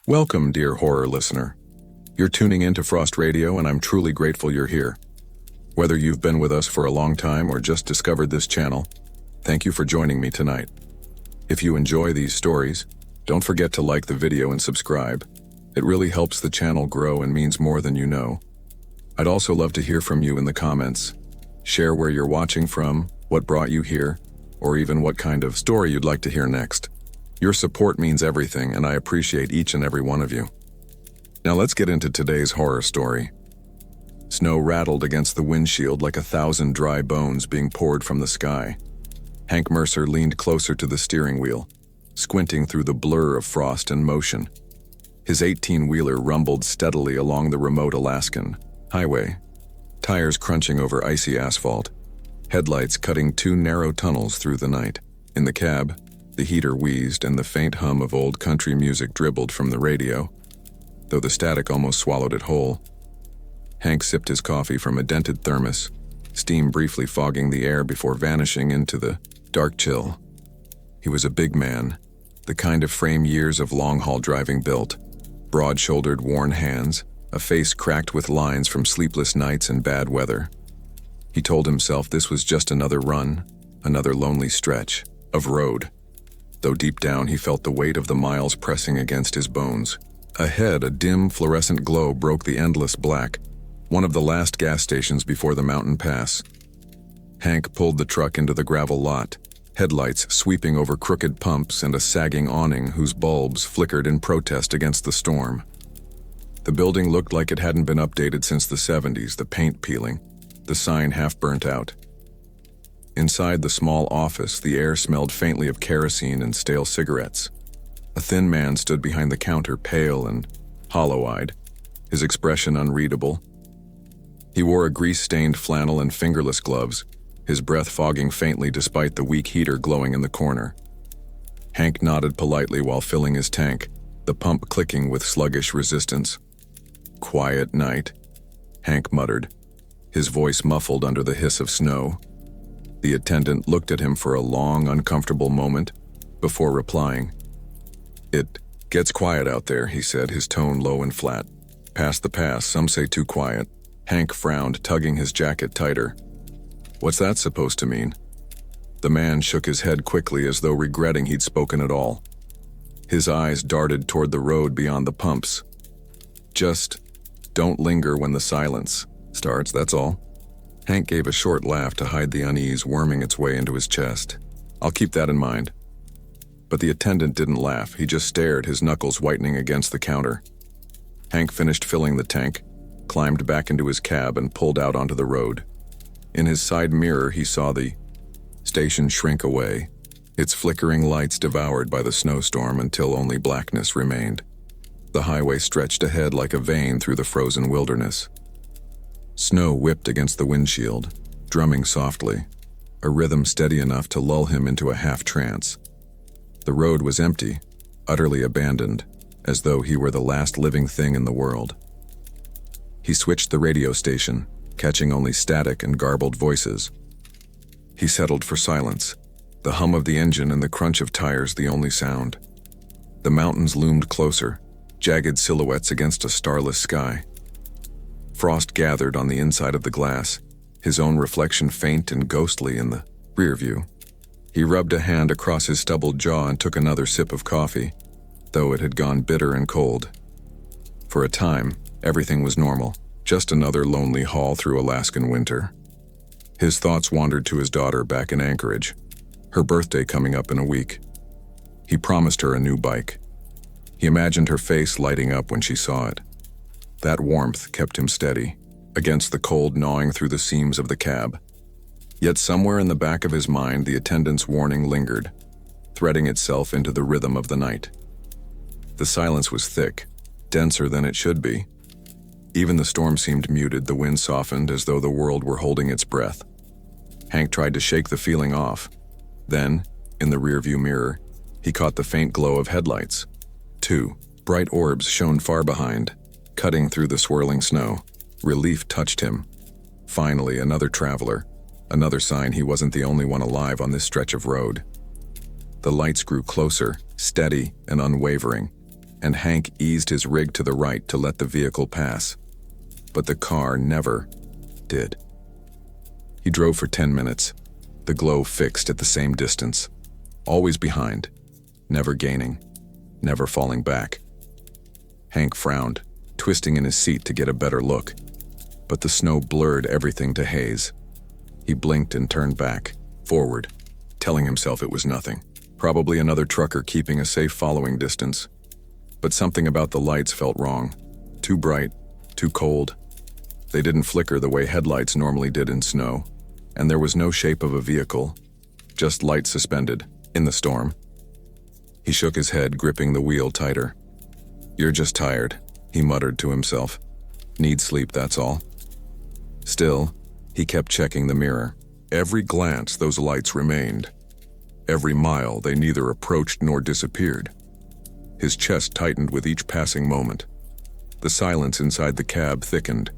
Welcome, dear horror listener. You're tuning into Frost Radio, and I'm truly grateful you're here. Whether you've been with us for a long time or just discovered this channel, thank you for joining me tonight. If you enjoy these stories, don't forget to like the video and subscribe. It really helps the channel grow and means more than you know. I'd also love to hear from you in the comments. Share where you're watching from, what brought you here, or even what kind of story you'd like to hear next. Your support means everything, and I appreciate each and every one of you. Now let's get into today's horror story. Snow rattled against the windshield like 1,000 dry bones being poured from the sky. Hank Mercer leaned closer to the steering wheel, squinting through the blur of frost and motion. His 18-wheeler rumbled steadily along the remote Alaskan highway, tires crunching over icy asphalt, headlights cutting 2 narrow tunnels through the night. In the cab, the heater wheezed and the faint hum of old country music dribbled from the radio, though the static almost swallowed it whole. Hank sipped his coffee from a dented thermos, steam briefly fogging the air before vanishing into the dark chill. He was a big man, the kind of frame years of long-haul driving built, broad-shouldered, worn hands, a face cracked with lines from sleepless nights and bad weather. He told himself this was just another run, another lonely stretch of road, though deep down he felt the weight of the miles pressing against his bones. Ahead, a dim, fluorescent glow broke the endless black, one of the last gas stations before the mountain pass. Hank pulled the truck into the gravel lot, headlights sweeping over crooked pumps and a sagging awning whose bulbs flickered in protest against the storm. The building looked like it hadn't been updated since the 70s, the paint peeling, the sign half burnt out. Inside the small office, the air smelled faintly of kerosene and stale cigarettes. A thin man stood behind the counter, pale and hollow-eyed, his expression unreadable. He wore a grease-stained flannel and fingerless gloves, his breath fogging faintly despite the weak heater glowing in the corner. Hank nodded politely while filling his tank, the pump clicking with sluggish resistance. "Quiet night," Hank muttered, his voice muffled under the hiss of snow. The attendant looked at him for a long, uncomfortable moment before replying. "It gets quiet out there," he said, his tone low and flat. "Past the pass, some say too quiet." Hank frowned, tugging his jacket tighter. "What's that supposed to mean?" The man shook his head quickly as though regretting he'd spoken at all. His eyes darted toward the road beyond the pumps. "Just don't linger when the silence starts, that's all." Hank gave a short laugh to hide the unease worming its way into his chest. "I'll keep that in mind." But the attendant didn't laugh, he just stared, his knuckles whitening against the counter. Hank finished filling the tank, climbed back into his cab and pulled out onto the road. In his side mirror he saw the station shrink away, its flickering lights devoured by the snowstorm until only blackness remained. The highway stretched ahead like a vein through the frozen wilderness. Snow whipped against the windshield, drumming softly, a rhythm steady enough to lull him into a half-trance. The road was empty, utterly abandoned, as though he were the last living thing in the world. He switched the radio station, catching only static and garbled voices. He settled for silence, the hum of the engine and the crunch of tires the only sound. The mountains loomed closer, jagged silhouettes against a starless sky. Frost gathered on the inside of the glass, his own reflection faint and ghostly in the rear view. He rubbed a hand across his stubbled jaw and took another sip of coffee, though it had gone bitter and cold. For a time, everything was normal, just another lonely haul through Alaskan winter. His thoughts wandered to his daughter back in Anchorage, her birthday coming up in a week. He promised her a new bike. He imagined her face lighting up when she saw it. That warmth kept him steady, against the cold gnawing through the seams of the cab. Yet somewhere in the back of his mind the attendant's warning lingered, threading itself into the rhythm of the night. The silence was thick, denser than it should be. Even the storm seemed muted, the wind softened as though the world were holding its breath. Hank tried to shake the feeling off. Then, in the rearview mirror, he caught the faint glow of headlights. 2 bright orbs shone far behind, cutting through the swirling snow. Relief touched him. Finally, another traveler, another sign he wasn't the only one alive on this stretch of road. The lights grew closer, steady and unwavering, and Hank eased his rig to the right to let the vehicle pass. But the car never did. He drove for 10 minutes, the glow fixed at the same distance, always behind, never gaining, never falling back. Hank frowned, twisting in his seat to get a better look, but the snow blurred everything to haze. He blinked and turned back, forward, telling himself it was nothing. Probably another trucker keeping a safe following distance. But something about the lights felt wrong. Too bright, too cold. They didn't flicker the way headlights normally did in snow, and there was no shape of a vehicle, just light suspended, in the storm. He shook his head, gripping the wheel tighter. "You're just tired," he muttered to himself. "Need sleep, that's all." Still, he kept checking the mirror. Every glance, those lights remained. Every mile, they neither approached nor disappeared. His chest tightened with each passing moment. The silence inside the cab thickened,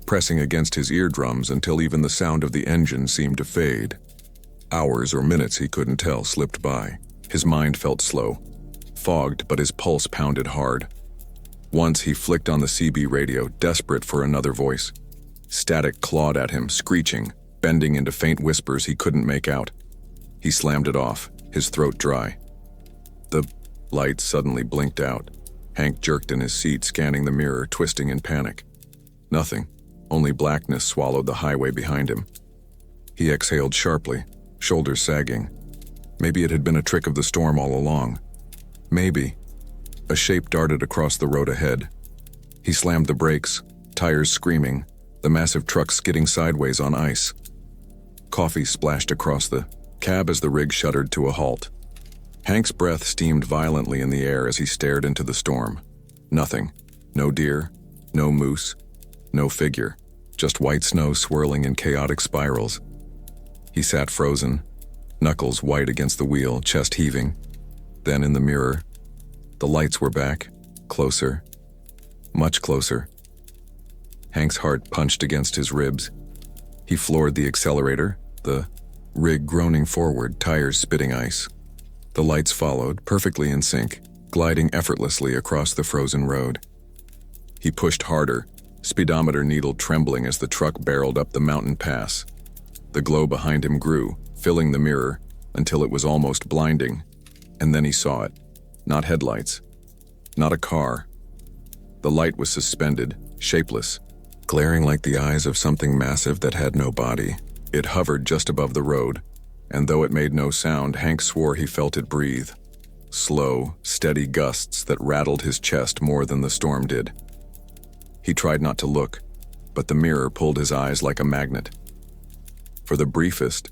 pressing against his eardrums until even the sound of the engine seemed to fade. Hours or minutes, he couldn't tell, slipped by. His mind felt slow, fogged, but his pulse pounded hard. Once he flicked on the CB radio, desperate for another voice. Static clawed at him, screeching, bending into faint whispers he couldn't make out. He slammed it off, his throat dry. The lights suddenly blinked out. Hank jerked in his seat, scanning the mirror, twisting in panic. Nothing, only blackness swallowed the highway behind him. He exhaled sharply, shoulders sagging. Maybe it had been a trick of the storm all along. Maybe. A shape darted across the road ahead. He slammed the brakes, tires screaming, the massive truck skidding sideways on ice. Coffee splashed across the cab as the rig shuddered to a halt. Hank's breath steamed violently in the air as he stared into the storm. Nothing. No deer, no moose, no figure, just white snow swirling in chaotic spirals. He sat frozen, knuckles white against the wheel, chest heaving. Then in the mirror, the lights were back, closer, much closer. Hank's heart punched against his ribs. He floored the accelerator, the rig groaning forward, tires spitting ice. The lights followed, perfectly in sync, gliding effortlessly across the frozen road. He pushed harder, speedometer needle trembling as the truck barreled up the mountain pass. The glow behind him grew, filling the mirror, until it was almost blinding. And then he saw it. Not headlights. Not a car. The light was suspended, shapeless, glaring like the eyes of something massive that had no body. It hovered just above the road, and though it made no sound, Hank swore he felt it breathe. Slow, steady gusts that rattled his chest more than the storm did. He tried not to look, but the mirror pulled his eyes like a magnet. For the briefest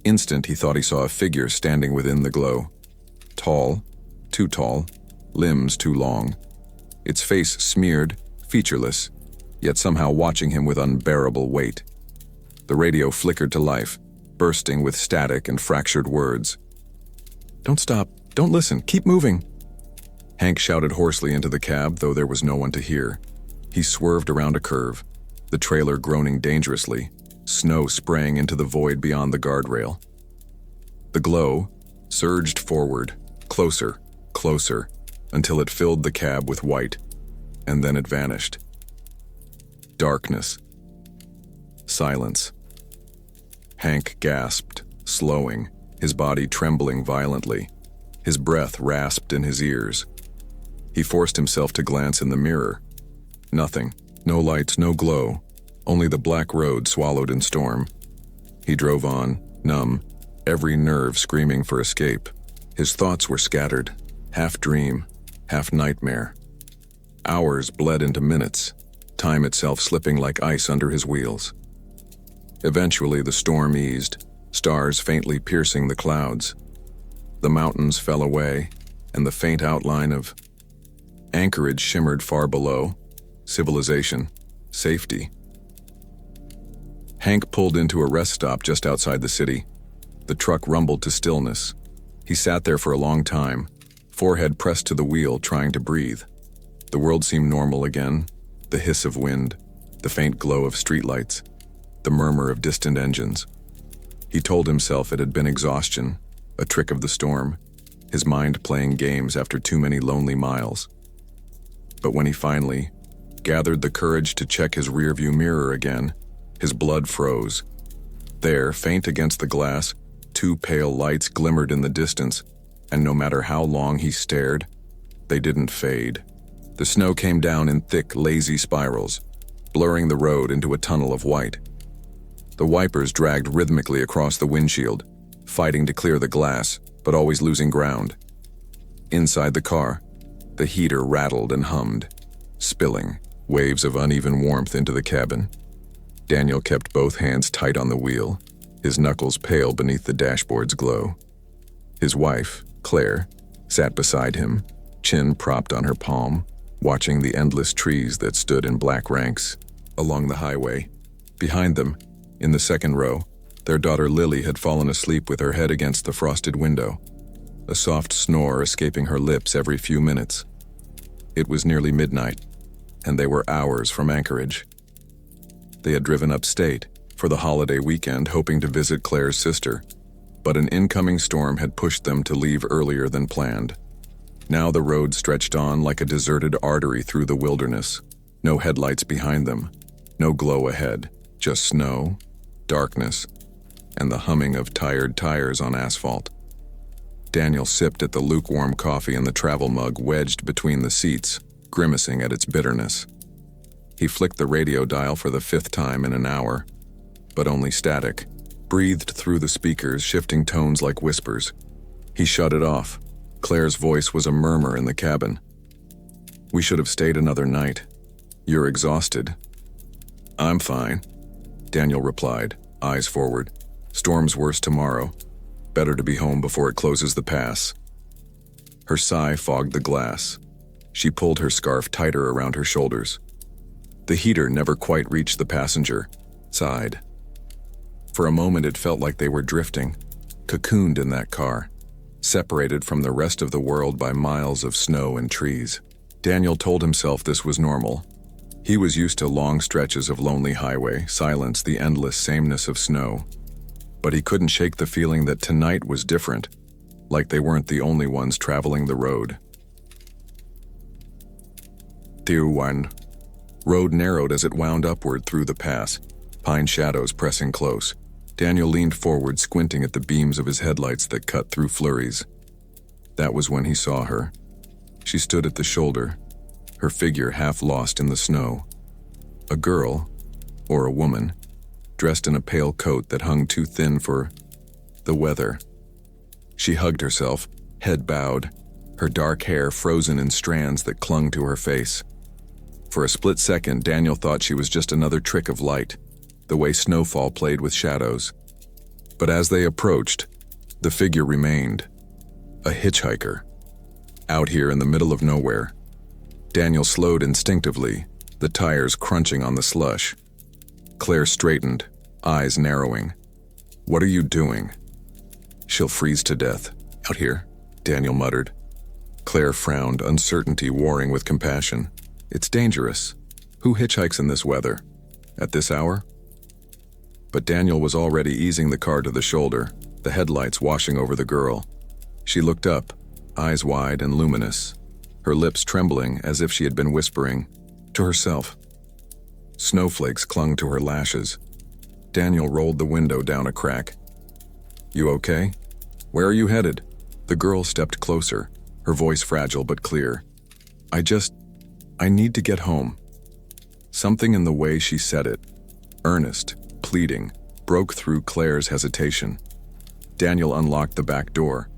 instant, he thought he saw a figure standing within the glow. Tall, too tall, limbs too long. Its face smeared, featureless, yet somehow watching him with unbearable weight. The radio flickered to life, bursting with static and fractured words. "Don't stop, don't listen, keep moving." Hank shouted hoarsely into the cab, though there was no one to hear. He swerved around a curve, the trailer groaning dangerously, snow spraying into the void beyond the guardrail. The glow surged forward, closer, closer, until it filled the cab with white, and then it vanished. Darkness. Silence. Hank gasped, slowing, his body trembling violently. His breath rasped in his ears. He forced himself to glance in the mirror. Nothing. No lights, no glow. Only the black road swallowed in storm. He drove on, numb, every nerve screaming for escape. His thoughts were scattered, half dream, half nightmare. Hours bled into minutes, time itself slipping like ice under his wheels. Eventually the storm eased, stars faintly piercing the clouds. The mountains fell away, and the faint outline of anchorage shimmered far below. Civilization, safety. Hank pulled into a rest stop just outside the city. The truck rumbled to stillness. He sat there for a long time, forehead pressed to the wheel, trying to breathe. The world seemed normal again, the hiss of wind, the faint glow of streetlights, the murmur of distant engines. He told himself it had been exhaustion, a trick of the storm, his mind playing games after too many lonely miles. But when he finally gathered the courage to check his rearview mirror again, his blood froze. There, faint against the glass, two pale lights glimmered in the distance, and no matter how long he stared, they didn't fade. The snow came down in thick, lazy spirals, blurring the road into a tunnel of white. The wipers dragged rhythmically across the windshield, fighting to clear the glass, but always losing ground. Inside the car, the heater rattled and hummed, spilling waves of uneven warmth into the cabin. Daniel kept both hands tight on the wheel, his knuckles pale beneath the dashboard's glow. His wife, Claire, sat beside him, chin propped on her palm, watching the endless trees that stood in black ranks along the highway. Behind them, in the second row, their daughter Lily had fallen asleep with her head against the frosted window, a soft snore escaping her lips every few minutes. It was nearly midnight, and they were hours from Anchorage. They had driven upstate for the holiday weekend, hoping to visit Claire's sister, but an incoming storm had pushed them to leave earlier than planned. Now the road stretched on like a deserted artery through the wilderness. No headlights behind them, no glow ahead, just snow, darkness, and the humming of tired tires on asphalt. Daniel sipped at the lukewarm coffee in the travel mug wedged between the seats, grimacing at its bitterness. He flicked the radio dial for the 5th time in an hour, but only static, breathed through the speakers, shifting tones like whispers. He shut it off. Claire's voice was a murmur in the cabin. "We should have stayed another night. You're exhausted." "I'm fine," Daniel replied, eyes forward. "Storm's worse tomorrow. Better to be home before it closes the pass." Her sigh fogged the glass. She pulled her scarf tighter around her shoulders. The heater never quite reached the passenger side. For a moment it felt like they were drifting, cocooned in that car, separated from the rest of the world by miles of snow and trees. Daniel told himself this was normal. He was used to long stretches of lonely highway, silence, the endless sameness of snow. But he couldn't shake the feeling that tonight was different, like they weren't the only ones traveling the road. Tier 1. Road narrowed as it wound upward through the pass, pine shadows pressing close. Daniel leaned forward, squinting at the beams of his headlights that cut through flurries. That was when he saw her. She stood at the shoulder, her figure half lost in the snow. A girl, or a woman, dressed in a pale coat that hung too thin for the weather. She hugged herself, head bowed, her dark hair frozen in strands that clung to her face. For a split second, Daniel thought she was just another trick of light, the way snowfall played with shadows. But as they approached, the figure remained. A hitchhiker. Out here in the middle of nowhere. Daniel slowed instinctively, the tires crunching on the slush. Claire straightened, eyes narrowing. "What are you doing?" "She'll freeze to death. Out here," Daniel muttered. Claire frowned, uncertainty warring with compassion. "It's dangerous. Who hitchhikes in this weather? At this hour?" But Daniel was already easing the car to the shoulder, the headlights washing over the girl. She looked up, eyes wide and luminous, her lips trembling as if she had been whispering to herself. Snowflakes clung to her lashes. Daniel rolled the window down a crack. "You okay? Where are you headed?" The girl stepped closer, her voice fragile but clear. I need to get home." Something in the way she said it, earnest, pleading, broke through Claire's hesitation. Daniel unlocked the back door.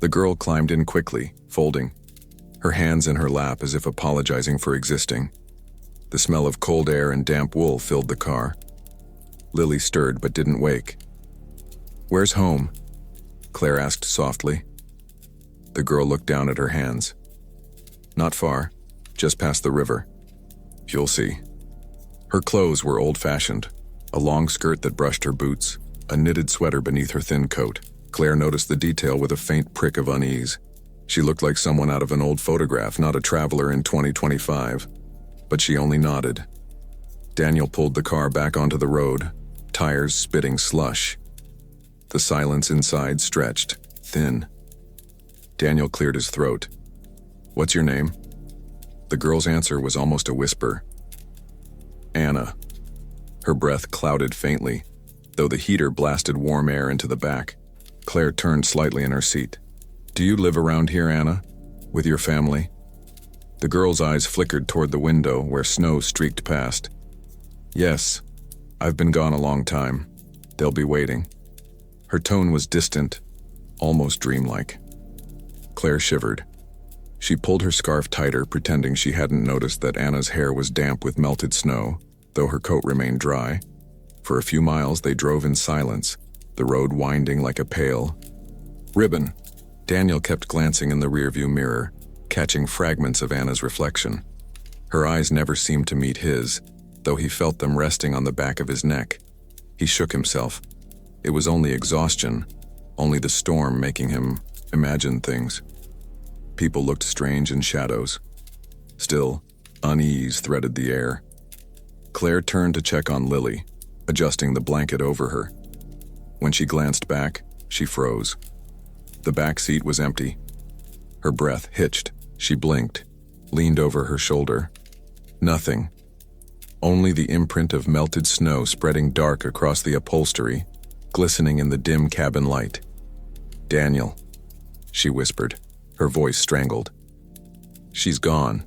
The girl climbed in quickly, folding, her hands in her lap as if apologizing for existing. The smell of cold air and damp wool filled the car. Lily stirred but didn't wake. "Where's home?" Claire asked softly. The girl looked down at her hands. "Not far, just past the river. You'll see." Her clothes were old-fashioned, a long skirt that brushed her boots, a knitted sweater beneath her thin coat. Claire noticed the detail with a faint prick of unease. She looked like someone out of an old photograph, not a traveler in 2025. But she only nodded. Daniel pulled the car back onto the road, tires spitting slush. The silence inside stretched, thin. Daniel cleared his throat. "What's your name?" The girl's answer was almost a whisper. Anna. Her breath clouded faintly, though the heater blasted warm air into the back. Claire turned slightly in her seat. Do you live around here, Anna? With your family? The girl's eyes flickered toward the window where snow streaked past. Yes, I've been gone a long time. They'll be waiting. Her tone was distant, almost dreamlike. Claire shivered. She pulled her scarf tighter, pretending she hadn't noticed that Anna's hair was damp with melted snow, though her coat remained dry. For a few miles they drove in silence, the road winding like a pale ribbon. Daniel kept glancing in the rearview mirror, catching fragments of Anna's reflection. Her eyes never seemed to meet his, though he felt them resting on the back of his neck. He shook himself. It was only exhaustion, only the storm making him imagine things. People looked strange in shadows. Still, unease threaded the air. Claire turned to check on Lily, adjusting the blanket over her. When she glanced back, she froze. The back seat was empty. Her breath hitched. She blinked, leaned over her shoulder. Nothing. Only the imprint of melted snow spreading dark across the upholstery, glistening in the dim cabin light. Daniel, she whispered, her voice strangled. She's gone.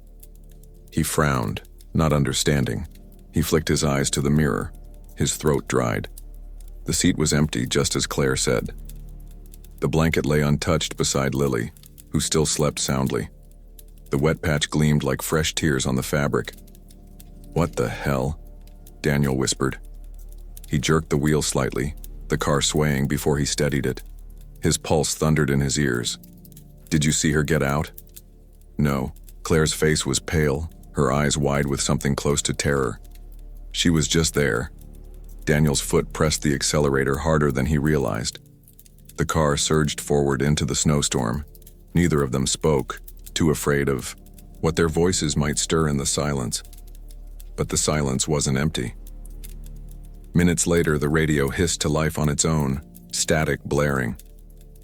He frowned, not understanding. He flicked his eyes to the mirror. His throat dried. The seat was empty, just as Claire said. The blanket lay untouched beside Lily, who still slept soundly. The wet patch gleamed like fresh tears on the fabric. What the hell? Daniel whispered. He jerked the wheel slightly, the car swaying before he steadied it. His pulse thundered in his ears. Did you see her get out? No. Claire's face was pale, her eyes wide with something close to terror. She was just there. Daniel's foot pressed the accelerator harder than he realized. The car surged forward into the snowstorm. Neither of them spoke, too afraid of what their voices might stir in the silence. But the silence wasn't empty. Minutes later, the radio hissed to life on its own, static blaring.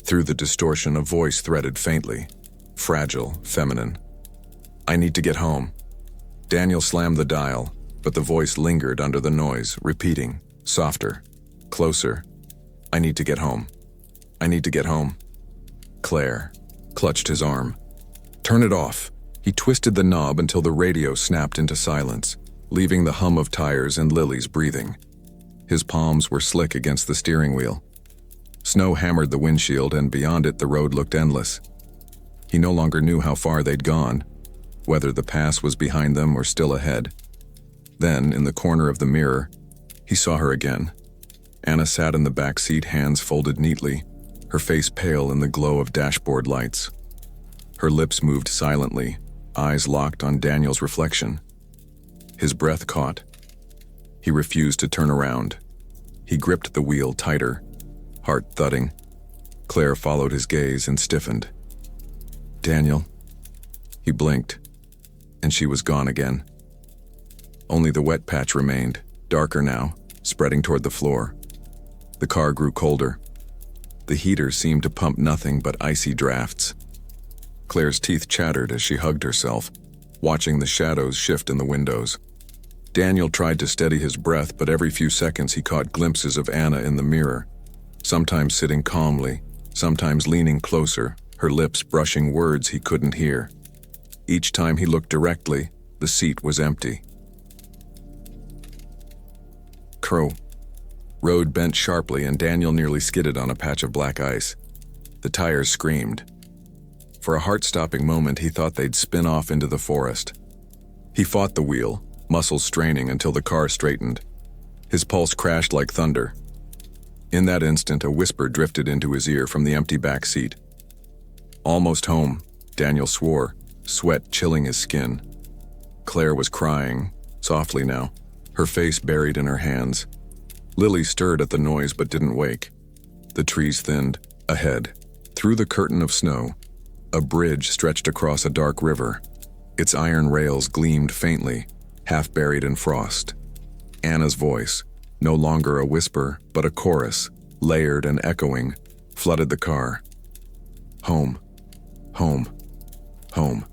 Through the distortion, a voice threaded faintly, fragile, feminine. I need to get home. Daniel slammed the dial, but the voice lingered under the noise, repeating, softer, closer. I need to get home. I need to get home. Claire clutched his arm. Turn it off. He twisted the knob until the radio snapped into silence, leaving the hum of tires and Lily's breathing. His palms were slick against the steering wheel. Snow hammered the windshield, and beyond it the road looked endless. He no longer knew how far they'd gone, whether the pass was behind them or still ahead. Then, in the corner of the mirror, he saw her again. Anna sat in the back seat, hands folded neatly, her face pale in the glow of dashboard lights. Her lips moved silently, eyes locked on Daniel's reflection. His breath caught. He refused to turn around. He gripped the wheel tighter, heart thudding. Claire followed his gaze and stiffened. Daniel. He blinked, and she was gone again. Only the wet patch remained, darker now, spreading toward the floor. The car grew colder. The heater seemed to pump nothing but icy drafts. Claire's teeth chattered as she hugged herself, watching the shadows shift in the windows. Daniel tried to steady his breath, but every few seconds he caught glimpses of Anna in the mirror, sometimes sitting calmly, sometimes leaning closer, her lips brushing words he couldn't hear. Each time he looked directly, the seat was empty. Crow. Road bent sharply, and Daniel nearly skidded on a patch of black ice. The tires screamed. For a heart-stopping moment, he thought they'd spin off into the forest. He fought the wheel, muscles straining until the car straightened. His pulse crashed like thunder. In that instant, a whisper drifted into his ear from the empty back seat. Almost home, Daniel swore, sweat chilling his skin. Claire was crying, softly now, her face buried in her hands. Lily stirred at the noise but didn't wake. The trees thinned. Ahead, through the curtain of snow, a bridge stretched across a dark river. Its iron rails gleamed faintly, half buried in frost. Anna's voice, no longer a whisper but a chorus, layered and echoing, flooded the car. Home. Home. Home.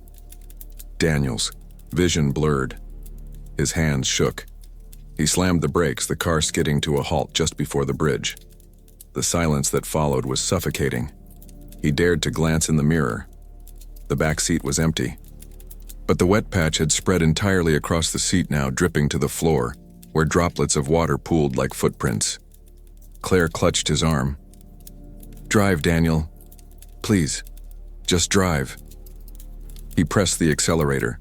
Daniel's. Vision blurred. His hands shook. He slammed the brakes, the car skidding to a halt just before the bridge. The silence that followed was suffocating. He dared to glance in the mirror. The back seat was empty. But the wet patch had spread entirely across the seat now, dripping to the floor, where droplets of water pooled like footprints. Claire clutched his arm. "Drive, Daniel. Please, just drive." He pressed the accelerator.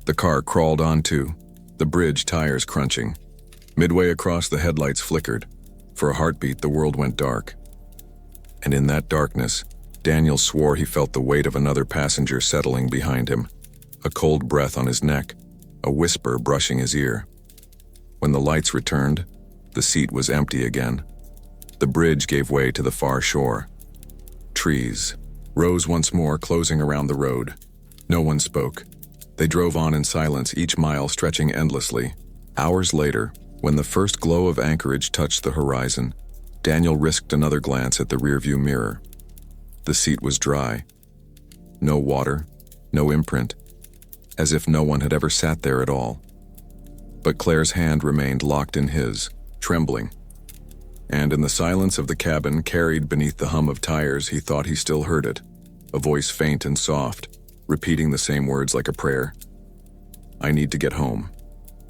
The car crawled onto the bridge, tires crunching. Midway across, the headlights flickered. For a heartbeat, the world went dark. And in that darkness, Daniel swore he felt the weight of another passenger settling behind him, a cold breath on his neck, a whisper brushing his ear. When the lights returned, the seat was empty again. The bridge gave way to the far shore. Trees rose once more, closing around the road. No one spoke. They drove on in silence, each mile stretching endlessly. Hours later, when the first glow of Anchorage touched the horizon, Daniel risked another glance at the rearview mirror. The seat was dry. No water, no imprint, as if no one had ever sat there at all. But Claire's hand remained locked in his, trembling. And in the silence of the cabin, carried beneath the hum of tires, he thought he still heard it, a voice faint and soft, repeating the same words like a prayer. "I need to get home."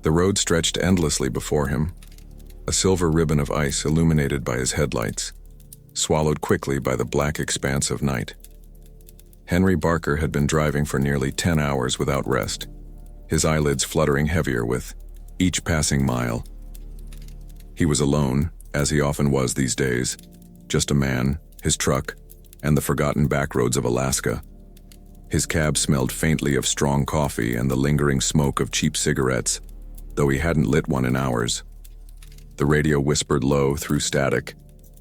The road stretched endlessly before him, a silver ribbon of ice illuminated by his headlights, swallowed quickly by the black expanse of night. Henry Barker had been driving for nearly 10 hours without rest, his eyelids fluttering heavier with each passing mile. He was alone, as he often was these days, just a man, his truck, and the forgotten backroads of Alaska. His cab smelled faintly of strong coffee and the lingering smoke of cheap cigarettes, though he hadn't lit one in hours. The radio whispered low through static,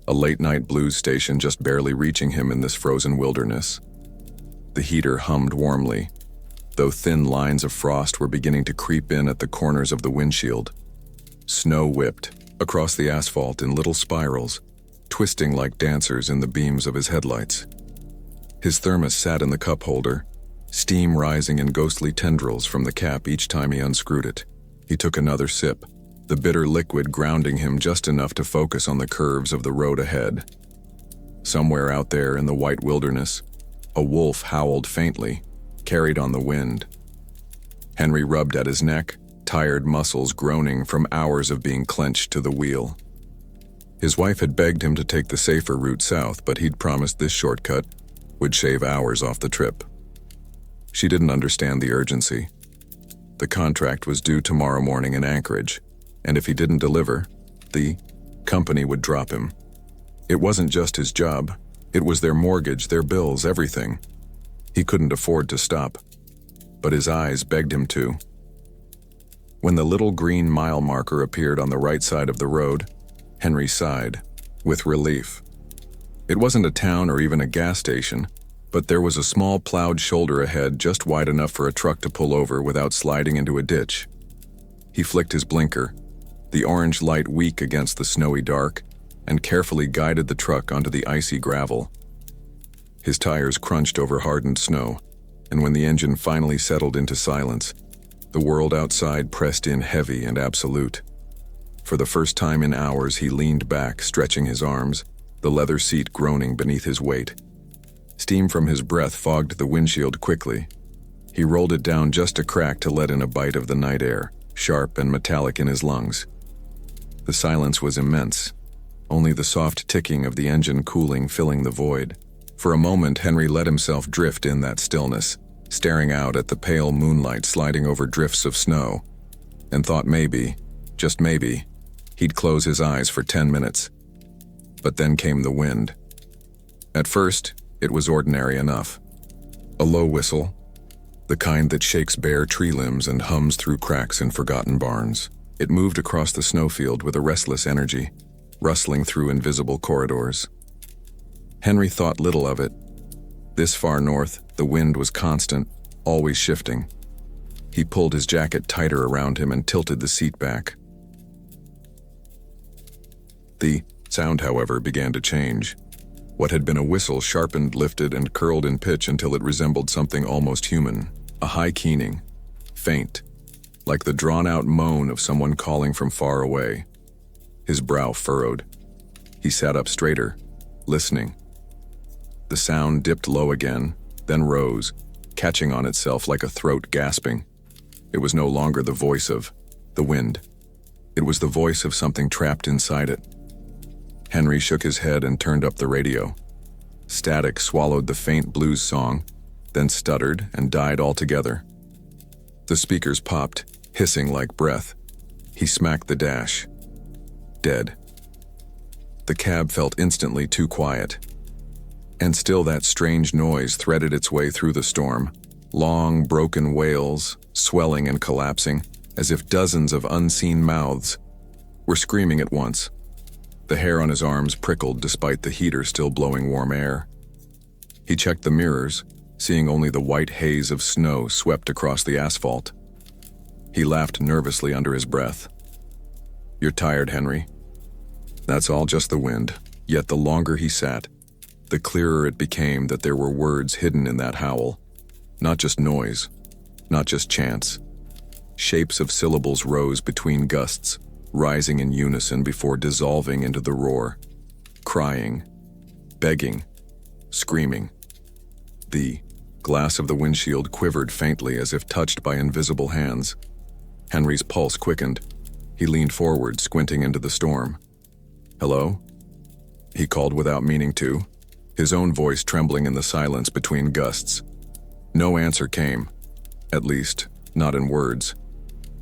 a late-night blues station just barely reaching him in this frozen wilderness. The heater hummed warmly, though thin lines of frost were beginning to creep in at the corners of the windshield. Snow whipped across the asphalt in little spirals, twisting like dancers in the beams of his headlights. His thermos sat in the cup holder, steam rising in ghostly tendrils from the cap each time he unscrewed it. He took another sip, the bitter liquid grounding him just enough to focus on the curves of the road ahead. Somewhere out there in the white wilderness, a wolf howled faintly, carried on the wind. Henry rubbed at his neck, tired muscles groaning from hours of being clenched to the wheel. His wife had begged him to take the safer route south, but he'd promised this shortcut would shave hours off the trip. She didn't understand the urgency. The contract was due tomorrow morning in Anchorage, and if he didn't deliver, the company would drop him. It wasn't just his job. It was their mortgage, their bills, everything. He couldn't afford to stop, but his eyes begged him to. When the little green mile marker appeared on the right side of the road, Henry sighed, with relief. It wasn't a town or even a gas station, but there was a small plowed shoulder ahead just wide enough for a truck to pull over without sliding into a ditch. He flicked his blinker, the orange light weak against the snowy dark, and carefully guided the truck onto the icy gravel. His tires crunched over hardened snow, and when the engine finally settled into silence, the world outside pressed in heavy and absolute. For the first time in hours, he leaned back, stretching his arms, the leather seat groaning beneath his weight. Steam from his breath fogged the windshield quickly. He rolled it down just a crack to let in a bite of the night air, sharp and metallic in his lungs. The silence was immense, only the soft ticking of the engine cooling filling the void. For a moment, Henry let himself drift in that stillness, staring out at the pale moonlight sliding over drifts of snow, and thought maybe, just maybe, he'd close his eyes for 10 minutes. But then came the wind. At first, it was ordinary enough. A low whistle, the kind that shakes bare tree limbs and hums through cracks in forgotten barns. It moved across the snowfield with a restless energy, rustling through invisible corridors. Henry thought little of it. This far north, the wind was constant, always shifting. He pulled his jacket tighter around him and tilted the seat back. The sound, however, began to change. What had been a whistle sharpened, lifted, and curled in pitch until it resembled something almost human, a high keening, faint, like the drawn-out moan of someone calling from far away. His brow furrowed. He sat up straighter, listening. The sound dipped low again, then rose, catching on itself like a throat gasping. It was no longer the voice of the wind. It was the voice of something trapped inside it. Henry shook his head and turned up the radio. Static swallowed the faint blues song, then stuttered and died altogether. The speakers popped, hissing like breath. He smacked the dash. Dead. The cab felt instantly too quiet. And still that strange noise threaded its way through the storm. Long, broken wails, swelling and collapsing, as if dozens of unseen mouths were screaming at once. The hair on his arms prickled despite the heater still blowing warm air. He checked the mirrors, seeing only the white haze of snow swept across the asphalt. He laughed nervously under his breath. "You're tired, Henry." "That's all just the wind." Yet the longer he sat, the clearer it became that there were words hidden in that howl. Not just noise, not just chants. Shapes of syllables rose between gusts, rising in unison before dissolving into the roar. Crying, begging, screaming. The glass of the windshield quivered faintly as if touched by invisible hands. Henry's pulse quickened. He leaned forward, squinting into the storm. "Hello?" He called without meaning to, his own voice trembling in the silence between gusts. No answer came, at least, not in words.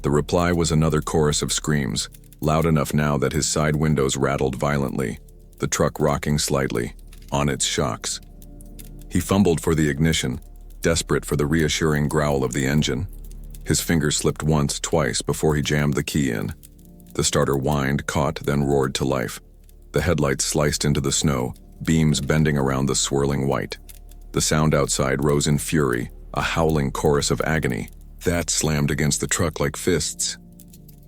The reply was another chorus of screams, loud enough now that his side windows rattled violently, the truck rocking slightly, on its shocks. He fumbled for the ignition, desperate for the reassuring growl of the engine. His fingers slipped once, twice before he jammed the key in. The starter whined, caught, then roared to life. The headlights sliced into the snow, beams bending around the swirling white. The sound outside rose in fury, a howling chorus of agony. That slammed against the truck like fists.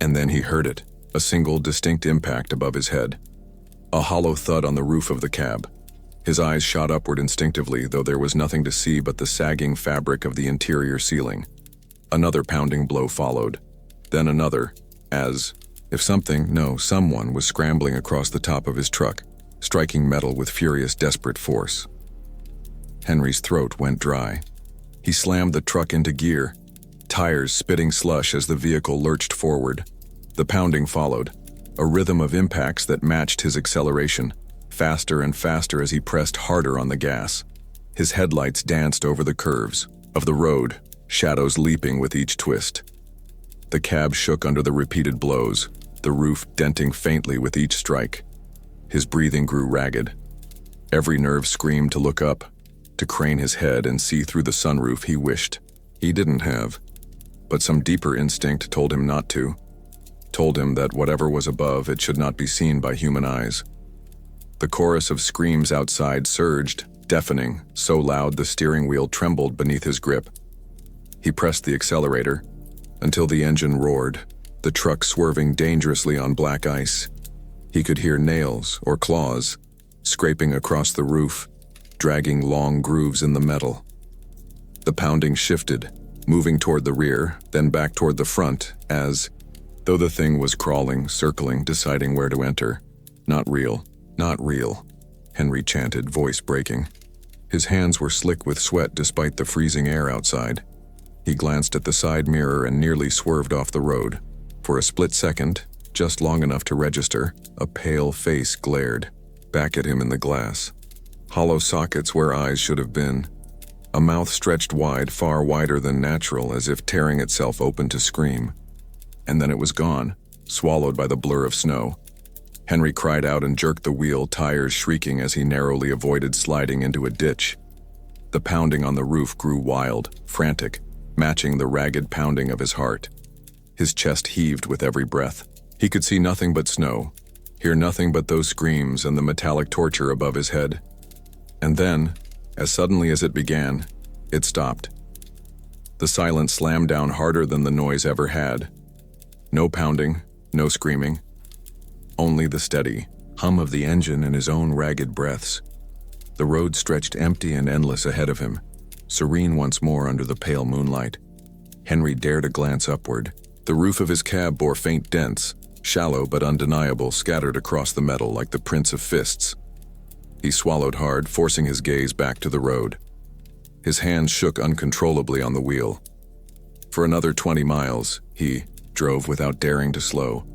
And then he heard it, a single distinct impact above his head. A hollow thud on the roof of the cab. His eyes shot upward instinctively, though there was nothing to see but the sagging fabric of the interior ceiling. Another pounding blow followed, then another, as if someone was scrambling across the top of his truck, striking metal with furious, desperate force. Henry's throat went dry. He slammed the truck into gear, tires spitting slush as the vehicle lurched forward. The pounding followed, a rhythm of impacts that matched his acceleration, faster and faster as he pressed harder on the gas. His headlights danced over the curves of the road, shadows leaping with each twist. The cab shook under the repeated blows, the roof denting faintly with each strike. His breathing grew ragged. Every nerve screamed to look up, to crane his head and see through the sunroof he wished he didn't have. But some deeper instinct told him not to, told him that whatever was above, it should not be seen by human eyes. The chorus of screams outside surged, deafening, so loud the steering wheel trembled beneath his grip. He pressed the accelerator until the engine roared, the truck swerving dangerously on black ice. He could hear nails or claws scraping across the roof, dragging long grooves in the metal. The pounding shifted, moving toward the rear, then back toward the front, as though the thing was crawling, circling, deciding where to enter. "Not real, not real," Henry chanted, voice breaking. His hands were slick with sweat despite the freezing air outside. He glanced at the side mirror and nearly swerved off the road. For a split second, just long enough to register, a pale face glared back at him in the glass. Hollow sockets where eyes should have been. A mouth stretched wide, far wider than natural, as if tearing itself open to scream. And then it was gone, swallowed by the blur of snow. Henry cried out and jerked the wheel, tires shrieking as he narrowly avoided sliding into a ditch. The pounding on the roof grew wild, frantic, matching the ragged pounding of his heart. His chest heaved with every breath. He could see nothing but snow, hear nothing but those screams and the metallic torture above his head. And then, as suddenly as it began, it stopped. The silence slammed down harder than the noise ever had. No pounding, no screaming. Only the steady hum of the engine and his own ragged breaths. The road stretched empty and endless ahead of him, serene once more under the pale moonlight. Henry dared a glance upward. The roof of his cab bore faint dents, shallow but undeniable, scattered across the metal like the prints of fists. He swallowed hard, forcing his gaze back to the road. His hands shook uncontrollably on the wheel. For another 20 miles, he drove without daring to slow,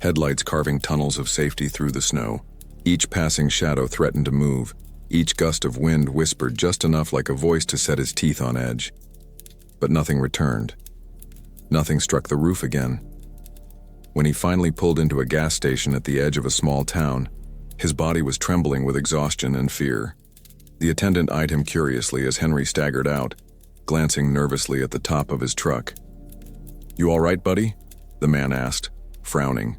headlights carving tunnels of safety through the snow. Each passing shadow threatened to move. Each gust of wind whispered just enough like a voice to set his teeth on edge. But nothing returned. Nothing struck the roof again. When he finally pulled into a gas station at the edge of a small town, his body was trembling with exhaustion and fear. The attendant eyed him curiously as Henry staggered out, glancing nervously at the top of his truck. "You all right, buddy?" the man asked, frowning.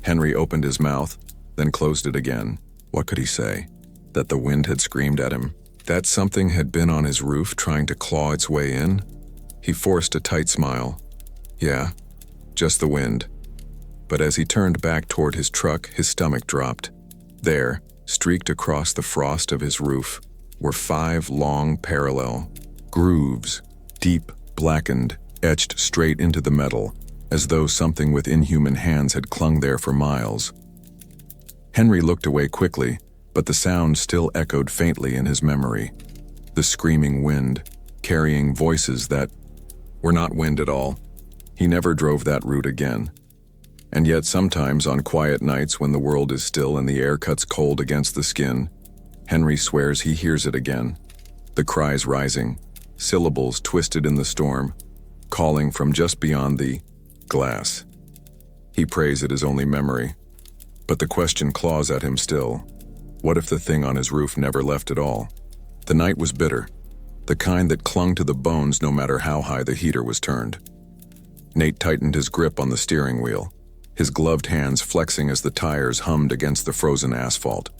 Henry opened his mouth, then closed it again. What could he say? That the wind had screamed at him? That something had been on his roof trying to claw its way in? He forced a tight smile. Yeah, just the wind. But as he turned back toward his truck, his stomach dropped. There, streaked across the frost of his roof, were 5 long parallel grooves, deep, blackened, etched straight into the metal, as though something with inhuman hands had clung there for miles. Henry looked away quickly, but the sound still echoed faintly in his memory. The screaming wind, carrying voices that were not wind at all. He never drove that route again. And yet sometimes on quiet nights when the world is still and the air cuts cold against the skin, Henry swears he hears it again. The cries rising, syllables twisted in the storm, calling from just beyond the glass. He prays it is only memory. But the question claws at him still. What if the thing on his roof never left at all? The night was bitter, the kind that clung to the bones no matter how high the heater was turned. Nate tightened his grip on the steering wheel, his gloved hands flexing as the tires hummed against the frozen asphalt.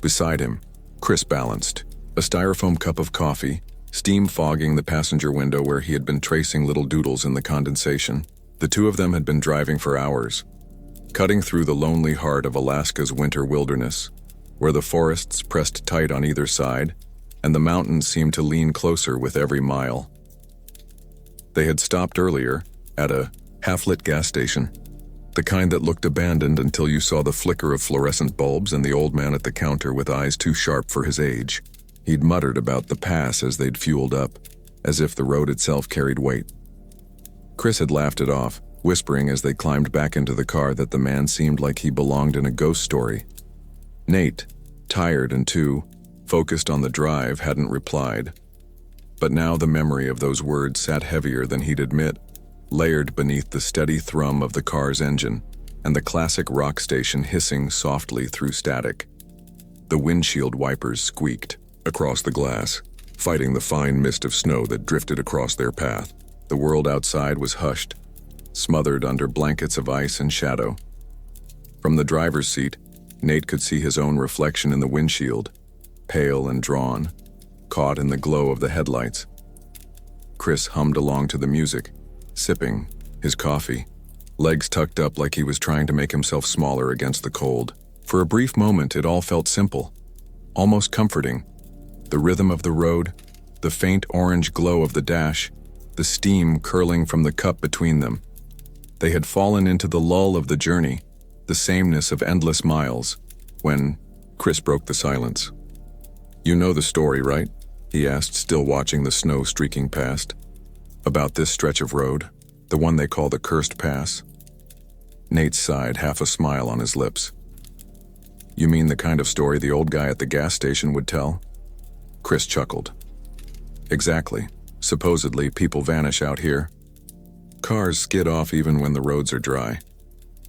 Beside him, Chris balanced, a styrofoam cup of coffee, steam fogging the passenger window where he had been tracing little doodles in the condensation. The two of them had been driving for hours, cutting through the lonely heart of Alaska's winter wilderness, where the forests pressed tight on either side, and the mountains seemed to lean closer with every mile. They had stopped earlier, at a half-lit gas station, the kind that looked abandoned until you saw the flicker of fluorescent bulbs and the old man at the counter with eyes too sharp for his age. He'd muttered about the pass as they'd fueled up, as if the road itself carried weight. Chris had laughed it off, whispering as they climbed back into the car that the man seemed like he belonged in a ghost story. Nate, tired and too focused on the drive, hadn't replied. But now the memory of those words sat heavier than he'd admit, layered beneath the steady thrum of the car's engine and the classic rock station hissing softly through static. The windshield wipers squeaked across the glass, fighting the fine mist of snow that drifted across their path. The world outside was hushed, smothered under blankets of ice and shadow. From the driver's seat, Nate could see his own reflection in the windshield, pale and drawn, caught in the glow of the headlights. Chris hummed along to the music, sipping his coffee, legs tucked up like he was trying to make himself smaller against the cold. For a brief moment, it all felt simple, almost comforting. The rhythm of the road, the faint orange glow of the dash, the steam curling from the cup between them. They had fallen into the lull of the journey, the sameness of endless miles, when Chris broke the silence. "You know the story, right?" he asked, still watching the snow streaking past. "About this stretch of road, the one they call the Cursed Pass?" Nate sighed, half a smile on his lips. "You mean the kind of story the old guy at the gas station would tell?" Chris chuckled. "Exactly. Supposedly, people vanish out here. Cars skid off even when the roads are dry.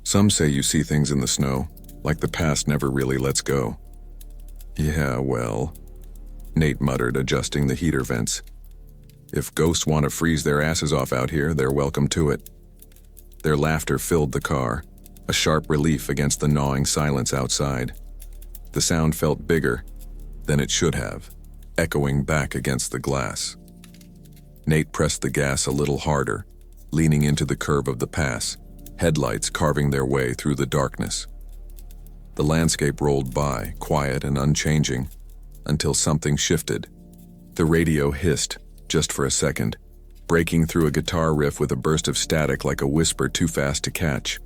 Some say you see things in the snow, like the past never really lets go." "Yeah, well," Nate muttered, adjusting the heater vents. "If ghosts want to freeze their asses off out here, they're welcome to it." Their laughter filled the car, a sharp relief against the gnawing silence outside. The sound felt bigger than it should have, echoing back against the glass. Nate pressed the gas a little harder, leaning into the curve of the pass, headlights carving their way through the darkness. The landscape rolled by, quiet and unchanging, until something shifted. The radio hissed, just for a second, breaking through a guitar riff with a burst of static like a whisper too fast to catch.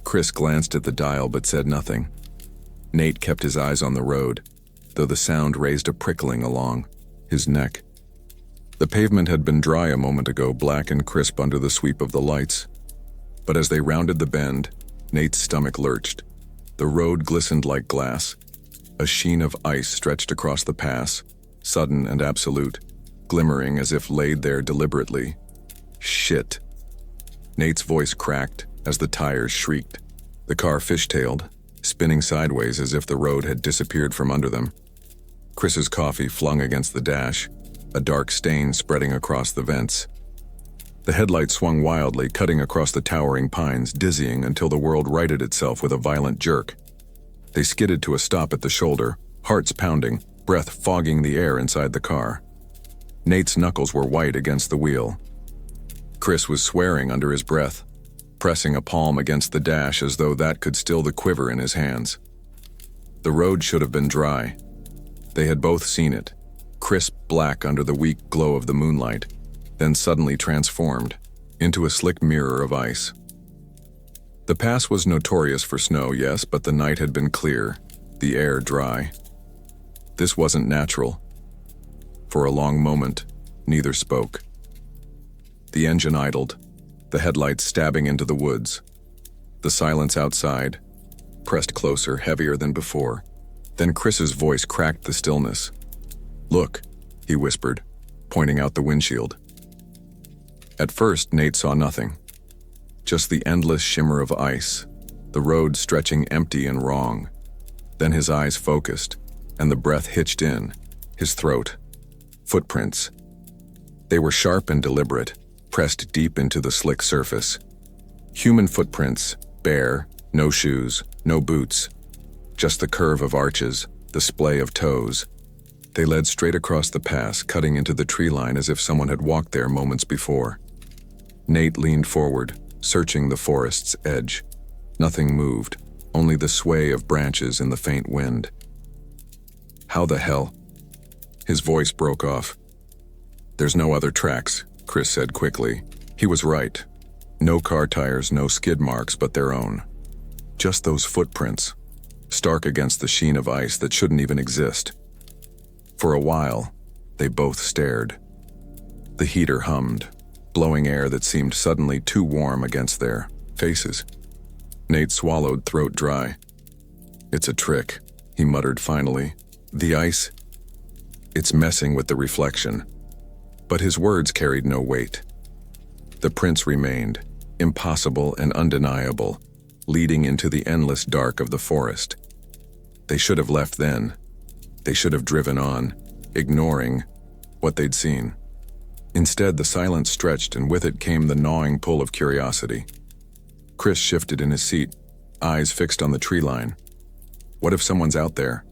Chris glanced at the dial but said nothing. Nate kept his eyes on the road, though the sound raised a prickling along his neck. The pavement had been dry a moment ago, black and crisp under the sweep of the lights. But as they rounded the bend, Nate's stomach lurched. The road glistened like glass. A sheen of ice stretched across the pass, sudden and absolute, glimmering as if laid there deliberately. Shit. Nate's voice cracked as the tires shrieked. The car fishtailed, spinning sideways as if the road had disappeared from under them. Chris's coffee flung against the dash, a dark stain spreading across the vents. The headlight swung wildly, cutting across the towering pines, dizzying until the world righted itself with a violent jerk. They skidded to a stop at the shoulder, hearts pounding, breath fogging the air inside the car. Nate's knuckles were white against the wheel. Chris was swearing under his breath, pressing a palm against the dash as though that could still the quiver in his hands. The road should have been dry. They had both seen it, crisp black under the weak glow of the moonlight, then suddenly transformed into a slick mirror of ice. The pass was notorious for snow, yes, but the night had been clear, the air dry. This wasn't natural. For a long moment, neither spoke. The engine idled, the headlights stabbing into the woods. The silence outside pressed closer, heavier than before. Then Chris's voice cracked the stillness. "Look," he whispered, pointing out the windshield. At first, Nate saw nothing. Just the endless shimmer of ice, the road stretching empty and wrong. Then his eyes focused, and the breath hitched in, his throat. Footprints. They were sharp and deliberate, pressed deep into the slick surface. Human footprints, bare, no shoes, no boots. Just the curve of arches, the splay of toes. They led straight across the pass, cutting into the tree line as if someone had walked there moments before. Nate leaned forward, searching the forest's edge. Nothing moved, only the sway of branches in the faint wind. "How the hell?" His voice broke off. "There's no other tracks," Chris said quickly. He was right. No car tires, no skid marks but their own. Just those footprints, stark against the sheen of ice that shouldn't even exist. For a while, they both stared. The heater hummed, blowing air that seemed suddenly too warm against their faces. Nate swallowed, throat dry. "It's a trick," he muttered finally. "The ice, it's messing with the reflection." But his words carried no weight. The prints remained, impossible and undeniable, leading into the endless dark of the forest. They should have left then. They should have driven on, ignoring what they'd seen. Instead, the silence stretched, and with it came the gnawing pull of curiosity. Chris shifted in his seat, eyes fixed on the tree line. What if someone's out there?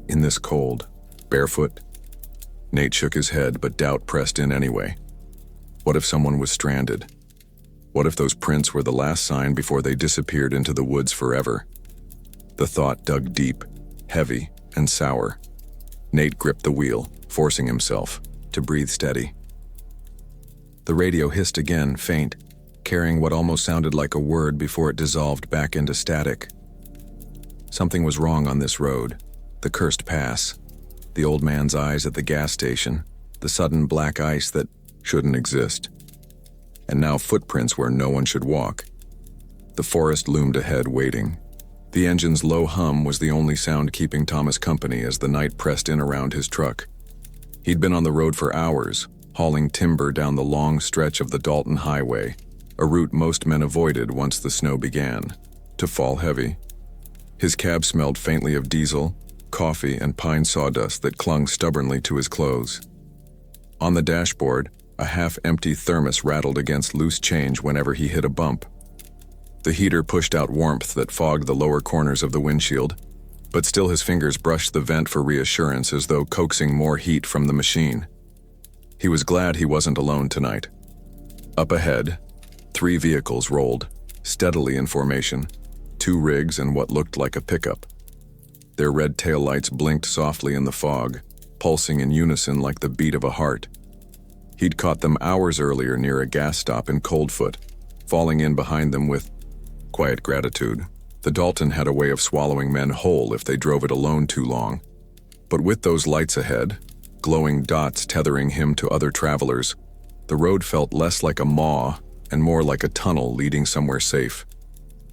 In this cold, barefoot? Nate shook his head, but doubt pressed in anyway. What if someone was stranded? What if those prints were the last sign before they disappeared into the woods forever? The thought dug deep, heavy, and sour. Nate gripped the wheel, forcing himself to breathe steady. The radio hissed again, faint, carrying what almost sounded like a word before it dissolved back into static. Something was wrong on this road. The cursed pass, the old man's eyes at the gas station, the sudden black ice that shouldn't exist. And now footprints where no one should walk. The forest loomed ahead, waiting. The engine's low hum was the only sound keeping Thomas company as the night pressed in around his truck. He'd been on the road for hours, hauling timber down the long stretch of the Dalton Highway, a route most men avoided once the snow began to fall heavy. His cab smelled faintly of diesel, coffee, and pine sawdust that clung stubbornly to his clothes. On the dashboard, a half-empty thermos rattled against loose change whenever he hit a bump. The heater pushed out warmth that fogged the lower corners of the windshield, but still his fingers brushed the vent for reassurance as though coaxing more heat from the machine. He was glad he wasn't alone tonight. Up ahead, 3 vehicles rolled, steadily in formation, 2 rigs and what looked like a pickup. Their red taillights blinked softly in the fog, pulsing in unison like the beat of a heart. He'd caught them hours earlier near a gas stop in Coldfoot, falling in behind them with quiet gratitude. The Dalton had a way of swallowing men whole if they drove it alone too long. But with those lights ahead, glowing dots tethering him to other travelers, the road felt less like a maw and more like a tunnel leading somewhere safe.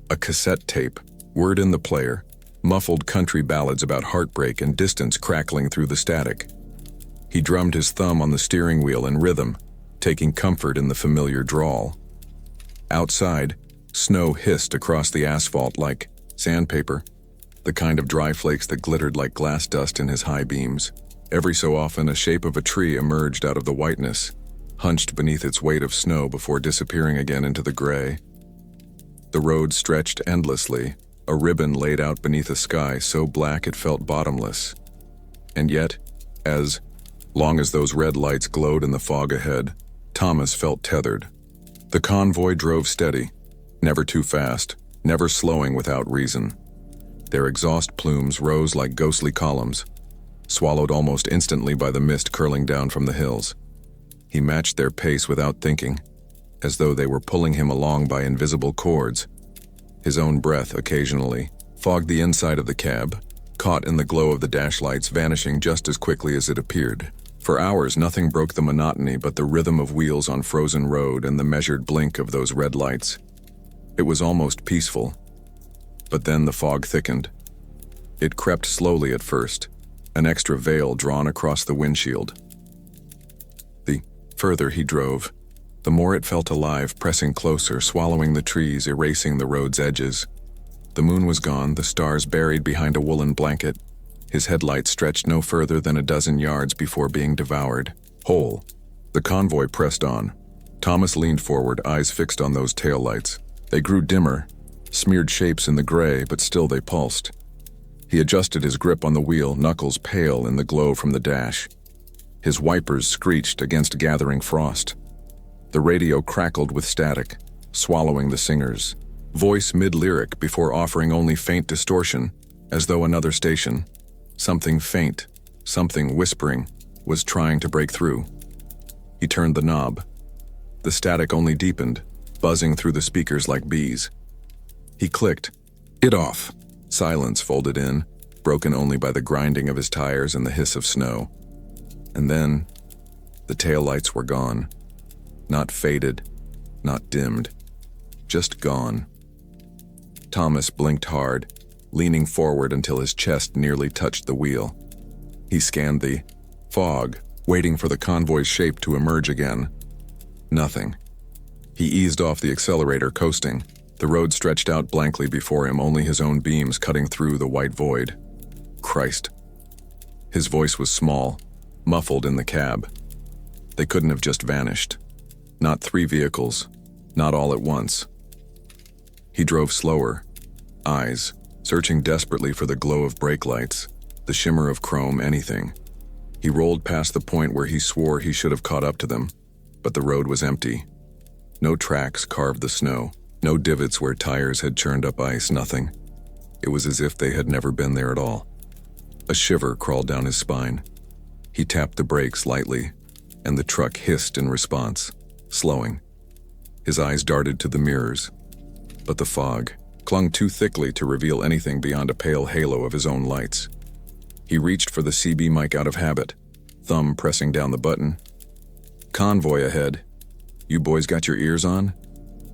A cassette tape, word in the player, muffled country ballads about heartbreak and distance crackling through the static. He drummed his thumb on the steering wheel in rhythm, taking comfort in the familiar drawl. Outside, snow hissed across the asphalt like sandpaper, the kind of dry flakes that glittered like glass dust in his high beams. Every so often, a shape of a tree emerged out of the whiteness, hunched beneath its weight of snow before disappearing again into the gray. The road stretched endlessly, a ribbon laid out beneath a sky so black it felt bottomless. And yet, as long as those red lights glowed in the fog ahead, Thomas felt tethered. The convoy drove steady, never too fast, never slowing without reason. Their exhaust plumes rose like ghostly columns, swallowed almost instantly by the mist curling down from the hills. He matched their pace without thinking, as though they were pulling him along by invisible cords. His own breath occasionally fogged the inside of the cab, caught in the glow of the dash lights vanishing just as quickly as it appeared. For hours, nothing broke the monotony but the rhythm of wheels on frozen road and the measured blink of those red lights. It was almost peaceful. But then the fog thickened. It crept slowly at first, an extra veil drawn across the windshield. The further he drove, the more it felt alive, pressing closer, swallowing the trees, erasing the road's edges. The moon was gone, the stars buried behind a woolen blanket. His headlights stretched no further than a dozen yards before being devoured, whole. The convoy pressed on. Thomas leaned forward, eyes fixed on those taillights. They grew dimmer, smeared shapes in the gray, but still they pulsed. He adjusted his grip on the wheel, knuckles pale in the glow from the dash. His wipers screeched against gathering frost. The radio crackled with static, swallowing the singer's voice mid-lyric before offering only faint distortion, as though another station, something faint, something whispering, was trying to break through. He turned the knob. The static only deepened, buzzing through the speakers like bees. He clicked. It off. Silence folded in, broken only by the grinding of his tires and the hiss of snow. And then, the taillights were gone. Not faded, not dimmed, just gone. Thomas blinked hard, leaning forward until his chest nearly touched the wheel. He scanned the fog, waiting for the convoy's shape to emerge again. Nothing. He eased off the accelerator, coasting. The road stretched out blankly before him, only his own beams cutting through the white void. Christ. His voice was small, muffled in the cab. They couldn't have just vanished. Not three vehicles, not all at once. He drove slower, eyes searching desperately for the glow of brake lights, the shimmer of chrome, anything. He rolled past the point where he swore he should have caught up to them, but the road was empty. No tracks carved the snow, no divots where tires had churned up ice, nothing. It was as if they had never been there at all. A shiver crawled down his spine. He tapped the brakes lightly, and the truck hissed in response, slowing. His eyes darted to the mirrors, but the fog clung too thickly to reveal anything beyond a pale halo of his own lights. He reached for the CB mic out of habit, thumb pressing down the button. Convoy ahead. You boys got your ears on?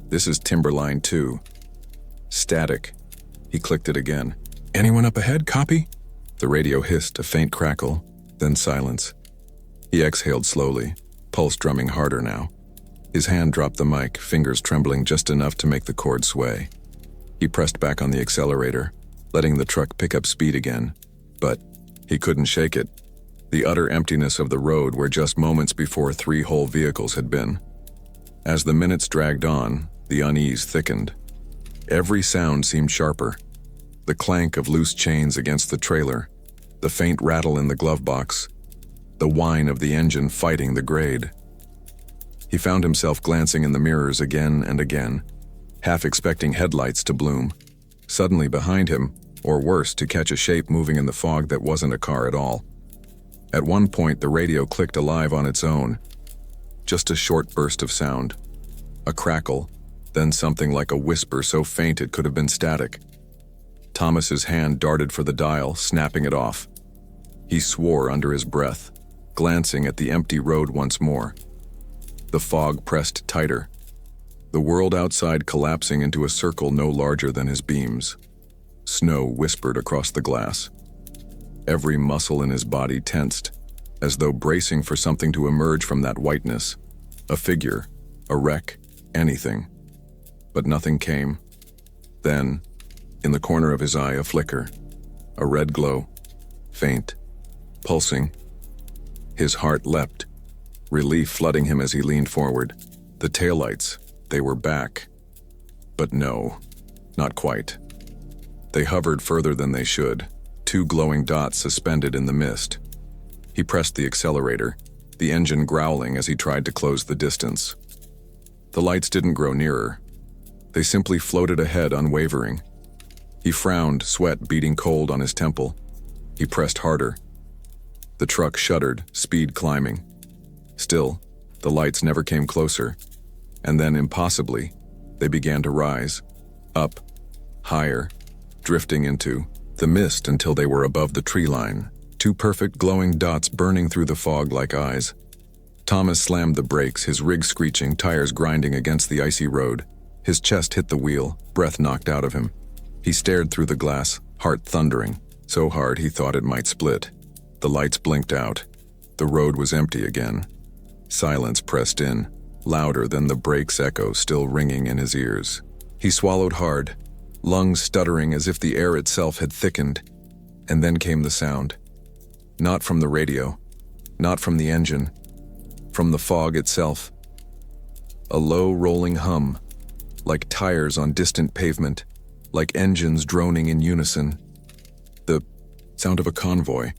This is Timberline 2. Static. He clicked it again. Anyone up ahead, copy? The radio hissed, a faint crackle, then silence. He exhaled slowly, pulse drumming harder now. His hand dropped the mic, fingers trembling just enough to make the cord sway. He pressed back on the accelerator, letting the truck pick up speed again. But he couldn't shake it. The utter emptiness of the road where just moments before 3 whole vehicles had been. As the minutes dragged on, the unease thickened. Every sound seemed sharper. The clank of loose chains against the trailer, the faint rattle in the glove box, the whine of the engine fighting the grade. He found himself glancing in the mirrors again and again, half expecting headlights to bloom. Suddenly behind him, or worse, to catch a shape moving in the fog that wasn't a car at all. At one point, the radio clicked alive on its own. Just a short burst of sound. A crackle, then something like a whisper so faint it could have been static. Thomas's hand darted for the dial, snapping it off. He swore under his breath, glancing at the empty road once more. The fog pressed tighter, the world outside collapsing into a circle no larger than his beams. Snow whispered across the glass. Every muscle in his body tensed, as though bracing for something to emerge from that whiteness. A figure, a wreck, anything. But nothing came. Then, in the corner of his eye, a flicker. A red glow. Faint. Pulsing. His heart leapt, relief flooding him as he leaned forward. The taillights, they were back. But no, not quite. They hovered further than they should, two glowing dots suspended in the mist. He pressed the accelerator, the engine growling as he tried to close the distance. The lights didn't grow nearer. They simply floated ahead, unwavering. He frowned, sweat beating cold on his temple. He pressed harder. The truck shuddered, speed climbing. Still, the lights never came closer. And then, impossibly, they began to rise. Up, higher, drifting into the mist until they were above the tree line. Two perfect glowing dots burning through the fog like eyes. Thomas slammed the brakes, his rig screeching, tires grinding against the icy road. His chest hit the wheel, breath knocked out of him. He stared through the glass, heart thundering, so hard he thought it might split. The lights blinked out. The road was empty again. Silence pressed in, louder than the brake's echo still ringing in his ears. He swallowed hard, lungs stuttering as if the air itself had thickened. And then came the sound. Not from the radio, not from the engine, from the fog itself. A low rolling hum, like tires on distant pavement, like engines droning in unison. The sound of a convoy.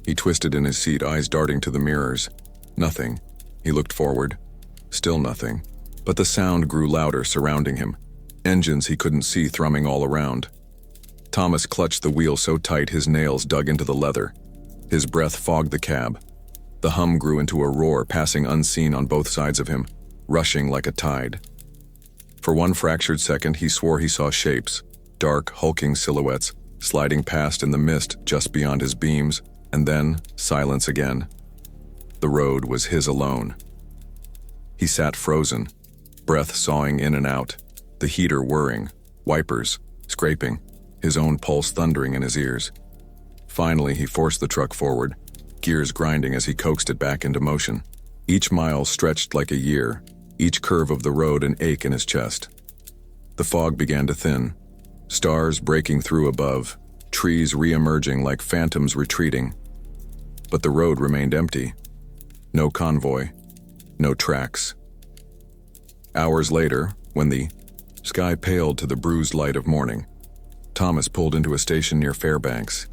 He twisted in his seat, eyes darting to the mirrors. Nothing. He looked forward. Still nothing. But the sound grew louder, surrounding him. Engines he couldn't see thrumming all around. Thomas clutched the wheel so tight his nails dug into the leather. His breath fogged the cab. The hum grew into a roar, passing unseen on both sides of him, rushing like a tide. For one fractured second, he swore he saw shapes, dark, hulking silhouettes, sliding past in the mist just beyond his beams, and then silence again. The road was his alone. He sat frozen, breath sawing in and out, the heater whirring, wipers scraping, his own pulse thundering in his ears. Finally, he forced the truck forward, gears grinding as he coaxed it back into motion. Each mile stretched like a year, each curve of the road an ache in his chest. The fog began to thin, stars breaking through above, trees re-emerging like phantoms retreating. But the road remained empty. No convoy, no tracks. Hours later, when the sky paled to the bruised light of morning, Thomas pulled into a station near Fairbanks.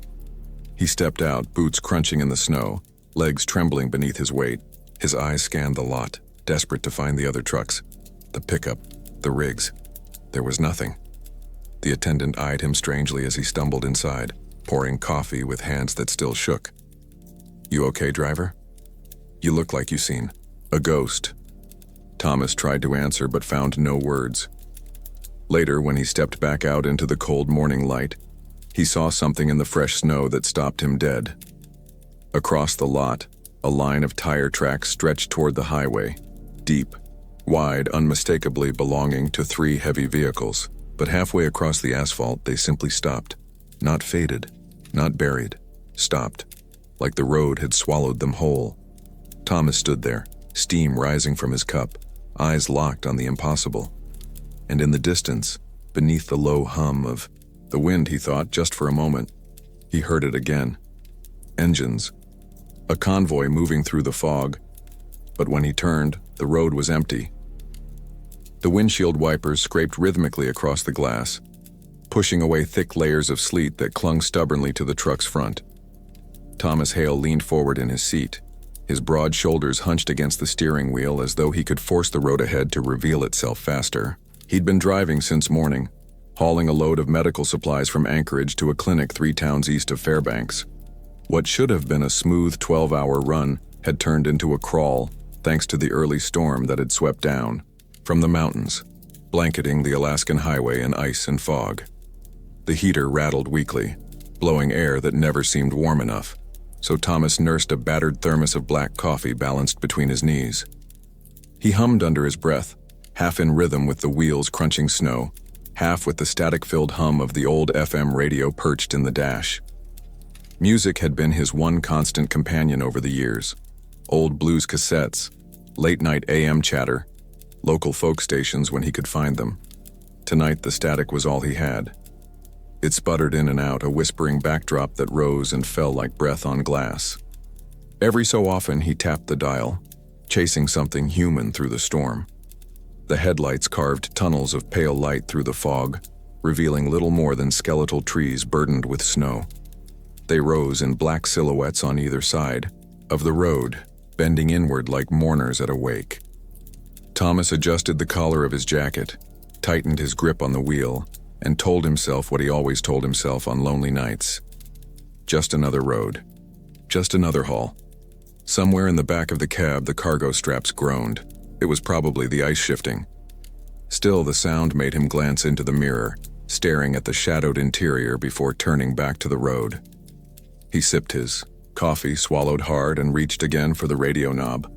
He stepped out, boots crunching in the snow, legs trembling beneath his weight. His eyes scanned the lot, desperate to find the other trucks, the pickup, the rigs. There was nothing. The attendant eyed him strangely as he stumbled inside, pouring coffee with hands that still shook. "You okay, driver? You look like you seen a ghost." Thomas tried to answer but found no words. Later, when he stepped back out into the cold morning light, he saw something in the fresh snow that stopped him dead. Across the lot, a line of tire tracks stretched toward the highway, deep, wide, unmistakably belonging to 3 heavy vehicles. But halfway across the asphalt, they simply stopped. Not faded, not buried, stopped, like the road had swallowed them whole. Thomas stood there, steam rising from his cup, eyes locked on the impossible. And in the distance, beneath the low hum of the wind, he thought, just for a moment, he heard it again. Engines. A convoy moving through the fog. But when he turned, the road was empty. The windshield wipers scraped rhythmically across the glass, pushing away thick layers of sleet that clung stubbornly to the truck's front. Thomas Hale leaned forward in his seat, his broad shoulders hunched against the steering wheel as though he could force the road ahead to reveal itself faster. He'd been driving since morning, hauling a load of medical supplies from Anchorage to a clinic 3 towns east of Fairbanks. What should have been a smooth 12-hour run had turned into a crawl, thanks to the early storm that had swept down from the mountains, blanketing the Alaskan highway in ice and fog. The heater rattled weakly, blowing air that never seemed warm enough, so Thomas nursed a battered thermos of black coffee balanced between his knees. He hummed under his breath, half in rhythm with the wheels crunching snow, half with the static-filled hum of the old FM radio perched in the dash. Music had been his one constant companion over the years. Old blues cassettes, late-night AM chatter, local folk stations when he could find them. Tonight the static was all he had. It sputtered in and out, a whispering backdrop that rose and fell like breath on glass. Every so often he tapped the dial, chasing something human through the storm. The headlights carved tunnels of pale light through the fog, revealing little more than skeletal trees burdened with snow. They rose in black silhouettes on either side of the road, bending inward like mourners at a wake. Thomas adjusted the collar of his jacket, tightened his grip on the wheel, and told himself what he always told himself on lonely nights. Just another road. Just another haul. Somewhere in the back of the cab, the cargo straps groaned. It was probably the ice shifting. Still, the sound made him glance into the mirror, staring at the shadowed interior before turning back to the road. He sipped his coffee, swallowed hard, and reached again for the radio knob.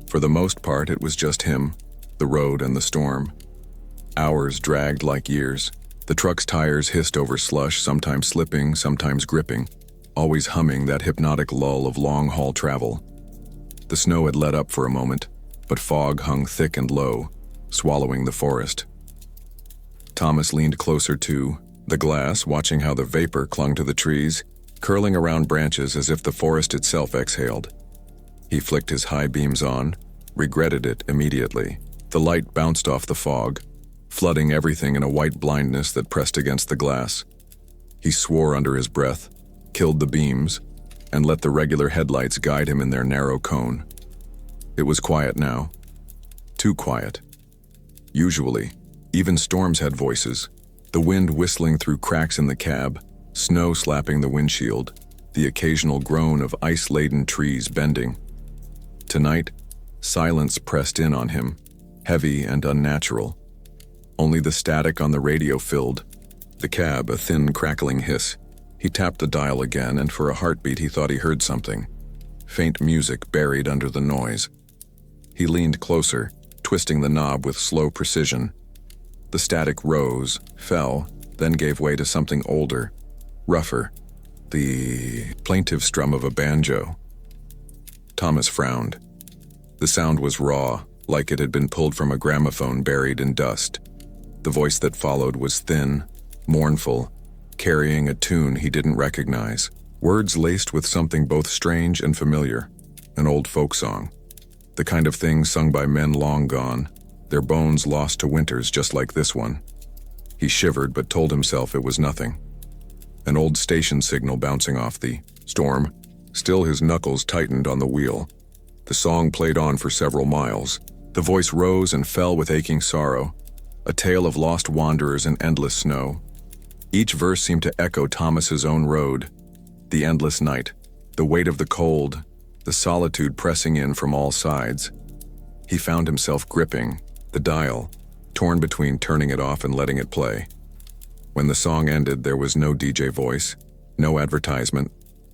For the most part, it was just him, the road, and the storm. Hours dragged like years. The truck's tires hissed over slush, sometimes slipping, sometimes gripping, always humming that hypnotic lull of long-haul travel. The snow had let up for a moment, but fog hung thick and low, swallowing the forest. Thomas leaned closer to the glass, watching how the vapor clung to the trees, curling around branches as if the forest itself exhaled. He flicked his high beams on, regretted it immediately. The light bounced off the fog, flooding everything in a white blindness that pressed against the glass. He swore under his breath, killed the beams, and let the regular headlights guide him in their narrow cone. It was quiet now. Too quiet. Usually, even storms had voices, the wind whistling through cracks in the cab, snow slapping the windshield, the occasional groan of ice-laden trees bending. Tonight, silence pressed in on him, heavy and unnatural. Only the static on the radio filled the cab, a thin, crackling hiss. He tapped the dial again, and for a heartbeat he thought he heard something. Faint music buried under the noise. He leaned closer, twisting the knob with slow precision. The static rose, fell, then gave way to something older, rougher, the plaintive strum of a banjo. Thomas frowned. The sound was raw, like it had been pulled from a gramophone buried in dust. The voice that followed was thin, mournful, carrying a tune he didn't recognize. Words laced with something both strange and familiar, an old folk song. The kind of thing sung by men long gone, their bones lost to winters just like this one. He shivered but told himself it was nothing. An old station signal bouncing off the storm. Still his knuckles tightened on the wheel. The song played on for several miles. The voice rose and fell with aching sorrow, a tale of lost wanderers in endless snow. Each verse seemed to echo Thomas's own road, the endless night, the weight of the cold, the solitude pressing in from all sides. He found himself gripping the dial, torn between turning it off and letting it play. When the song ended, there was no DJ voice, no advertisement,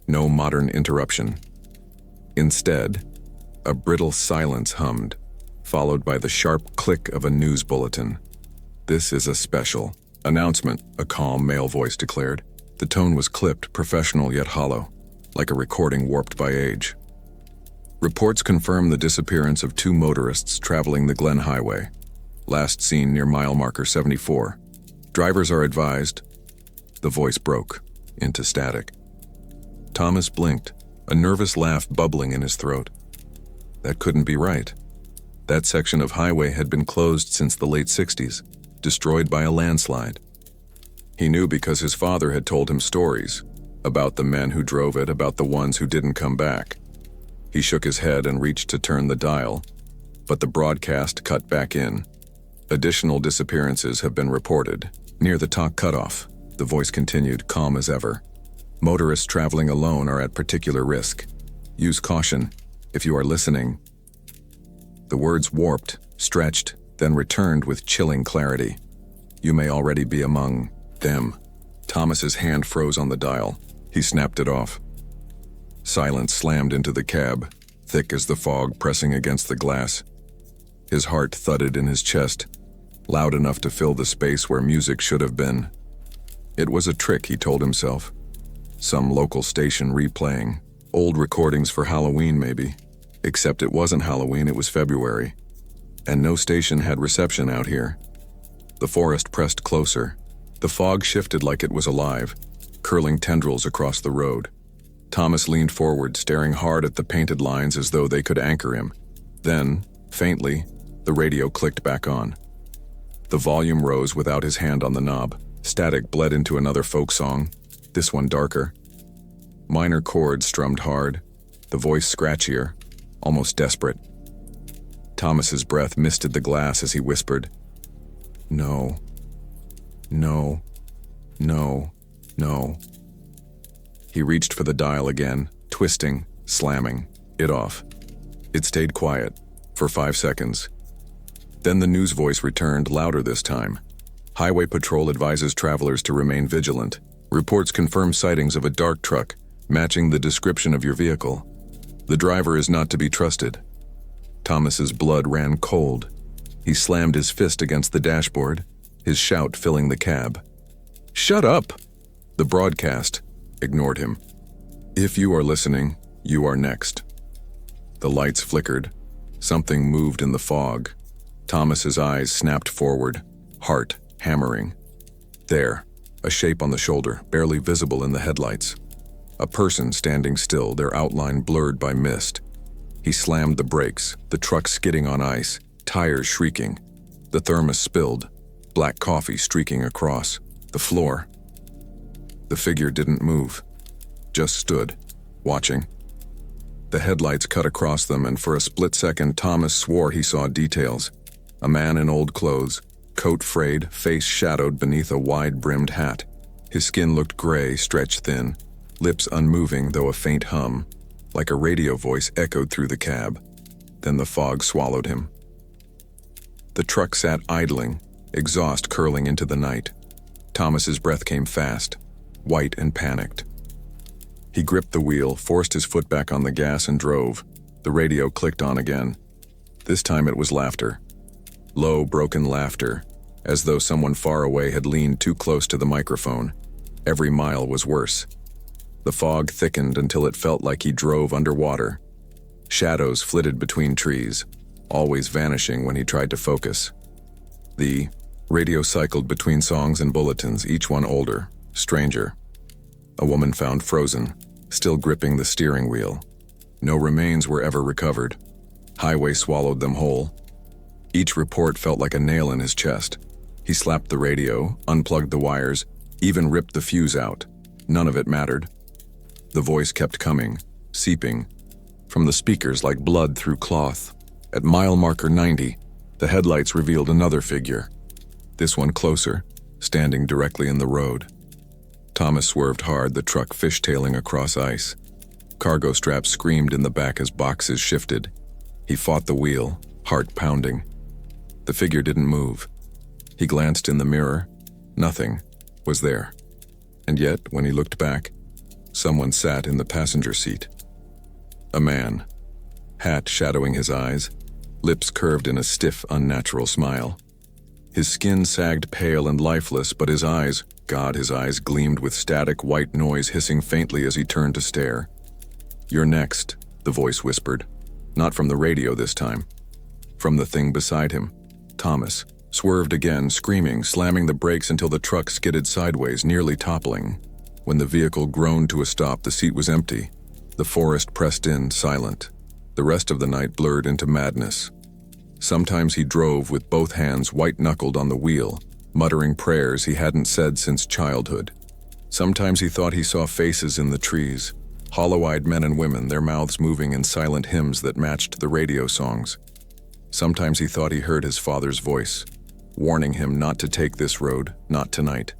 no modern interruption. Instead, a brittle silence hummed, followed by the sharp click of a news bulletin. "This is a special announcement," a calm male voice declared. The tone was clipped, professional yet hollow, like a recording warped by age. Reports confirm the disappearance of 2 motorists traveling the Glen Highway, last seen near mile marker 74. Drivers are advised. The voice broke into static. Thomas blinked, a nervous laugh bubbling in his throat. That couldn't be right. That section of highway had been closed since the late 60s, destroyed by a landslide. He knew because his father had told him stories about the men who drove it, about the ones who didn't come back. He shook his head and reached to turn the dial, but the broadcast cut back in. Additional disappearances have been reported. Near the talk cutoff, the voice continued, calm as ever. Motorists traveling alone are at particular risk. Use caution if you are listening. The words warped, stretched, then returned with chilling clarity. You may already be among them. Thomas's hand froze on the dial. He snapped it off. Silence slammed into the cab, thick as the fog pressing against the glass. His heart thudded in his chest, loud enough to fill the space where music should have been. It was a trick, he told himself. Some local station replaying. Old recordings for Halloween, maybe. Except it wasn't Halloween, it was February. And no station had reception out here. The forest pressed closer. The fog shifted like it was alive, curling tendrils across the road. Thomas leaned forward, staring hard at the painted lines as though they could anchor him. Then, faintly, the radio clicked back on. The volume rose without his hand on the knob. Static bled into another folk song, this one darker. Minor chords strummed hard, the voice scratchier, almost desperate. Thomas's breath misted the glass as he whispered, "No, no, no, no." He reached for the dial again, twisting, slamming, it off. It stayed quiet, for 5 seconds. Then the news voice returned, louder this time. Highway Patrol advises travelers to remain vigilant. Reports confirm sightings of a dark truck, matching the description of your vehicle. The driver is not to be trusted. Thomas's blood ran cold. He slammed his fist against the dashboard, his shout filling the cab. "Shut up!" The broadcast ignored him. "If you are listening, you are next." The lights flickered. Something moved in the fog. Thomas's eyes snapped forward, heart hammering. There, a shape on the shoulder, barely visible in the headlights. A person standing still, their outline blurred by mist. He slammed the brakes, the truck skidding on ice, tires shrieking. The thermos spilled, black coffee streaking across the floor. The figure didn't move, just stood, watching. The headlights cut across them, and for a split second Thomas swore he saw details. A man in old clothes, coat frayed, face shadowed beneath a wide-brimmed hat. His skin looked gray, stretched thin, lips unmoving though a faint hum, like a radio voice echoed through the cab. Then the fog swallowed him. The truck sat idling, exhaust curling into the night. Thomas's breath came fast, white and panicked. He gripped the wheel, forced his foot back on the gas and drove. The radio clicked on again. This time it was laughter. Low, broken laughter, as though someone far away had leaned too close to the microphone. Every mile was worse. The fog thickened until it felt like he drove underwater. Shadows flitted between trees, always vanishing when he tried to focus. The radio cycled between songs and bulletins, each one older, stranger. A woman found frozen, still gripping the steering wheel. No remains were ever recovered. Highway swallowed them whole. Each report felt like a nail in his chest. He slapped the radio, unplugged the wires, even ripped the fuse out. None of it mattered. The voice kept coming, seeping, from the speakers like blood through cloth. At mile marker 90, the headlights revealed another figure. This one closer, standing directly in the road. Thomas swerved hard, the truck fishtailing across ice. Cargo straps screamed in the back as boxes shifted. He fought the wheel, heart pounding. The figure didn't move. He glanced in the mirror. Nothing was there. And yet, when he looked back, someone sat in the passenger seat. A man, hat shadowing his eyes, lips curved in a stiff, unnatural smile. His skin sagged pale and lifeless, but his eyes, his eyes gleamed with static white noise hissing faintly as he turned to stare. "You're next," the voice whispered. Not from the radio this time. From the thing beside him. Thomas swerved again, screaming, slamming the brakes until the truck skidded sideways, nearly toppling. When the vehicle groaned to a stop, the seat was empty. The forest pressed in, silent. The rest of the night blurred into madness. Sometimes he drove with both hands white-knuckled on the wheel, muttering prayers he hadn't said since childhood. Sometimes he thought he saw faces in the trees, hollow-eyed men and women, their mouths moving in silent hymns that matched the radio songs. Sometimes he thought he heard his father's voice, warning him not to take this road, not tonight.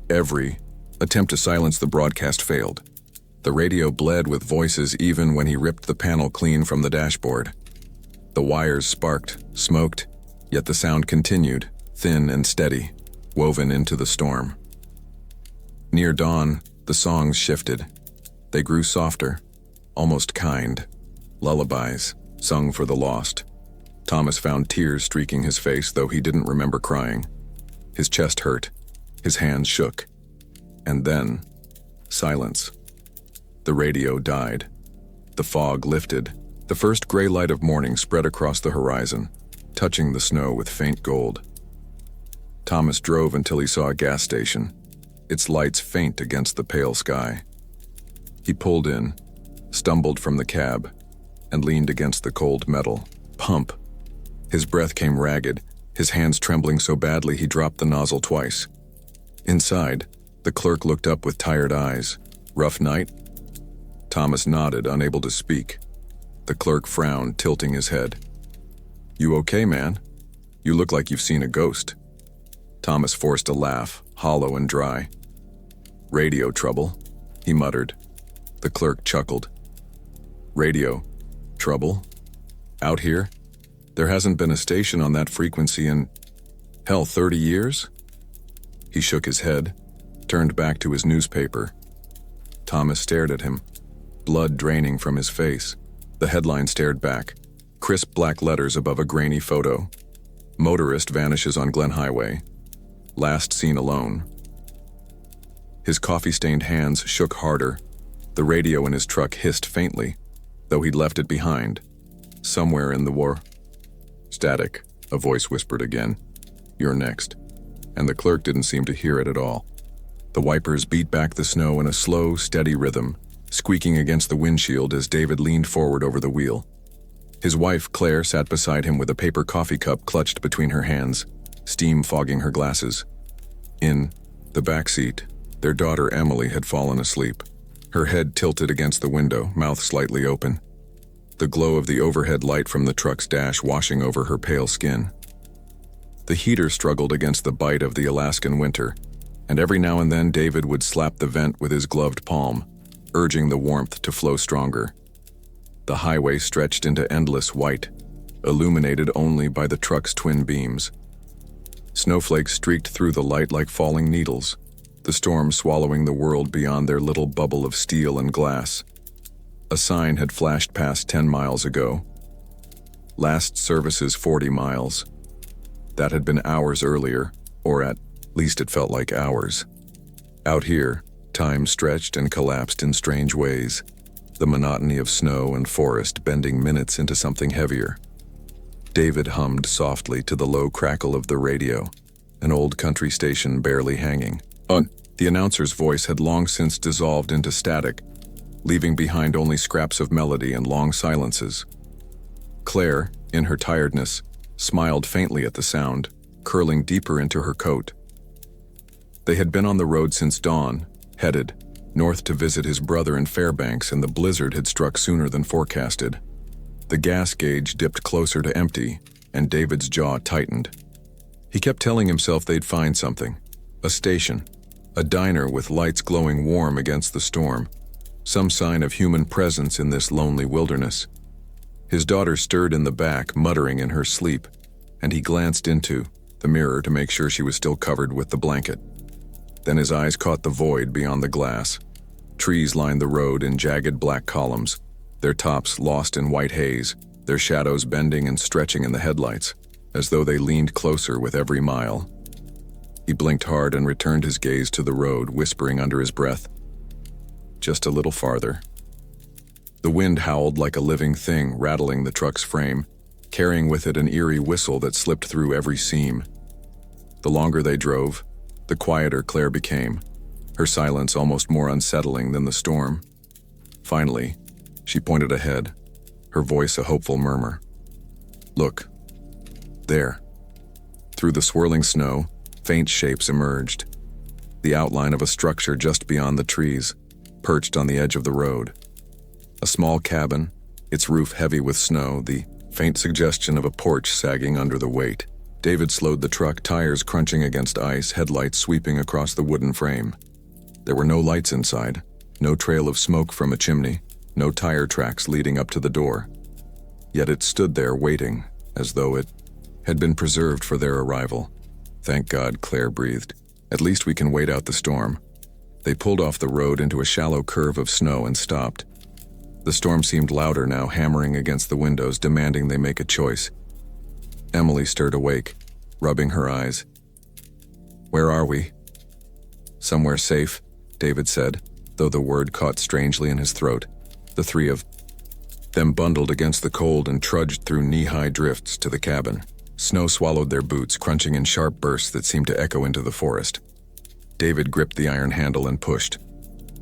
Every attempt to silence the broadcast failed. The radio bled with voices even when he ripped the panel clean from the dashboard. The wires sparked, smoked, yet the sound continued, thin and steady, woven into the storm. Near dawn, the songs shifted. They grew softer, almost kind, lullabies, sung for the lost. Thomas found tears streaking his face, though he didn't remember crying. His chest hurt, his hands shook. And then, silence. The radio died. The fog lifted. The first gray light of morning spread across the horizon, touching the snow with faint gold. Thomas drove until he saw a gas station, its lights faint against the pale sky. He pulled in, stumbled from the cab, and leaned against the cold metal pump. His breath came ragged, his hands trembling so badly he dropped the nozzle twice. Inside, the clerk looked up with tired eyes. "Rough night?" Thomas nodded, unable to speak. The clerk frowned, tilting his head. "You okay, man? You look like you've seen a ghost." Thomas forced a laugh, hollow and dry. "Radio trouble," he muttered. The clerk chuckled. "Radio trouble? Out here? There hasn't been a station on that frequency in, 30 years?" He shook his head, turned back to his newspaper. Thomas stared at him, blood draining from his face. The headline stared back, crisp black letters above a grainy photo. "Motorist vanishes on Glen Highway. Last seen alone." His coffee-stained hands shook harder. The radio in his truck hissed faintly, though he'd left it behind. Somewhere in the war. "Static," a voice whispered again. "You're next." And the clerk didn't seem to hear it at all. The wipers beat back the snow in a slow, steady rhythm, squeaking against the windshield as David leaned forward over the wheel. His wife, Claire, sat beside him with a paper coffee cup clutched between her hands, steam fogging her glasses. In the back seat, their daughter Emily had fallen asleep, her head tilted against the window, mouth slightly open. The glow of the overhead light from the truck's dash washing over her pale skin. The heater struggled against the bite of the Alaskan winter, and every now and then David would slap the vent with his gloved palm, urging the warmth to flow stronger. The highway stretched into endless white, illuminated only by the truck's twin beams. Snowflakes streaked through the light like falling needles, the storm swallowing the world beyond their little bubble of steel and glass. A sign had flashed past 10 miles ago. Last services 40 miles. That had been hours earlier, or at least it felt like hours. Out here, time stretched and collapsed in strange ways, the monotony of snow and forest bending minutes into something heavier. David hummed softly to the low crackle of the radio, an old country station barely hanging. The announcer's voice had long since dissolved into static, leaving behind only scraps of melody and long silences. Claire, in her tiredness, smiled faintly at the sound, curling deeper into her coat. They had been on the road since dawn, headed north to visit his brother in Fairbanks, and the blizzard had struck sooner than forecasted. The gas gauge dipped closer to empty, and David's jaw tightened. He kept telling himself they'd find something. A station, a diner with lights glowing warm against the storm, some sign of human presence in this lonely wilderness. His daughter stirred in the back, muttering in her sleep, and he glanced into the mirror to make sure she was still covered with the blanket. Then his eyes caught the void beyond the glass. Trees lined the road in jagged black columns, their tops lost in white haze, their shadows bending and stretching in the headlights, as though they leaned closer with every mile. He blinked hard and returned his gaze to the road, whispering under his breath, "Just a little farther." The wind howled like a living thing, rattling the truck's frame, carrying with it an eerie whistle that slipped through every seam. The longer they drove, the quieter Claire became, her silence almost more unsettling than the storm. Finally, she pointed ahead, her voice a hopeful murmur. "Look. There." Through the swirling snow, faint shapes emerged. The outline of a structure just beyond the trees, perched on the edge of the road. A small cabin, its roof heavy with snow, the faint suggestion of a porch sagging under the weight. David slowed the truck, tires crunching against ice, headlights sweeping across the wooden frame. There were no lights inside, No trail of smoke from a chimney, no tire tracks leading up to the door. Yet it stood there waiting, as though it had been preserved for their arrival. "Thank God," Claire breathed. "At least we can wait out the storm." They pulled off the road into a shallow curve of snow and stopped. The storm seemed louder now, hammering against the windows, demanding they make a choice. Emily stirred awake, rubbing her eyes. "Where are we?" "Somewhere safe," David said, though the word caught strangely in his throat. The three of them bundled against the cold and trudged through knee-high drifts to the cabin. Snow swallowed their boots, crunching in sharp bursts that seemed to echo into the forest. David gripped the iron handle and pushed.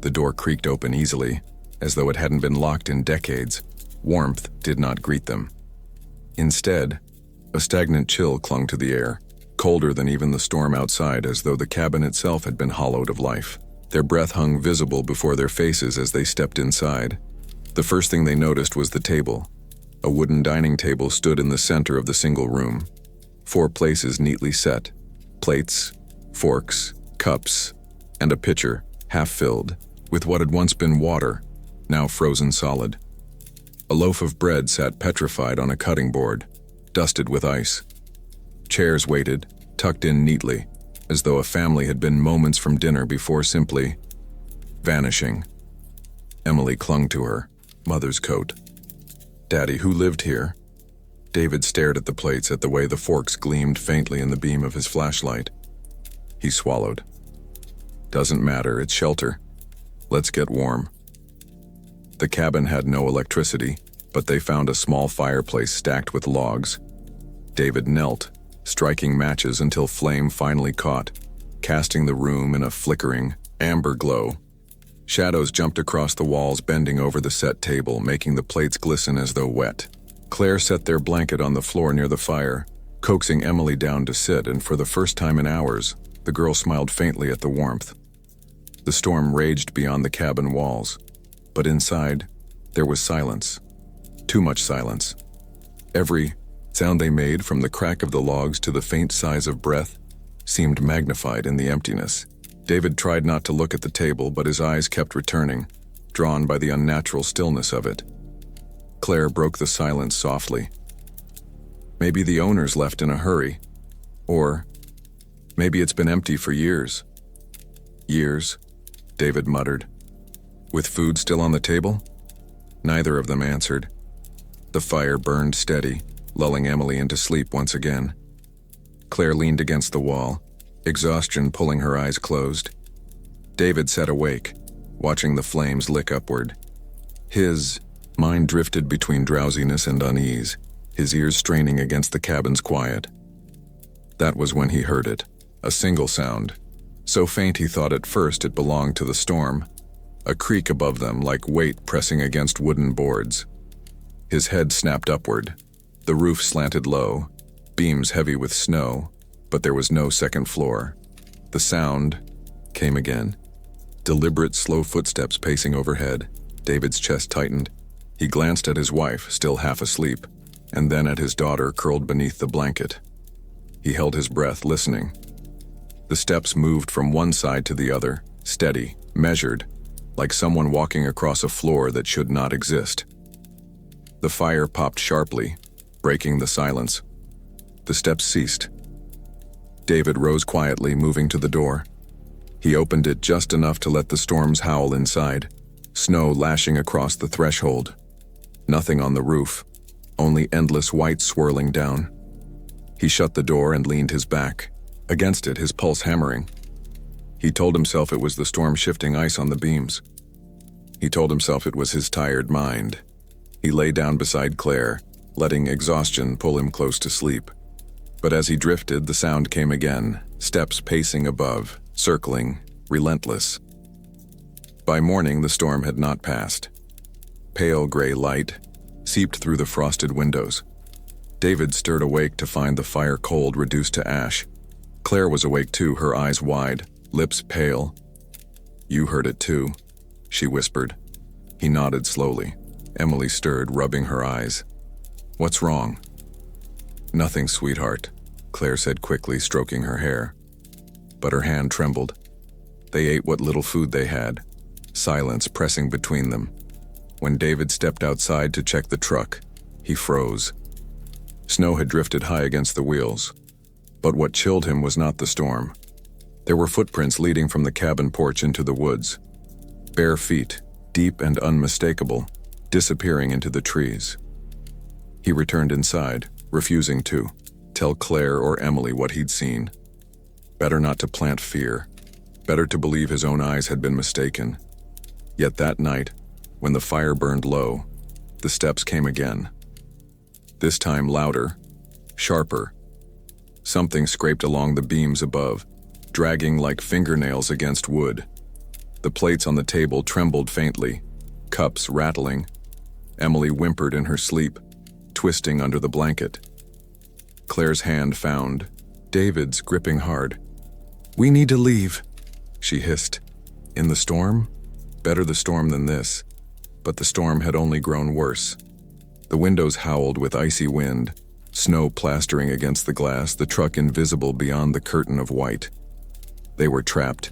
The door creaked open easily, as though it hadn't been locked in decades. Warmth did not greet them. Instead, a stagnant chill clung to the air, colder than even the storm outside, as though the cabin itself had been hollowed of life. Their breath hung visible before their faces as they stepped inside. The first thing they noticed was the table. A wooden dining table stood in the center of the single room. 4 places neatly set. Plates, forks, cups, and a pitcher, half-filled, with what had once been water, now frozen solid. A loaf of bread sat petrified on a cutting board, dusted with ice. Chairs waited, tucked in neatly, as though a family had been moments from dinner before simply vanishing. Emily clung to her mother's coat. "Daddy, who lived here?" David stared at the plates, at the way the forks gleamed faintly in the beam of his flashlight. He swallowed. "Doesn't matter, it's shelter. Let's get warm." The cabin had no electricity, but they found a small fireplace stacked with logs. David knelt, striking matches until flame finally caught, casting the room in a flickering, amber glow. Shadows jumped across the walls, bending over the set table, making the plates glisten as though wet. Claire set their blanket on the floor near the fire, coaxing Emily down to sit, and for the first time in hours, the girl smiled faintly at the warmth. The storm raged beyond the cabin walls, but inside, there was silence. Too much silence. Every sound they made, from the crack of the logs to the faint sighs of breath, seemed magnified in the emptiness. David tried not to look at the table, but his eyes kept returning, drawn by the unnatural stillness of it. Claire broke the silence softly. "Maybe the owners left in a hurry. Or maybe it's been empty for years." "Years," David muttered. "With food still on the table?" Neither of them answered. The fire burned steady, lulling Emily into sleep once again. Claire leaned against the wall, exhaustion pulling her eyes closed. David sat awake, watching the flames lick upward. His mind drifted between drowsiness and unease, his ears straining against the cabin's quiet. That was when he heard it, a single sound, so faint he thought at first it belonged to the storm, a creak above them like weight pressing against wooden boards. His head snapped upward. The roof slanted low, beams heavy with snow, but there was no second floor. The sound came again. Deliberate, slow footsteps pacing overhead. David's chest tightened. He glanced at his wife, still half asleep, and then at his daughter curled beneath the blanket. He held his breath, listening. The steps moved from one side to the other, steady, measured, like someone walking across a floor that should not exist. The fire popped sharply, breaking the silence. The steps ceased. David rose quietly, moving to the door. He opened it just enough to let the storm's howl inside, snow lashing across the threshold. Nothing on the roof, only endless white swirling down. He shut the door and leaned his back, against it, his pulse hammering. He told himself it was the storm shifting ice on the beams. He told himself it was his tired mind. He lay down beside Claire, letting exhaustion pull him close to sleep. But as he drifted, the sound came again, steps pacing above, circling, relentless. By morning, the storm had not passed. Pale gray light seeped through the frosted windows. David stirred awake to find the fire cold, reduced to ash. Claire was awake too, her eyes wide, lips pale. "You heard it too," she whispered. He nodded slowly. Emily stirred, rubbing her eyes. "What's wrong?" "Nothing, sweetheart," Claire said quickly, stroking her hair. But her hand trembled. They ate what little food they had, silence pressing between them. When David stepped outside to check the truck, he froze. Snow had drifted high against the wheels. But what chilled him was not the storm. There were footprints leading from the cabin porch into the woods. Bare feet, deep and unmistakable, disappearing into the trees. He returned inside, refusing to tell Claire or Emily what he'd seen. Better not to plant fear. Better to believe his own eyes had been mistaken. Yet that night, when the fire burned low, the steps came again. This time louder, sharper. Something scraped along the beams above, dragging like fingernails against wood. The plates on the table trembled faintly, cups rattling. Emily whimpered in her sleep, twisting under the blanket. Claire's hand found David's, gripping hard. "We need to leave," she hissed. In the storm? Better the storm than this. But the storm had only grown worse. The windows howled with icy wind, snow plastering against the glass, the truck invisible beyond the curtain of white. They were trapped.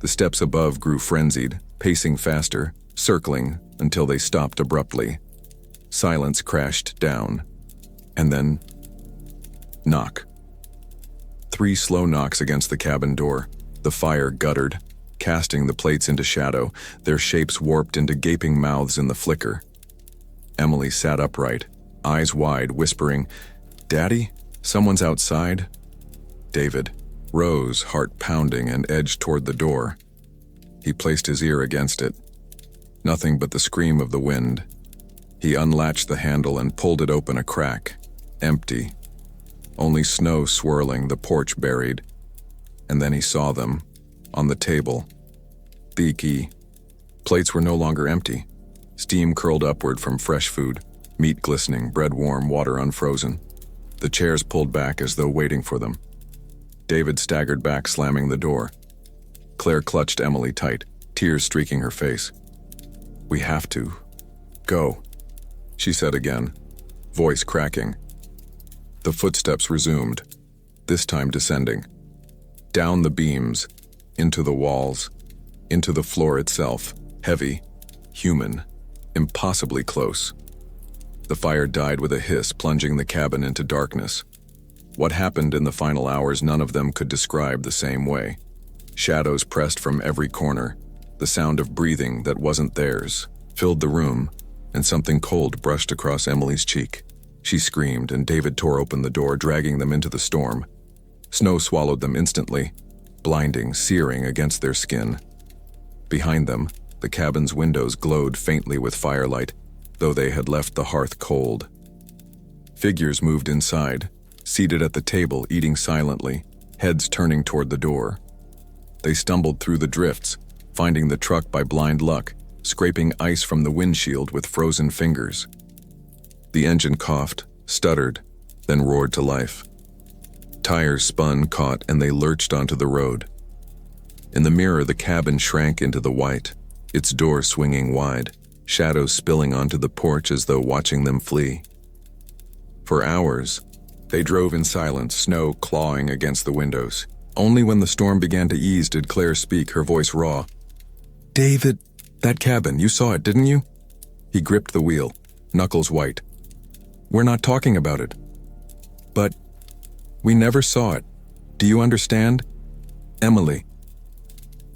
The steps above grew frenzied, pacing faster, circling until they stopped abruptly. Silence crashed down. And then, knock. 3 slow knocks against the cabin door. The fire guttered, casting the plates into shadow, their shapes warped into gaping mouths in the flicker. Emily sat upright, eyes wide, whispering, "Daddy, someone's outside." David rose, heart pounding, and edged toward the door. He placed his ear against it. Nothing but the scream of the wind. He unlatched the handle and pulled it open a crack. Empty. Only snow swirling, the porch buried. And then he saw them, on the table. Beaky. Plates were no longer empty. Steam curled upward from fresh food, meat glistening, bread warm, water unfrozen. The chairs pulled back as though waiting for them. David staggered back, slamming the door. Claire clutched Emily tight, tears streaking her face. "We have to go," she said again, voice cracking. The footsteps resumed, this time descending. Down the beams, into the walls, into the floor itself, heavy, human, impossibly close. The fire died with a hiss, plunging the cabin into darkness. What happened in the final hours none of them could describe the same way. Shadows pressed from every corner. The sound of breathing that wasn't theirs filled the room, and something cold brushed across Emily's cheek. She screamed, and David tore open the door, dragging them into the storm. Snow swallowed them instantly, blinding, searing against their skin. Behind them, the cabin's windows glowed faintly with firelight, though they had left the hearth cold. Figures moved inside, seated at the table, eating silently, heads turning toward the door. They stumbled through the drifts, finding the truck by blind luck, scraping ice from the windshield with frozen fingers. The engine coughed, stuttered, then roared to life. Tires spun, caught, and they lurched onto the road. In the mirror, the cabin shrank into the white, its door swinging wide, shadows spilling onto the porch as though watching them flee. For hours, they drove in silence, snow clawing against the windows. Only when the storm began to ease did Claire speak, her voice raw. "David, that cabin, you saw it, didn't you?" He gripped the wheel, knuckles white. "We're not talking about it." "But we never saw it. Do you understand?" Emily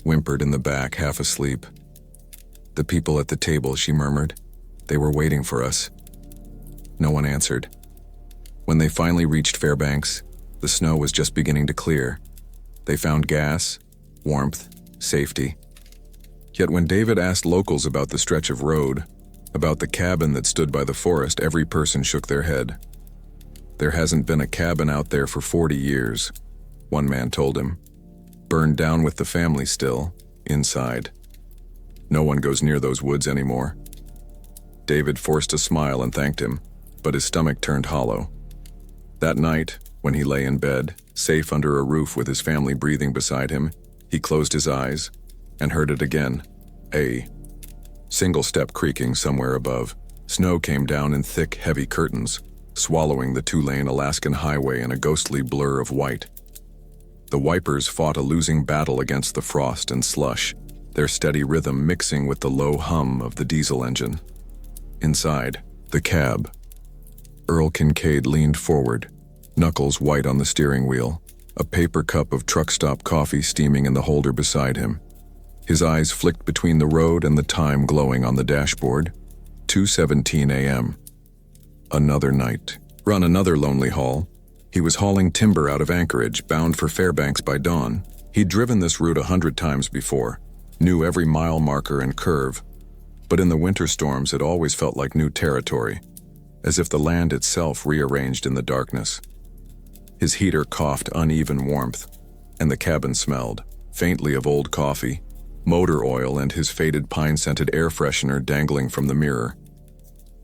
whimpered in the back, half asleep. "The people at the table," she murmured. "They were waiting for us." No one answered. When they finally reached Fairbanks, the snow was just beginning to clear. They found gas, warmth, safety. Yet when David asked locals about the stretch of road, about the cabin that stood by the forest, every person shook their head. "There hasn't been a cabin out there for 40 years, one man told him. "Burned down with the family still, inside. No one goes near those woods anymore." David forced a smile and thanked him, but his stomach turned hollow. That night, when he lay in bed, safe under a roof with his family breathing beside him, he closed his eyes and heard it again. A single step creaking somewhere above. Snow came down in thick, heavy curtains, swallowing the 2-lane Alaskan highway in a ghostly blur of white. The wipers fought a losing battle against the frost and slush, their steady rhythm mixing with the low hum of the diesel engine. Inside, the cab. Earl Kincaid leaned forward, knuckles white on the steering wheel, a paper cup of truck stop coffee steaming in the holder beside him. His eyes flicked between the road and the time glowing on the dashboard. 2:17 a.m. Another night. Run another lonely haul. He was hauling timber out of Anchorage, bound for Fairbanks by dawn. He'd driven this route 100 times before, knew every mile marker and curve, but in the winter storms it always felt like new territory, as if the land itself rearranged in the darkness. His heater coughed uneven warmth, and the cabin smelled, faintly of old coffee, motor oil and his faded pine-scented air freshener dangling from the mirror.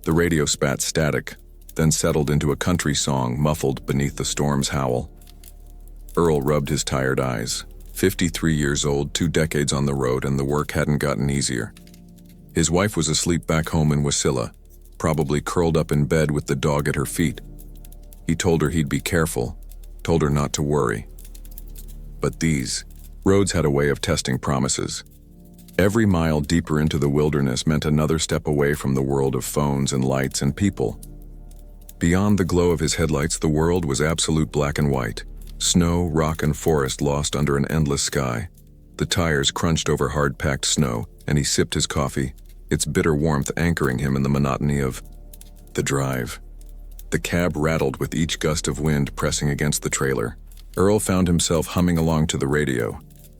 The radio spat static, then settled into a country song muffled beneath the storm's howl. Earl rubbed his tired eyes. 53 years old, 2 decades on the road, and the work hadn't gotten easier. His wife was asleep back home in Wasilla, probably curled up in bed with the dog at her feet. He told her he'd be careful, told her not to worry. But these roads had a way of testing promises. Every mile deeper into the wilderness meant another step away from the world of phones and lights and people. Beyond the glow of his headlights, the world was absolute black and white. Snow, rock, and forest lost under an endless sky. The tires crunched over hard-packed snow, and he sipped his coffee, its bitter warmth anchoring him in the monotony of the drive. The cab rattled with each gust of wind pressing against the trailer. Earl found himself humming along to the radio,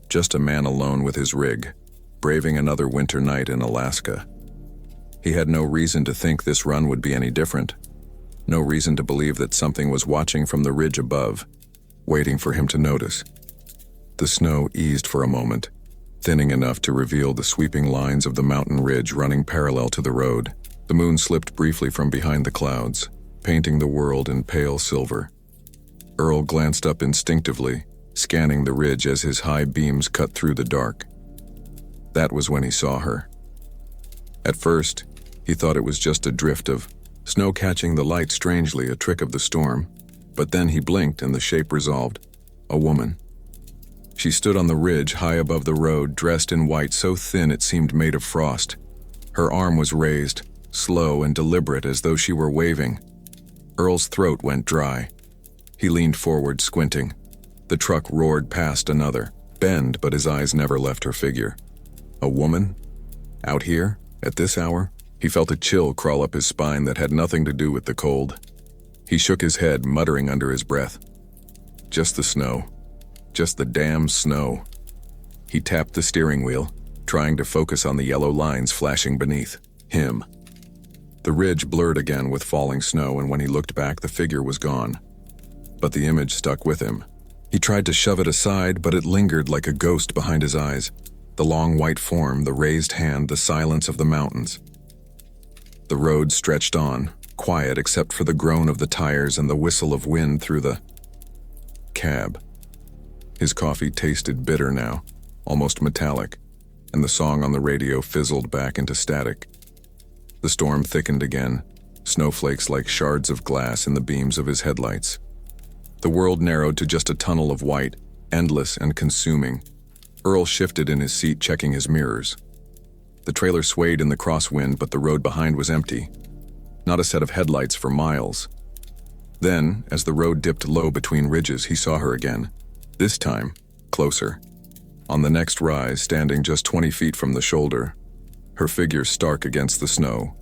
just a man alone with his rig, braving another winter night in Alaska. He had no reason to think this run would be any different. No reason to believe that something was watching from the ridge above, waiting for him to notice. The snow eased for a moment, thinning enough to reveal the sweeping lines of the mountain ridge running parallel to the road. The moon slipped briefly from behind the clouds, painting the world in pale silver. Earl glanced up instinctively, scanning the ridge as his high beams cut through the dark. That was when he saw her. At first, he thought it was just a drift of snow catching the light strangely, a trick of the storm. But then he blinked and the shape resolved. A woman. She stood on the ridge high above the road, dressed in white so thin it seemed made of frost. Her arm was raised, slow and deliberate as though she were waving. Earl's throat went dry. He leaned forward, squinting. The truck roared past another bend, but his eyes never left her figure. A woman? Out here? At this hour? He felt a chill crawl up his spine that had nothing to do with the cold. He shook his head, muttering under his breath. Just the snow. Just the damn snow. He tapped the steering wheel, trying to focus on the yellow lines flashing beneath him. The ridge blurred again with falling snow, and when he looked back, the figure was gone. But the image stuck with him. He tried to shove it aside, but it lingered like a ghost behind his eyes. The long white form, the raised hand, the silence of the mountains. The road stretched on, quiet except for the groan of the tires and the whistle of wind through the cab. His coffee tasted bitter now, almost metallic, and the song on the radio fizzled back into static. The storm thickened again, snowflakes like shards of glass in the beams of his headlights. The world narrowed to just a tunnel of white, endless and consuming. Earl shifted in his seat, checking his mirrors. The trailer swayed in the crosswind, but the road behind was empty. Not a set of headlights for miles. Then, as the road dipped low between ridges, he saw her again. This time, closer. On the next rise, standing just 20 feet from the shoulder, her figure stark against the snow.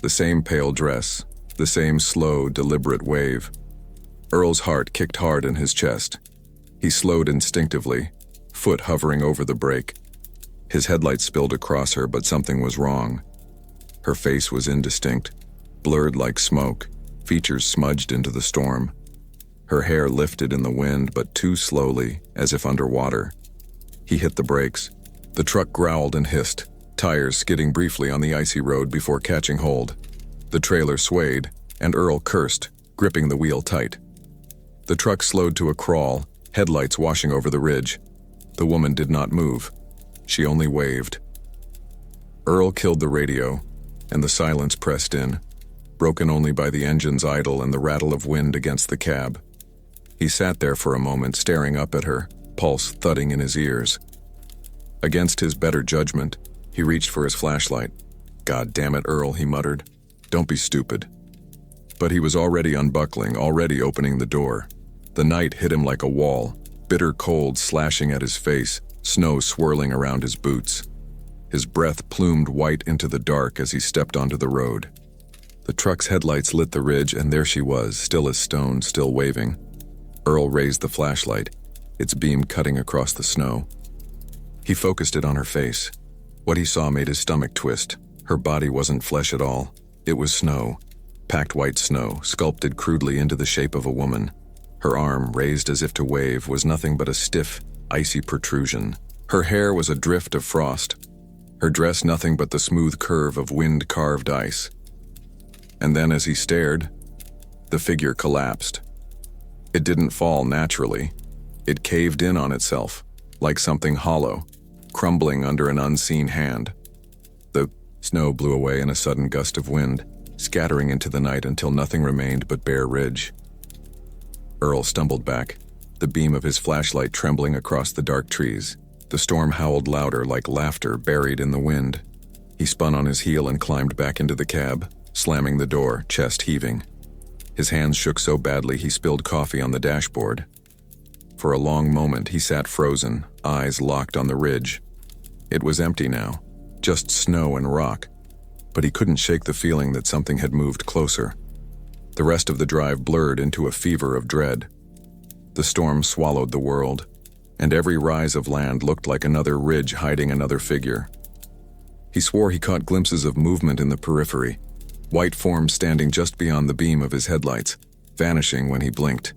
The same pale dress, the same slow, deliberate wave. Earl's heart kicked hard in his chest. He slowed instinctively, foot hovering over the brake. His headlights spilled across her, but something was wrong. Her face was indistinct, blurred like smoke, features smudged into the storm. Her hair lifted in the wind, but too slowly, as if underwater. He hit the brakes. The truck growled and hissed, tires skidding briefly on the icy road before catching hold. The trailer swayed, and Earl cursed, gripping the wheel tight. The truck slowed to a crawl, headlights washing over the ridge. The woman did not move. She only waved. Earl killed the radio, and the silence pressed in, broken only by the engine's idle and the rattle of wind against the cab. He sat there for a moment, staring up at her, pulse thudding in his ears. Against his better judgment, he reached for his flashlight. "God damn it, Earl," he muttered. "Don't be stupid." But he was already unbuckling, already opening the door. The night hit him like a wall, bitter cold slashing at his face, snow swirling around his boots. His breath plumed white into the dark as he stepped onto the road. The truck's headlights lit the ridge, and there she was, still as stone, still waving. Earl raised the flashlight, its beam cutting across the snow. He focused it on her face. What he saw made his stomach twist. Her body wasn't flesh at all. It was snow. Packed white snow, sculpted crudely into the shape of a woman. Her arm, raised as if to wave, was nothing but a stiff, icy protrusion. Her hair was a drift of frost. Her dress nothing but the smooth curve of wind-carved ice. And then as he stared, the figure collapsed. It didn't fall naturally. It caved in on itself, like something hollow, crumbling under an unseen hand. The snow blew away in a sudden gust of wind, scattering into the night until nothing remained but bare ridge. Earl stumbled back, the beam of his flashlight trembling across the dark trees. The storm howled louder, like laughter buried in the wind. He spun on his heel and climbed back into the cab, slamming the door, chest heaving. His hands shook so badly he spilled coffee on the dashboard. For a long moment he sat frozen, eyes locked on the ridge. It was empty now, just snow and rock, but he couldn't shake the feeling that something had moved closer. The rest of the drive blurred into a fever of dread. The storm swallowed the world, and every rise of land looked like another ridge hiding another figure. He swore he caught glimpses of movement in the periphery, white forms standing just beyond the beam of his headlights, vanishing when he blinked.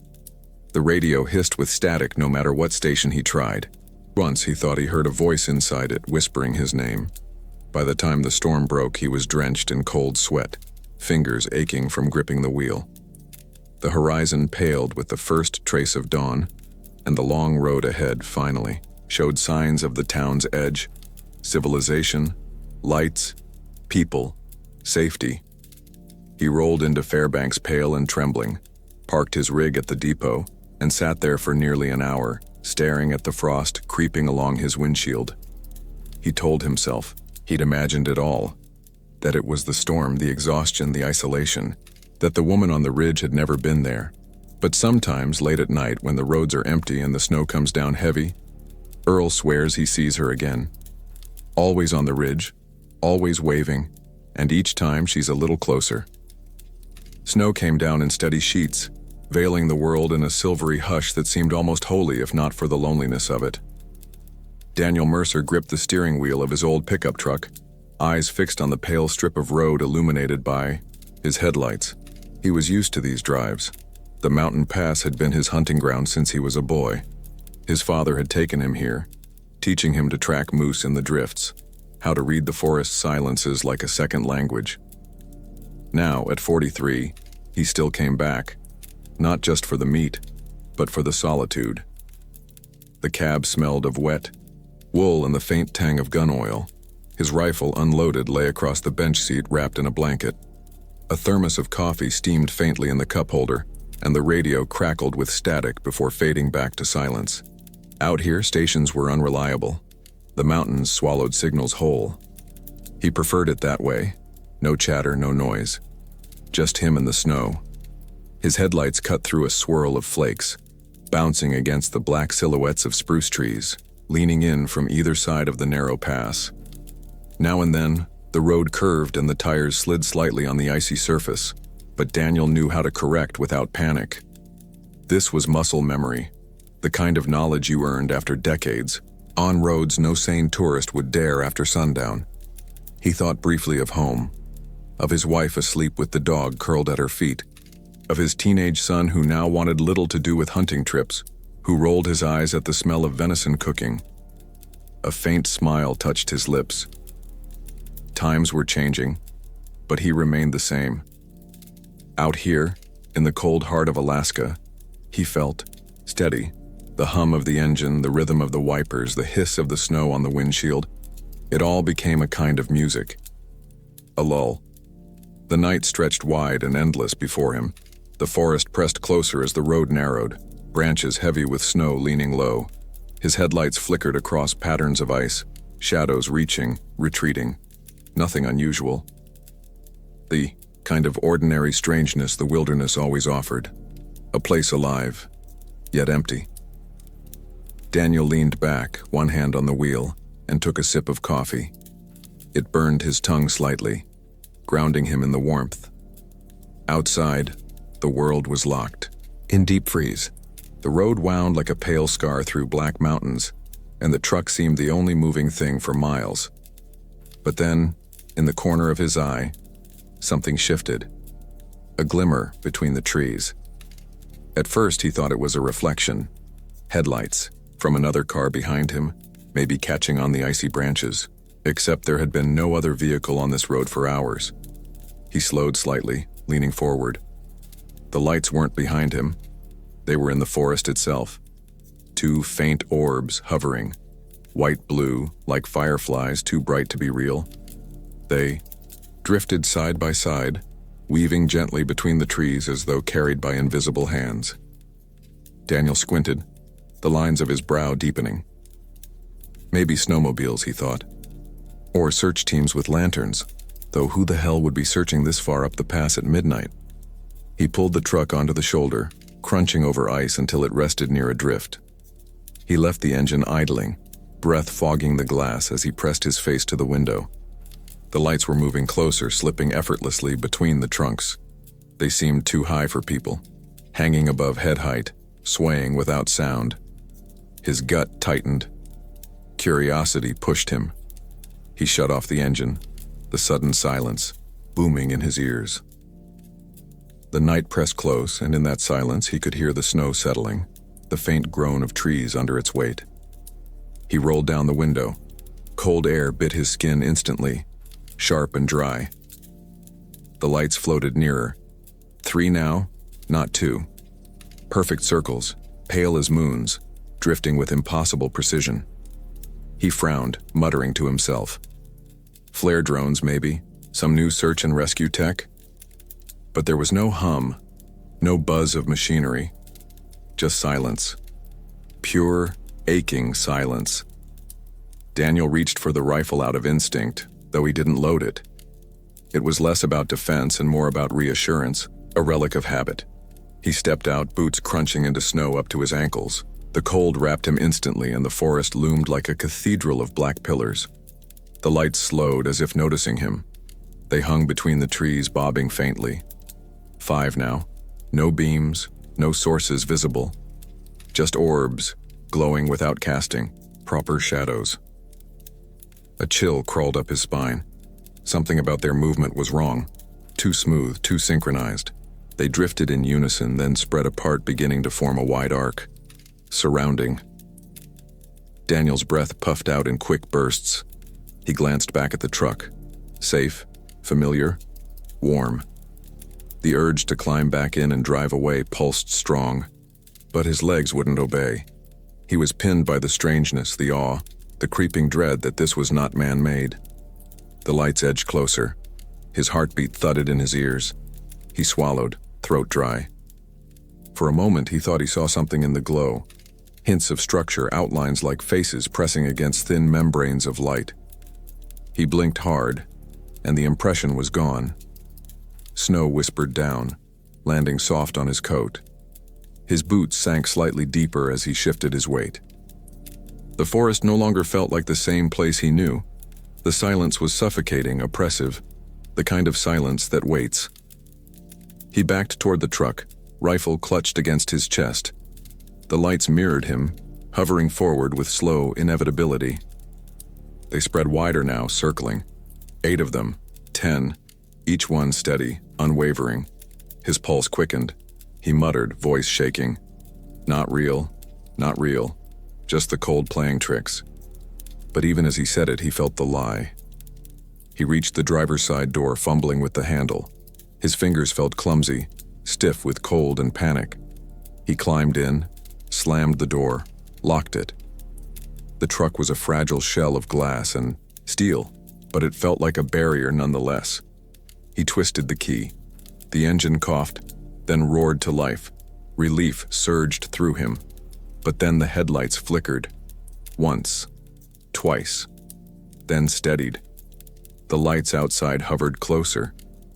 The radio hissed with static no matter what station he tried. Once he thought he heard a voice inside it whispering his name. By the time the storm broke, he was drenched in cold sweat, fingers aching from gripping the wheel. The horizon paled with the first trace of dawn, and the long road ahead finally showed signs of the town's edge: civilization, lights, people, safety. He rolled into Fairbanks pale and trembling, parked his rig at the depot, and sat there for nearly an hour, staring at the frost creeping along his windshield. He told himself he'd imagined it all, that it was the storm, the exhaustion, the isolation, that the woman on the ridge had never been there. But sometimes, late at night, when the roads are empty and the snow comes down heavy, Earl swears he sees her again. Always on the ridge, always waving, and each time she's a little closer. Snow came down in steady sheets, veiling the world in a silvery hush that seemed almost holy if not for the loneliness of it. Daniel Mercer gripped the steering wheel of his old pickup truck, eyes fixed on the pale strip of road illuminated by his headlights. He was used to these drives. The mountain pass had been his hunting ground since he was a boy. His father had taken him here, teaching him to track moose in the drifts, how to read the forest silences like a second language. Now, at 43, he still came back, not just for the meat, but for the solitude. The cab smelled of wet wool and the faint tang of gun oil. His rifle, unloaded, lay across the bench seat wrapped in a blanket. A thermos of coffee steamed faintly in the cup holder, and the radio crackled with static before fading back to silence. Out here, stations were unreliable. The mountains swallowed signals whole. He preferred it that way. No chatter, no noise. Just him and the snow. His headlights cut through a swirl of flakes, bouncing against the black silhouettes of spruce trees, leaning in from either side of the narrow pass. Now and then, the road curved and the tires slid slightly on the icy surface, but Daniel knew how to correct without panic. This was muscle memory, the kind of knowledge you earned after decades, on roads no sane tourist would dare after sundown. He thought briefly of home, of his wife asleep with the dog curled at her feet, of his teenage son who now wanted little to do with hunting trips, who rolled his eyes at the smell of venison cooking. A faint smile touched his lips. Times were changing, but he remained the same. Out here, in the cold heart of Alaska, he felt steady. The hum of the engine, the rhythm of the wipers, the hiss of the snow on the windshield. It all became a kind of music. A lull. The night stretched wide and endless before him. The forest pressed closer as the road narrowed, branches heavy with snow leaning low. His headlights flickered across patterns of ice, shadows reaching, retreating. Nothing unusual. The kind of ordinary strangeness the wilderness always offered. A place alive, yet empty. Daniel leaned back, one hand on the wheel, and took a sip of coffee. It burned his tongue slightly, grounding him in the warmth. Outside, the world was locked, in deep freeze. The road wound like a pale scar through black mountains, and the truck seemed the only moving thing for miles. But then, in the corner of his eye, something shifted. A glimmer between the trees. At first he thought it was a reflection. Headlights, from another car behind him, maybe catching on the icy branches, except there had been no other vehicle on this road for hours. He slowed slightly, leaning forward. The lights weren't behind him. They were in the forest itself. Two faint orbs hovering, white-blue, like fireflies too bright to be real. They drifted side by side, weaving gently between the trees as though carried by invisible hands. Daniel squinted, the lines of his brow deepening. Maybe snowmobiles, he thought. Or search teams with lanterns, though who the hell would be searching this far up the pass at midnight? He pulled the truck onto the shoulder, crunching over ice until it rested near a drift. He left the engine idling, breath fogging the glass as he pressed his face to the window. The lights were moving closer, slipping effortlessly between the trunks. They seemed too high for people, hanging above head height, swaying without sound. His gut tightened. Curiosity pushed him. He shut off the engine, the sudden silence booming in his ears. The night pressed close, and in that silence he could hear the snow settling, the faint groan of trees under its weight. He rolled down the window. Cold air bit his skin instantly, sharp and dry. The lights floated nearer. 3 now, not 2. Perfect circles, pale as moons, drifting with impossible precision. He frowned, muttering to himself. Flare drones, maybe, some new search and rescue tech? But there was no hum, no buzz of machinery, just silence. Pure, aching silence. Daniel reached for the rifle out of instinct, though he didn't load it. It was less about defense and more about reassurance, a relic of habit. He stepped out, boots crunching into snow up to his ankles. The cold wrapped him instantly, and the forest loomed like a cathedral of black pillars. The lights slowed as if noticing him. They hung between the trees, bobbing faintly. 5 now. No beams, no sources visible. Just orbs, glowing without casting, proper shadows. A chill crawled up his spine. Something about their movement was wrong. Too smooth, too synchronized. They drifted in unison, then spread apart, beginning to form a wide arc. Surrounding. Daniel's breath puffed out in quick bursts. He glanced back at the truck. Safe, familiar, warm. The urge to climb back in and drive away pulsed strong, but his legs wouldn't obey. He was pinned by the strangeness, the awe, the creeping dread that this was not man-made. The lights edged closer. His heartbeat thudded in his ears. He swallowed, throat dry. For a moment he thought he saw something in the glow. Hints of structure, outlines like faces pressing against thin membranes of light. He blinked hard, and the impression was gone. Snow whispered down, landing soft on his coat. His boots sank slightly deeper as he shifted his weight. The forest no longer felt like the same place he knew. The silence was suffocating, oppressive, the kind of silence that waits. He backed toward the truck, rifle clutched against his chest. The lights mirrored him, hovering forward with slow inevitability. They spread wider now, circling. 8 of them, 10, each one steady, unwavering. His pulse quickened. He muttered, voice shaking. Not real, not real. Just the cold playing tricks. But even as he said it, he felt the lie. He reached the driver's side door, fumbling with the handle. His fingers felt clumsy, stiff with cold and panic. He climbed in, slammed the door, locked it. The truck was a fragile shell of glass and steel, but it felt like a barrier nonetheless. He twisted the key. The engine coughed, then roared to life. Relief surged through him. But then the headlights flickered. Once. Twice. then steadied. The lights outside hovered closer,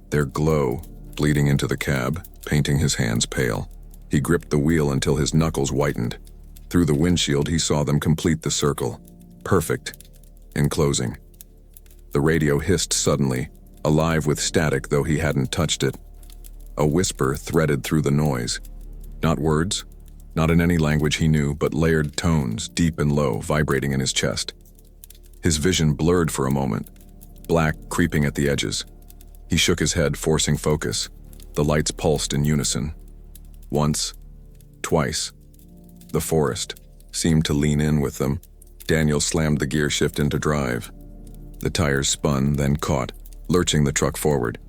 their glow bleeding into the cab, painting his hands pale. He gripped the wheel until his knuckles whitened. Through the windshield, he saw them complete the circle. Perfect. In closing. The radio hissed suddenly, alive with static though he hadn't touched it. A whisper threaded through the noise. Not words, not in any language he knew, but layered tones, deep and low, vibrating in his chest. His vision blurred for a moment, black creeping at the edges. He shook his head, forcing focus. The lights pulsed in unison. Once, twice. The forest seemed to lean in with them. Daniel slammed the gear shift into drive. The tires spun, then caught, lurching the truck forward.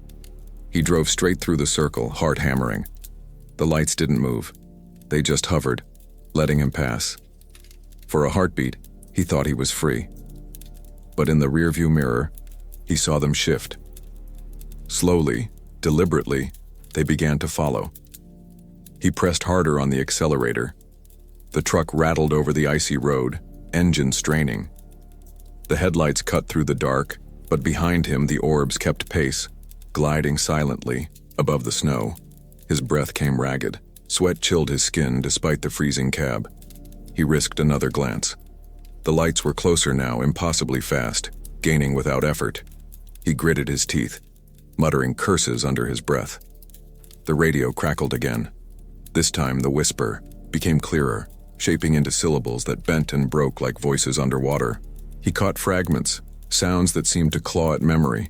He drove straight through the circle, heart hammering. The lights didn't move. They just hovered, letting him pass. For a heartbeat, he thought he was free. But in the rearview mirror, he saw them shift. Slowly, deliberately, they began to follow. He pressed harder on the accelerator. The truck rattled over the icy road, engine straining. The headlights cut through the dark, but behind him the orbs kept pace, gliding silently above the snow. His breath came ragged. Sweat chilled his skin despite the freezing cab. He risked another glance. The lights were closer now, impossibly fast, gaining without effort. He gritted his teeth, muttering curses under his breath. The radio crackled again. This time the whisper became clearer, shaping into syllables that bent and broke like voices underwater. He caught fragments, sounds that seemed to claw at memory.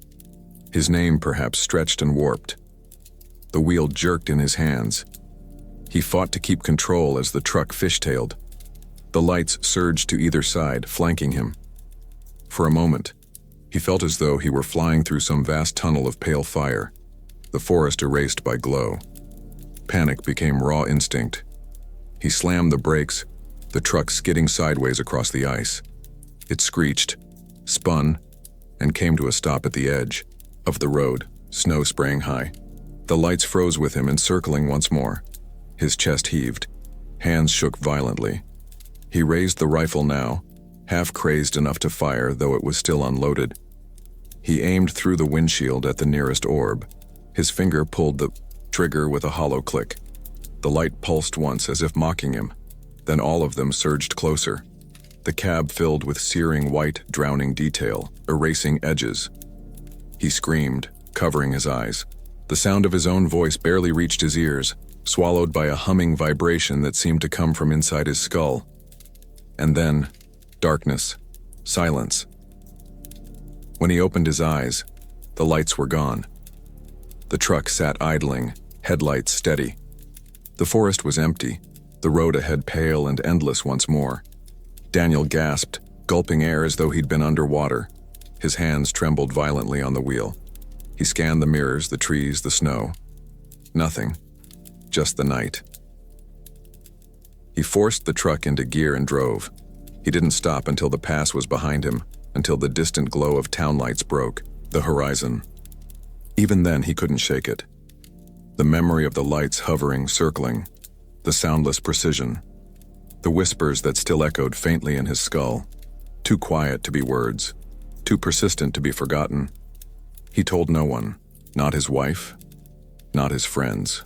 His name perhaps stretched and warped. The wheel jerked in his hands. He fought to keep control as the truck fishtailed. The lights surged to either side, flanking him. For a moment, he felt as though he were flying through some vast tunnel of pale fire, the forest erased by glow. Panic became raw instinct. He slammed the brakes, the truck skidding sideways across the ice. It screeched, spun, and came to a stop at the edge of the road, snow spraying high. The lights froze with him, encircling once more. His chest heaved. Hands shook violently. He raised the rifle now, half crazed enough to fire, though it was still unloaded. He aimed through the windshield at the nearest orb. His finger pulled the trigger with a hollow click. The light pulsed once as if mocking him. Then all of them surged closer. The cab filled with searing white, drowning detail, erasing edges. He screamed, covering his eyes. The sound of his own voice barely reached his ears, swallowed by a humming vibration that seemed to come from inside his skull. And then, darkness, silence. When he opened his eyes, the lights were gone. The truck sat idling, headlights steady. The forest was empty, the road ahead pale and endless once more. Daniel gasped, gulping air as though he'd been underwater. His hands trembled violently on the wheel. He scanned the mirrors, the trees, the snow. Nothing. Just the night. He forced the truck into gear and drove. He didn't stop until the pass was behind him, until the distant glow of town lights broke, the horizon. Even then, he couldn't shake it. The memory of the lights hovering, circling, the soundless precision, the whispers that still echoed faintly in his skull, too quiet to be words, too persistent to be forgotten. He told no one, not his wife, not his friends.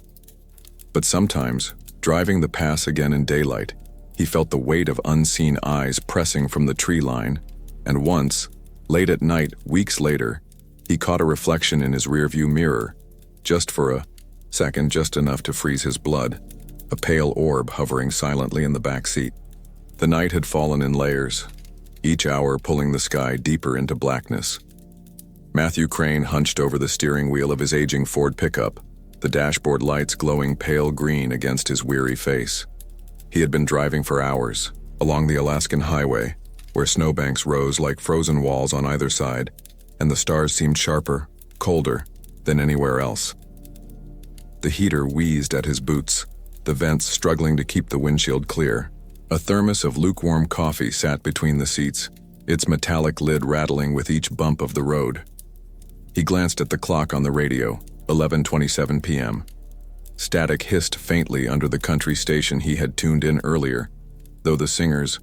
But sometimes, driving the pass again in daylight, he felt the weight of unseen eyes pressing from the tree line, and once, late at night, weeks later, he caught a reflection in his rearview mirror, just for a second, just enough to freeze his blood, a pale orb hovering silently in the back seat. The night had fallen in layers, each hour pulling the sky deeper into blackness. Matthew Crane hunched over the steering wheel of his aging Ford pickup, the dashboard lights glowing pale green against his weary face. He had been driving for hours, along the Alaskan highway, where snowbanks rose like frozen walls on either side, and the stars seemed sharper, colder, than anywhere else. The heater wheezed at his boots, the vents struggling to keep the windshield clear. A thermos of lukewarm coffee sat between the seats, its metallic lid rattling with each bump of the road. He glanced at the clock on the radio, 11:27 p.m. Static hissed faintly under the country station he had tuned in earlier, though the singer's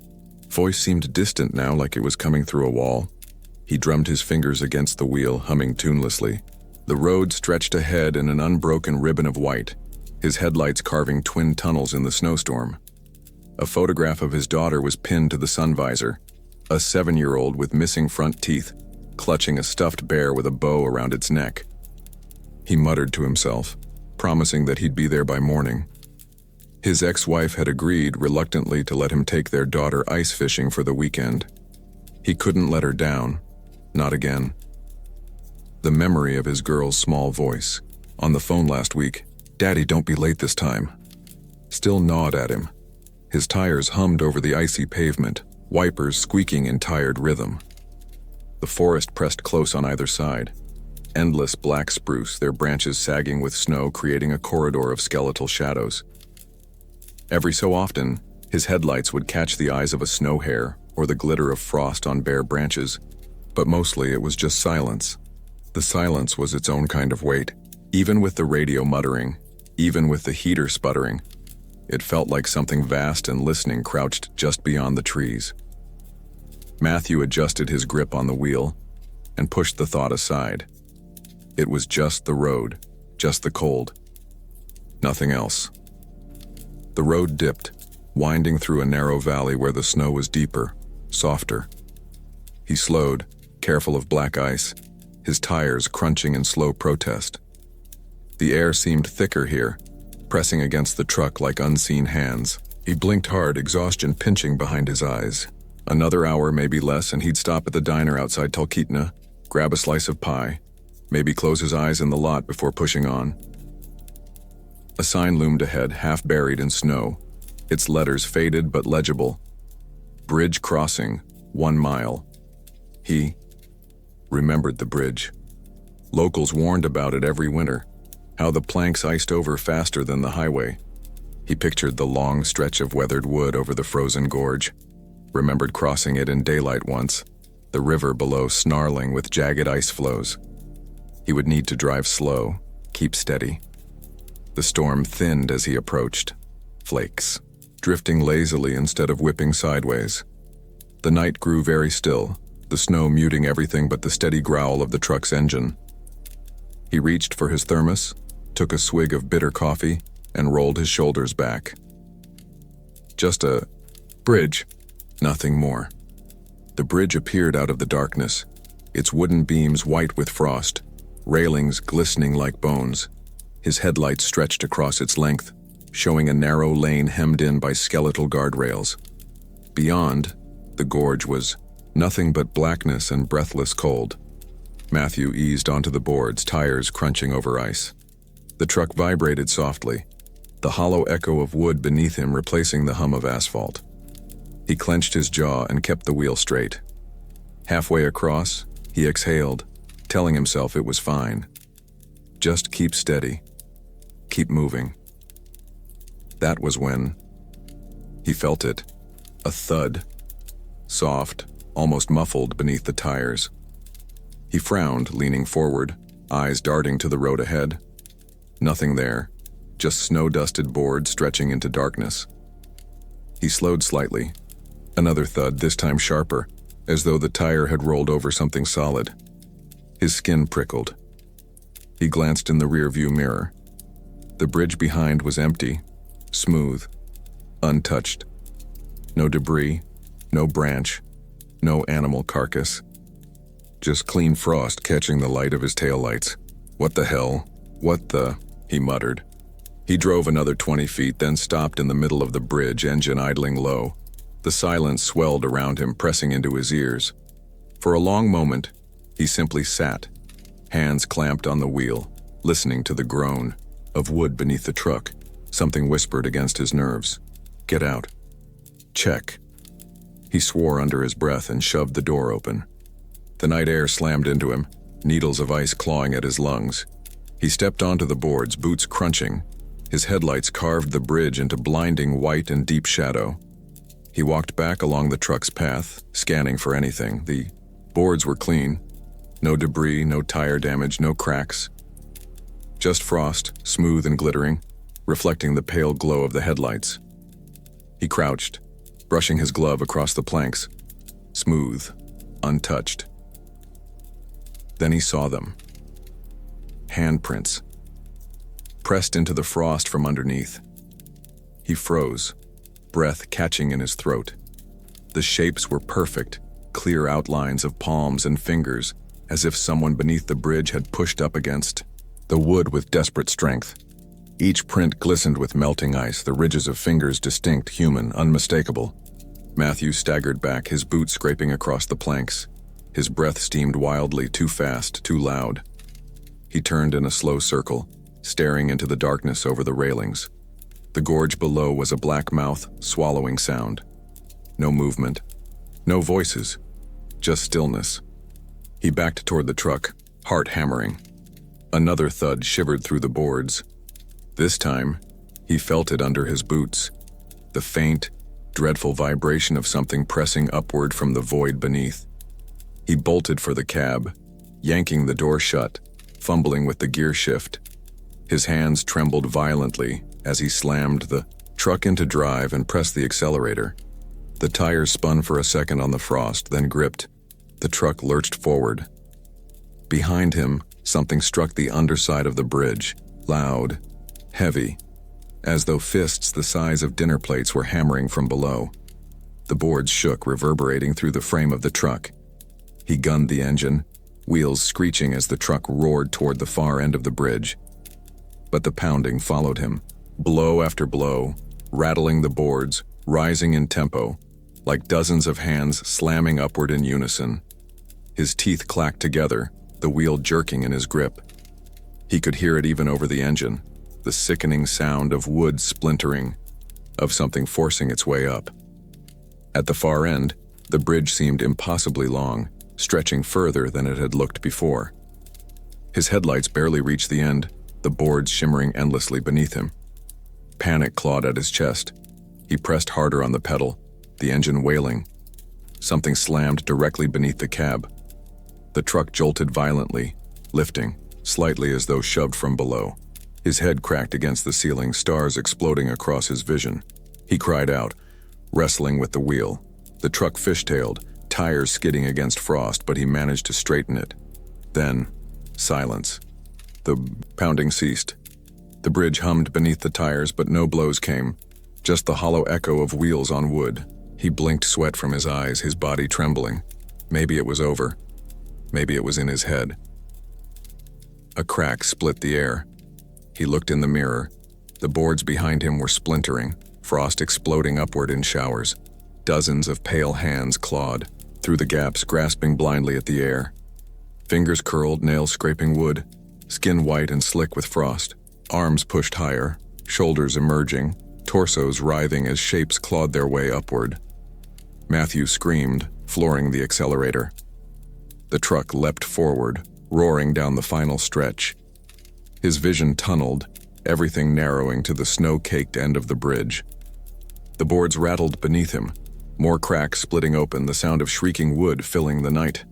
voice seemed distant now, like it was coming through a wall. He drummed his fingers against the wheel, humming tunelessly. The road stretched ahead in an unbroken ribbon of white, his headlights carving twin tunnels in the snowstorm. A photograph of his daughter was pinned to the sun visor, a 7-year-old with missing front teeth, clutching a stuffed bear with a bow around its neck. He muttered to himself, promising that he'd be there by morning. His ex-wife had agreed reluctantly to let him take their daughter ice fishing for the weekend. He couldn't let her down, not again. The memory of his girl's small voice, on the phone last week, "Daddy, don't be late this time," still gnawed at him. His tires hummed over the icy pavement, wipers squeaking in tired rhythm. The forest pressed close on either side. Endless black spruce, their branches sagging with snow, creating a corridor of skeletal shadows. Every so often, his headlights would catch the eyes of a snow hare or the glitter of frost on bare branches, but mostly it was just silence. The silence was its own kind of weight. Even with the radio muttering, even with the heater sputtering, it felt like something vast and listening crouched just beyond the trees. Matthew adjusted his grip on the wheel and pushed the thought aside. It was just the road, just the cold. Nothing else. The road dipped, winding through a narrow valley where the snow was deeper, softer. He slowed, careful of black ice, his tires crunching in slow protest. The air seemed thicker here, pressing against the truck like unseen hands. He blinked hard, exhaustion pinching behind his eyes. Another hour, maybe less, and he'd stop at the diner outside Talkeetna, grab a slice of pie, maybe close his eyes in the lot before pushing on. A sign loomed ahead, half buried in snow, its letters faded but legible. Bridge crossing, 1 mile. He remembered the bridge. Locals warned about it every winter, how the planks iced over faster than the highway. He pictured the long stretch of weathered wood over the frozen gorge, remembered crossing it in daylight once, the river below snarling with jagged ice flows. He would need to drive slow, keep steady. The storm thinned as he approached. Flakes, drifting lazily instead of whipping sideways. The night grew very still, the snow muting everything but the steady growl of the truck's engine. He reached for his thermos, took a swig of bitter coffee, and rolled his shoulders back. Just a bridge, nothing more. The bridge appeared out of the darkness, its wooden beams white with frost, railings glistening like bones. His headlights stretched across its length, showing a narrow lane hemmed in by skeletal guardrails. Beyond, the gorge was nothing but blackness and breathless cold. Matthew eased onto the boards, tires crunching over ice. The truck vibrated softly, the hollow echo of wood beneath him replacing the hum of asphalt. He clenched his jaw and kept the wheel straight. Halfway across, he exhaled, telling himself it was fine. Just keep steady. Keep moving. That was when he felt it, a thud, soft, almost muffled beneath the tires. He frowned, leaning forward, eyes darting to the road ahead. Nothing there, just snow-dusted boards stretching into darkness. He slowed slightly. Another thud, this time sharper, as though the tire had rolled over something solid. His skin prickled. He glanced in the rearview mirror. The bridge behind was empty, smooth, untouched. No debris, no branch, no animal carcass. Just clean frost catching the light of his taillights. What the hell? What the? He muttered. He drove another 20 feet, then stopped in the middle of the bridge, engine idling low. The silence swelled around him, pressing into his ears. For a long moment, he simply sat, hands clamped on the wheel, listening to the groan of wood beneath the truck. Something whispered against his nerves. Get out. Check. He swore under his breath and shoved the door open. The night air slammed into him, needles of ice clawing at his lungs. He stepped onto the boards, boots crunching. His headlights carved the bridge into blinding white and deep shadow. He walked back along the truck's path, scanning for anything. The boards were clean. No debris, no tire damage, no cracks. Just frost, smooth and glittering, reflecting the pale glow of the headlights. He crouched, brushing his glove across the planks. Smooth, untouched. Then he saw them. Handprints, pressed into the frost from underneath. He froze, breath catching in his throat. The shapes were perfect, clear outlines of palms and fingers, as if someone beneath the bridge had pushed up against the wood with desperate strength. Each print glistened with melting ice, the ridges of fingers distinct, human, unmistakable. Matthew staggered back, his boots scraping across the planks. His breath steamed wildly, too fast, too loud. He turned in a slow circle, staring into the darkness over the railings. The gorge below was a black mouth, swallowing sound. No movement, no voices, just stillness. He backed toward the truck, heart hammering. Another thud shivered through the boards. This time, he felt it under his boots, the faint, dreadful vibration of something pressing upward from the void beneath. He bolted for the cab, yanking the door shut, fumbling with the gear shift. His hands trembled violently as he slammed the truck into drive and pressed the accelerator. The tires spun for a second on the frost, then gripped. The truck lurched forward. Behind him, something struck the underside of the bridge, loud, heavy, as though fists the size of dinner plates were hammering from below. The boards shook, reverberating through the frame of the truck. He gunned the engine, wheels screeching as the truck roared toward the far end of the bridge. But the pounding followed him, blow after blow, rattling the boards, rising in tempo, like dozens of hands slamming upward in unison. His teeth clacked together, the wheel jerking in his grip. He could hear it even over the engine, the sickening sound of wood splintering, of something forcing its way up. At the far end, the bridge seemed impossibly long, stretching further than it had looked before. His headlights barely reached the end, the boards shimmering endlessly beneath him. Panic clawed at his chest. He pressed harder on the pedal, the engine wailing. Something slammed directly beneath the cab. The truck jolted violently, lifting, slightly as though shoved from below. His head cracked against the ceiling, stars exploding across his vision. He cried out, wrestling with the wheel. The truck fishtailed, tires skidding against frost, but he managed to straighten it. Then, silence. The pounding ceased. The bridge hummed beneath the tires, but no blows came, just the hollow echo of wheels on wood. He blinked, sweat from his eyes, his body trembling. Maybe it was over. Maybe it was in his head. A crack split the air. He looked in the mirror. The boards behind him were splintering, frost exploding upward in showers. Dozens of pale hands clawed through the gaps, grasping blindly at the air. Fingers curled, nails scraping wood, skin white and slick with frost. Arms pushed higher, shoulders emerging, torsos writhing as shapes clawed their way upward. Matthew screamed, flooring the accelerator. The truck leapt forward, roaring down the final stretch. His vision tunneled, everything narrowing to the snow-caked end of the bridge. The boards rattled beneath him, more cracks splitting open, the sound of shrieking wood filling the night.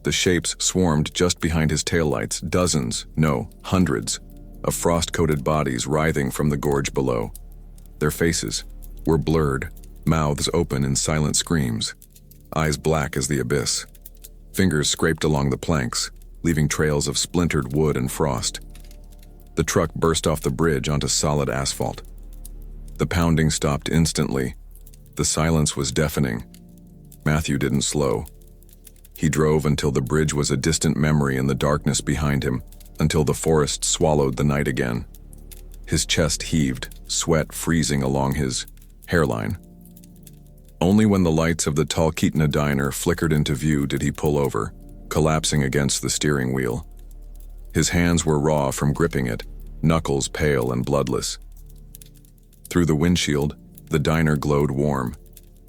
The shapes swarmed just behind his taillights, dozens, no, hundreds, of frost-coated bodies writhing from the gorge below. Their faces were blurred, mouths open in silent screams, eyes black as the abyss. Fingers scraped along the planks, leaving trails of splintered wood and frost. The truck burst off the bridge onto solid asphalt. The pounding stopped instantly. The silence was deafening. Matthew didn't slow. He drove until the bridge was a distant memory in the darkness behind him, until the forest swallowed the night again. His chest heaved, sweat freezing along his hairline. Only when the lights of the Talkeetna diner flickered into view did he pull over, collapsing against the steering wheel. His hands were raw from gripping it, knuckles pale and bloodless. Through the windshield, the diner glowed warm,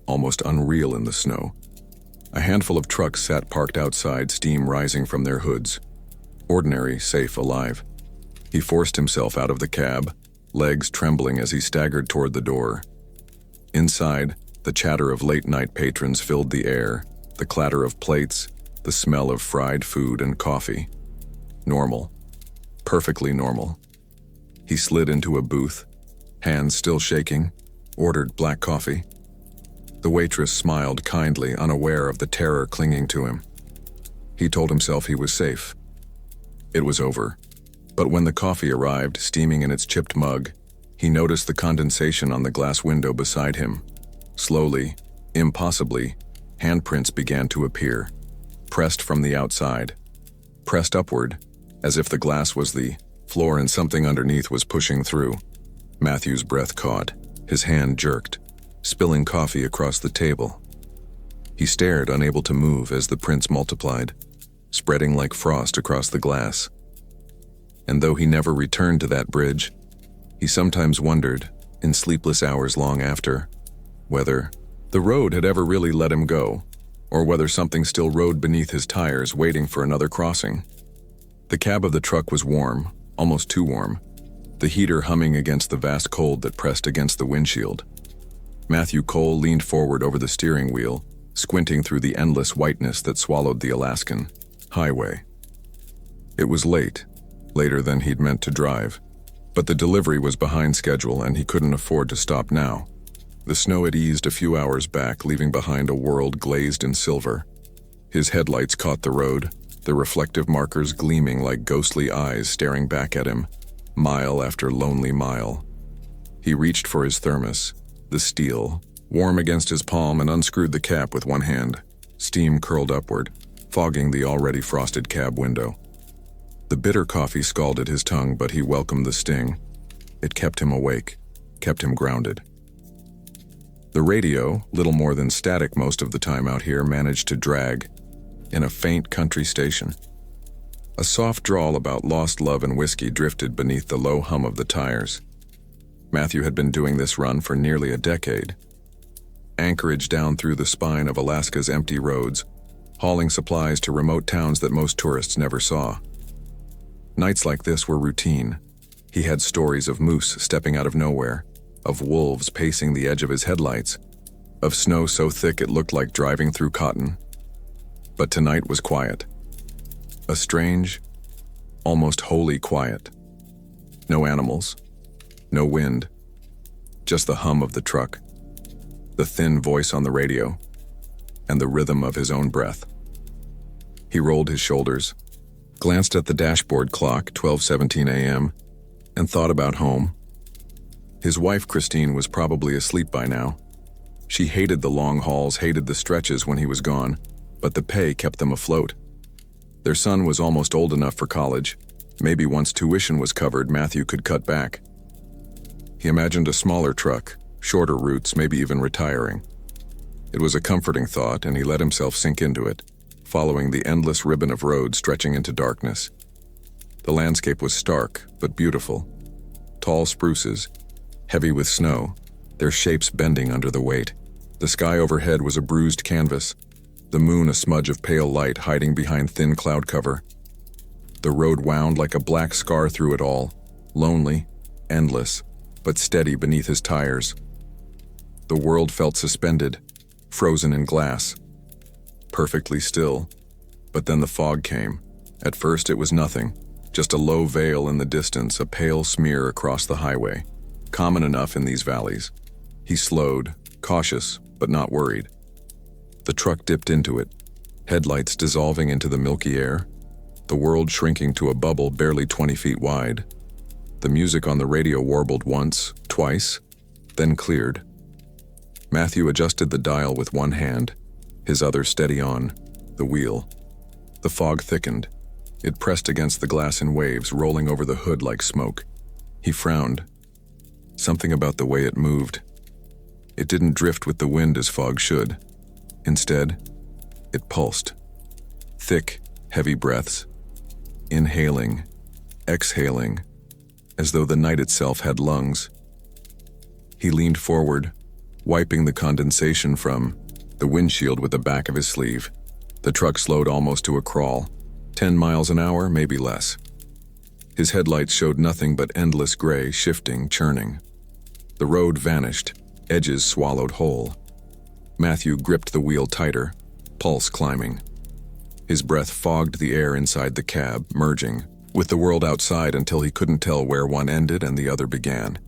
almost unreal in the snow. A handful of trucks sat parked outside, steam rising from their hoods. Ordinary, safe, alive. He forced himself out of the cab, legs trembling as he staggered toward the door. Inside, the chatter of late-night patrons filled the air, the clatter of plates, the smell of fried food and coffee. Normal. Perfectly normal. He slid into a booth, hands still shaking, ordered black coffee. The waitress smiled kindly, unaware of the terror clinging to him. He told himself he was safe. It was over. But when the coffee arrived, steaming in its chipped mug, he noticed the condensation on the glass window beside him. Slowly, impossibly, handprints began to appear, pressed from the outside, pressed upward, as if the glass was the floor and something underneath was pushing through. Matthew's breath caught, his hand jerked, spilling coffee across the table. He stared, unable to move, as the prints multiplied, spreading like frost across the glass. And though he never returned to that bridge, he sometimes wondered, in sleepless hours long after, whether the road had ever really let him go, or whether something still rode beneath his tires waiting for another crossing. The cab of the truck was warm, almost too warm, the heater humming against the vast cold that pressed against the windshield. Matthew Cole leaned forward over the steering wheel, squinting through the endless whiteness that swallowed the Alaskan highway. It was late, later than he'd meant to drive, but the delivery was behind schedule and he couldn't afford to stop now. The snow had eased a few hours back, leaving behind a world glazed in silver. His headlights caught the road, the reflective markers gleaming like ghostly eyes staring back at him, mile after lonely mile. He reached for his thermos, the steel, warm against his palm, and unscrewed the cap with one hand. Steam curled upward, fogging the already frosted cab window. The bitter coffee scalded his tongue, but he welcomed the sting. It kept him awake, kept him grounded. The radio, little more than static most of the time out here, managed to drag in a faint country station. A soft drawl about lost love and whiskey drifted beneath the low hum of the tires. Matthew had been doing this run for nearly a decade. Anchorage down through the spine of Alaska's empty roads, hauling supplies to remote towns that most tourists never saw. Nights like this were routine. He had stories of moose stepping out of nowhere, of wolves pacing the edge of his headlights, of snow so thick it looked like driving through cotton. But tonight was quiet. A strange, almost holy quiet. No animals, no wind, just the hum of the truck, the thin voice on the radio, and the rhythm of his own breath. He rolled his shoulders, glanced at the dashboard clock, 12:17 a.m., and thought about home. His wife, Christine, was probably asleep by now. She hated the long hauls, hated the stretches when he was gone, but the pay kept them afloat. Their son was almost old enough for college. Maybe once tuition was covered, Matthew could cut back. He imagined a smaller truck, shorter routes, maybe even retiring. It was a comforting thought, and he let himself sink into it, following the endless ribbon of road stretching into darkness. The landscape was stark, but beautiful. Tall spruces, heavy with snow, their shapes bending under the weight. The sky overhead was a bruised canvas, the moon a smudge of pale light hiding behind thin cloud cover. The road wound like a black scar through it all, lonely, endless, but steady beneath his tires. The world felt suspended, frozen in glass, perfectly still. But then the fog came. At first it was nothing, just a low veil in the distance, a pale smear across the highway, common enough in these valleys. He slowed, cautious, but not worried. The truck dipped into it, headlights dissolving into the milky air, the world shrinking to a bubble barely 20 feet wide. The music on the radio warbled once, twice, then cleared. Matthew adjusted the dial with one hand, his other steady on the wheel. The fog thickened. It pressed against the glass in waves, rolling over the hood like smoke. He frowned. Something about the way it moved. It didn't drift with the wind as fog should. Instead, it pulsed. Thick, heavy breaths. Inhaling, exhaling, as though the night itself had lungs. He leaned forward, wiping the condensation from the windshield with the back of his sleeve. The truck slowed almost to a crawl, 10 miles an hour, maybe less. His headlights showed nothing but endless gray, shifting, churning. The road vanished, edges swallowed whole. Matthew gripped the wheel tighter, pulse climbing. His breath fogged the air inside the cab, merging with the world outside until he couldn't tell where one ended and the other began.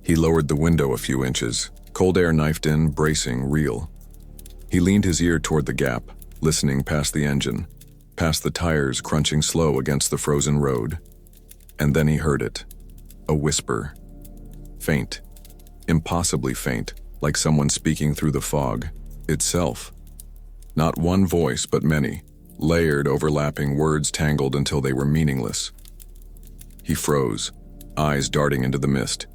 He lowered the window a few inches, cold air knifed in, bracing, real. He leaned his ear toward the gap, listening past the engine, past the tires crunching slow against the frozen road. And then he heard it. A whisper. Faint. Impossibly faint, like someone speaking through the fog itself. Not one voice, but many, layered, overlapping words tangled until they were meaningless. He froze, eyes darting into the mist.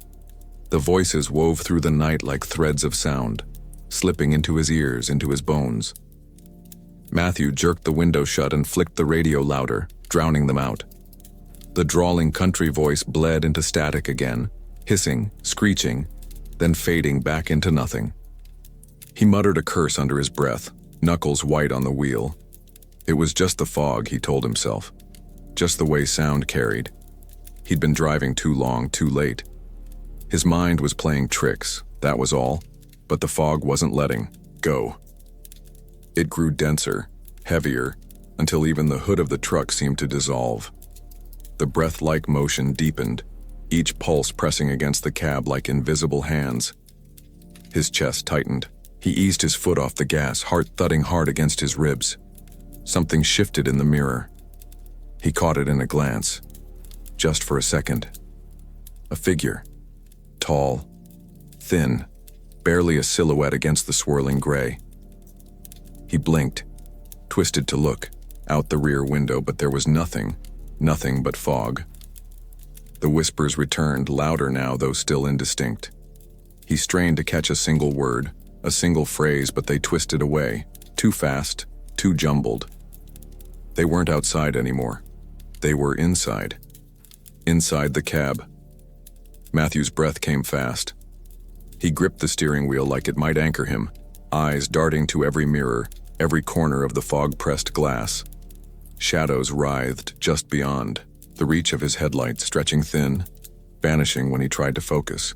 The voices wove through the night like threads of sound, slipping into his ears, into his bones. Matthew jerked the window shut and flicked the radio louder, drowning them out. The drawling country voice bled into static again, hissing, screeching, then fading back into nothing. He muttered a curse under his breath, knuckles white on the wheel. It was just the fog, he told himself. Just the way sound carried. He'd been driving too long, too late. His mind was playing tricks, that was all, but the fog wasn't letting go. It grew denser, heavier, until even the hood of the truck seemed to dissolve. The breath-like motion deepened, each pulse pressing against the cab like invisible hands. His chest tightened. He eased his foot off the gas, heart thudding hard against his ribs. Something shifted in the mirror. He caught it in a glance. Just for a second. A figure. Tall, thin, barely a silhouette against the swirling gray. He blinked, twisted to look, out the rear window, but there was nothing but fog. The whispers returned, louder now, though still indistinct. He strained to catch a single word, a single phrase, but they twisted away, too fast, too jumbled. They weren't outside anymore. They were inside. Inside the cab. Matthew's breath came fast. He gripped the steering wheel like it might anchor him, eyes darting to every mirror, every corner of the fog-pressed glass. Shadows writhed just beyond, the reach of his headlights stretching thin, vanishing when he tried to focus.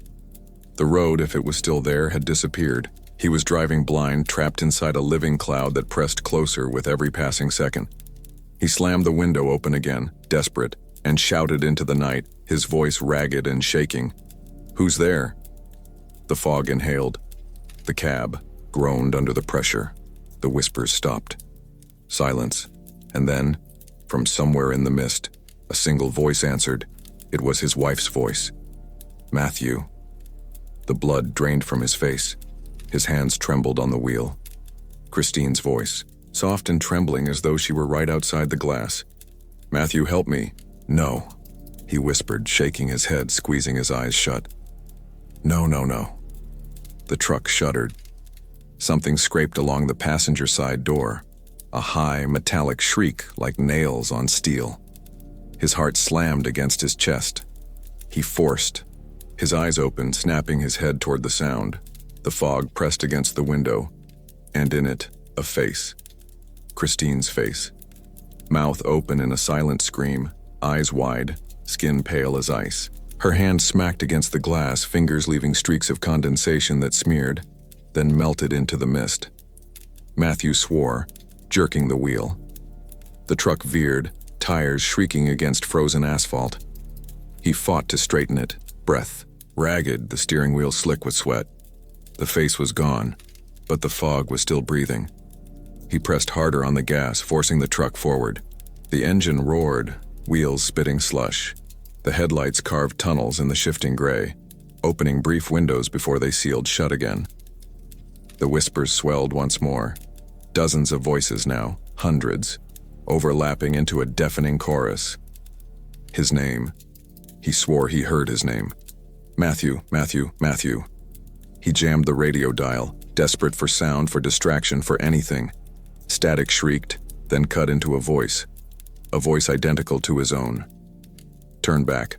The road, if it was still there, had disappeared. He was driving blind, trapped inside a living cloud that pressed closer with every passing second. He slammed the window open again, desperate, and shouted into the night, his voice ragged and shaking. "Who's there?" The fog inhaled. The cab groaned under the pressure. The whispers stopped. Silence. And then, from somewhere in the mist, a single voice answered. It was his wife's voice. "Matthew." The blood drained from his face. His hands trembled on the wheel. Christine's voice, soft and trembling as though she were right outside the glass. "Matthew, help me." "No," he whispered, shaking his head, squeezing his eyes shut. "No, no, no." The truck shuddered. Something scraped along the passenger side door, a high, metallic shriek like nails on steel. His heart slammed against his chest. He forced. His eyes opened, snapping his head toward the sound. The fog pressed against the window, and in it, a face. Christine's face. Mouth open in a silent scream, eyes wide, skin pale as ice. Her hand smacked against the glass, fingers leaving streaks of condensation that smeared, then melted into the mist. Matthew swore, jerking the wheel. The truck veered, tires shrieking against frozen asphalt. He fought to straighten it, breath ragged, the steering wheel slick with sweat. The face was gone, but the fog was still breathing. He pressed harder on the gas, forcing the truck forward. The engine roared, wheels spitting slush. The headlights carved tunnels in the shifting gray, opening brief windows before they sealed shut again. The whispers swelled once more. Dozens of voices now, hundreds, overlapping into a deafening chorus. His name. He swore he heard his name. "Matthew, Matthew, Matthew." He jammed the radio dial, desperate for sound, for distraction, for anything. Static shrieked, then cut into a voice identical to his own. "Turn back."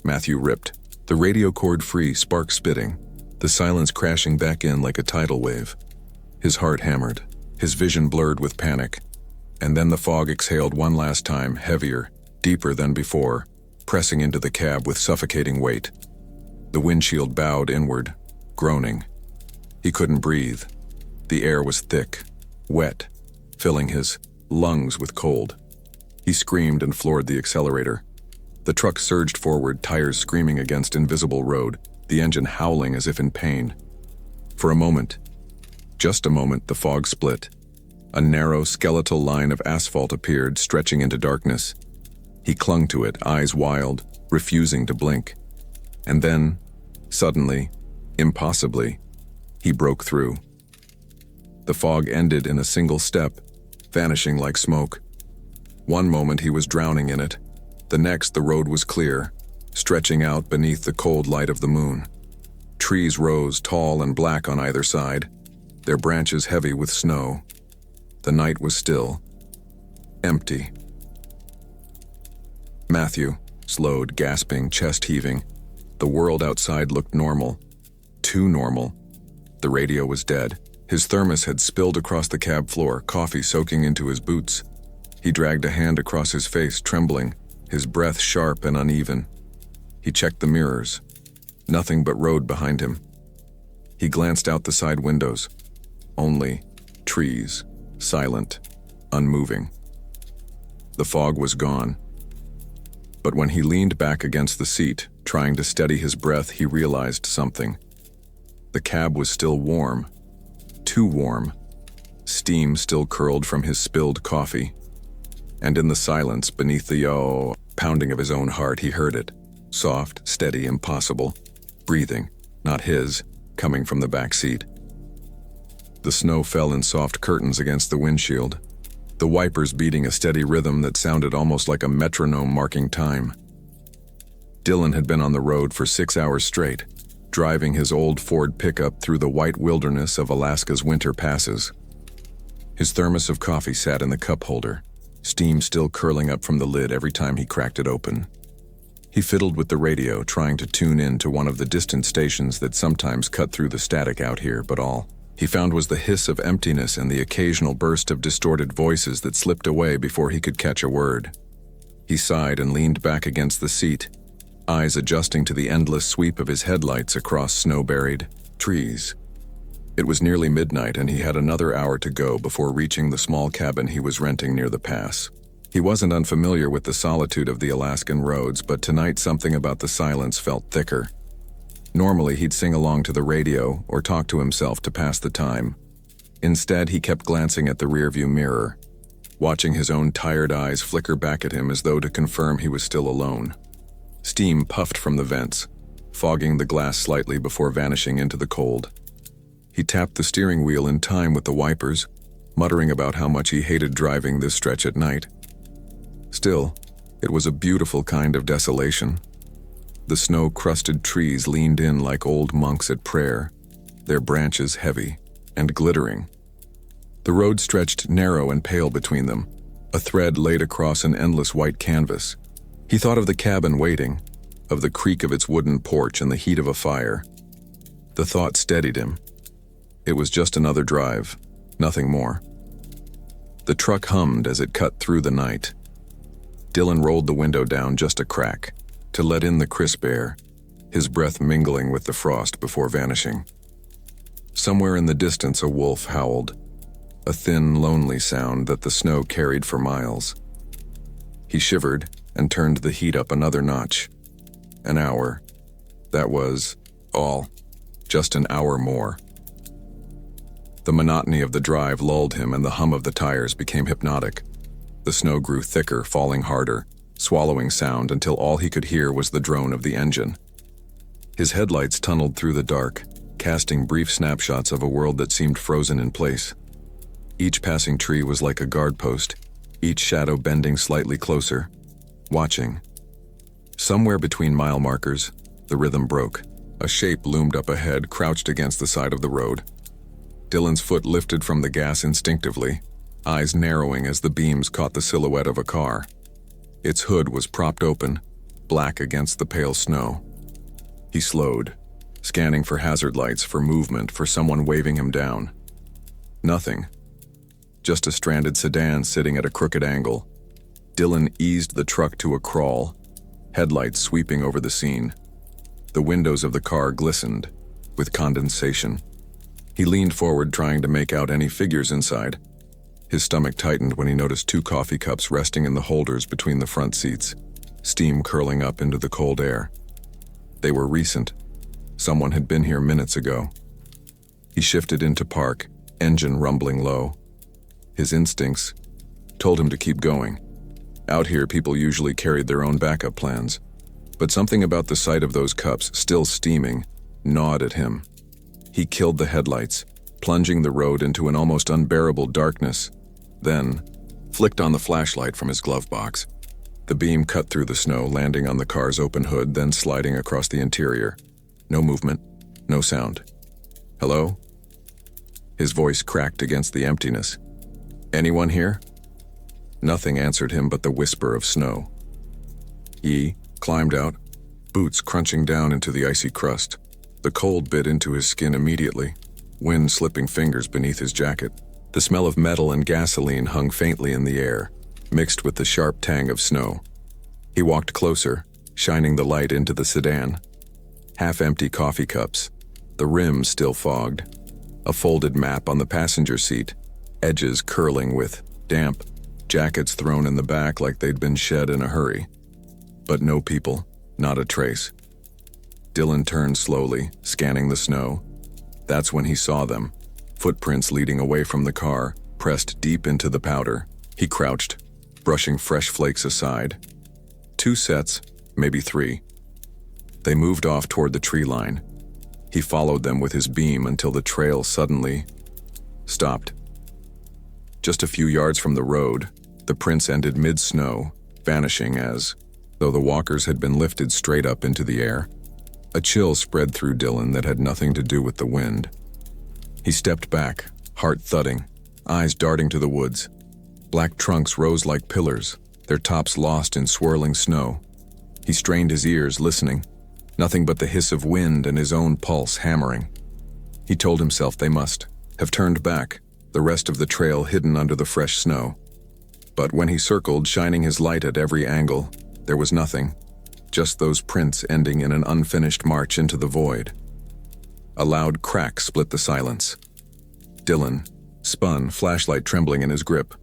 Matthew ripped, the radio cord free, sparks spitting, the silence crashing back in like a tidal wave. His heart hammered, his vision blurred with panic. And then the fog exhaled one last time, heavier, deeper than before, pressing into the cab with suffocating weight. The windshield bowed inward, groaning. He couldn't breathe. The air was thick, wet, filling his lungs with cold. He screamed and floored the accelerator. The truck surged forward, tires screaming against invisible road, the engine howling as if in pain. For a moment, just a moment, the fog split. A narrow, skeletal line of asphalt appeared, stretching into darkness. He clung to it, eyes wild, refusing to blink. And then, suddenly, impossibly, he broke through. The fog ended in a single step, vanishing like smoke. One moment he was drowning in it. The next, the road was clear, stretching out beneath the cold light of the moon. Trees rose tall and black on either side, their branches heavy with snow. The night was still, empty. Matthew slowed, gasping, chest heaving. The world outside looked normal. Too normal. The radio was dead. His thermos had spilled across the cab floor, coffee soaking into his boots. He dragged a hand across his face, trembling, his breath sharp and uneven. He checked the mirrors. Nothing but road behind him. He glanced out the side windows. Only trees, silent, unmoving. The fog was gone. But when he leaned back against the seat, trying to steady his breath, he realized something. The cab was still warm. Too warm. Steam still curled from his spilled coffee. And in the silence, beneath the pounding of his own heart, he heard it. Soft, steady, impossible. Breathing, not his, coming from the back seat. The snow fell in soft curtains against the windshield, the wipers beating a steady rhythm that sounded almost like a metronome marking time. Dylan had been on the road for 6 hours straight, driving his old Ford pickup through the white wilderness of Alaska's winter passes. His thermos of coffee sat in the cup holder, steam still curling up from the lid every time he cracked it open. He fiddled with the radio, trying to tune in to one of the distant stations that sometimes cut through the static out here, but all he found was the hiss of emptiness and the occasional burst of distorted voices that slipped away before he could catch a word. He sighed and leaned back against the seat, eyes adjusting to the endless sweep of his headlights across snow-buried trees. It was nearly midnight, and he had another hour to go before reaching the small cabin he was renting near the pass. He wasn't unfamiliar with the solitude of the Alaskan roads, but tonight something about the silence felt thicker. Normally, he'd sing along to the radio or talk to himself to pass the time. Instead, he kept glancing at the rearview mirror, watching his own tired eyes flicker back at him as though to confirm he was still alone. Steam puffed from the vents, fogging the glass slightly before vanishing into the cold. He tapped the steering wheel in time with the wipers, muttering about how much he hated driving this stretch at night. Still, it was a beautiful kind of desolation. The snow-crusted trees leaned in like old monks at prayer, their branches heavy and glittering. The road stretched narrow and pale between them, a thread laid across an endless white canvas. He thought of the cabin waiting, of the creak of its wooden porch and the heat of a fire. The thought steadied him. It was just another drive, nothing more. The truck hummed as it cut through the night. Dylan rolled the window down just a crack, to let in the crisp air, his breath mingling with the frost before vanishing. Somewhere in the distance a wolf howled, a thin, lonely sound that the snow carried for miles. He shivered and turned the heat up another notch. An hour. That was all. Just an hour more. The monotony of the drive lulled him, and the hum of the tires became hypnotic. The snow grew thicker, falling harder, swallowing sound until all he could hear was the drone of the engine. His headlights tunneled through the dark, casting brief snapshots of a world that seemed frozen in place. Each passing tree was like a guard post, each shadow bending slightly closer, watching. Somewhere between mile markers, the rhythm broke. A shape loomed up ahead, crouched against the side of the road. Dylan's foot lifted from the gas instinctively, eyes narrowing as the beams caught the silhouette of a car. Its hood was propped open, black against the pale snow. He slowed, scanning for hazard lights, for movement, for someone waving him down. Nothing. Just a stranded sedan sitting at a crooked angle. Dylan eased the truck to a crawl, headlights sweeping over the scene. The windows of the car glistened, with condensation. He leaned forward, trying to make out any figures inside. His stomach tightened when he noticed 2 coffee cups resting in the holders between the front seats, steam curling up into the cold air. They were recent. Someone had been here minutes ago. He shifted into park, engine rumbling low. His instincts told him to keep going. Out here, people usually carried their own backup plans, but something about the sight of those cups, still steaming, gnawed at him. He killed the headlights, plunging the road into an almost unbearable darkness, then flicked on the flashlight from his glove box. The beam cut through the snow, landing on the car's open hood, then sliding across the interior. No movement, no sound. "Hello?" His voice cracked against the emptiness. "Anyone here?" Nothing answered him but the whisper of snow. He climbed out, boots crunching down into the icy crust. The cold bit into his skin immediately, wind slipping fingers beneath his jacket. The smell of metal and gasoline hung faintly in the air, mixed with the sharp tang of snow. He walked closer, shining the light into the sedan. Half-empty coffee cups, the rims still fogged. A folded map on the passenger seat, edges curling with damp, jackets thrown in the back like they'd been shed in a hurry. But no people, not a trace. Dylan turned slowly, scanning the snow. That's when he saw them, footprints leading away from the car, pressed deep into the powder. He crouched, brushing fresh flakes aside. 2 sets, maybe 3. They moved off toward the tree line. He followed them with his beam until the trail suddenly stopped. Just a few yards from the road, the prints ended mid-snow, vanishing as though the walkers had been lifted straight up into the air. A chill spread through Dylan that had nothing to do with the wind. He stepped back, heart thudding, eyes darting to the woods. Black trunks rose like pillars, their tops lost in swirling snow. He strained his ears, listening. Nothing but the hiss of wind and his own pulse hammering. He told himself they must have turned back, the rest of the trail hidden under the fresh snow. But when he circled, shining his light at every angle, there was nothing. Just those prints ending in an unfinished march into the void. A loud crack split the silence. Dylan spun, flashlight trembling in his grip.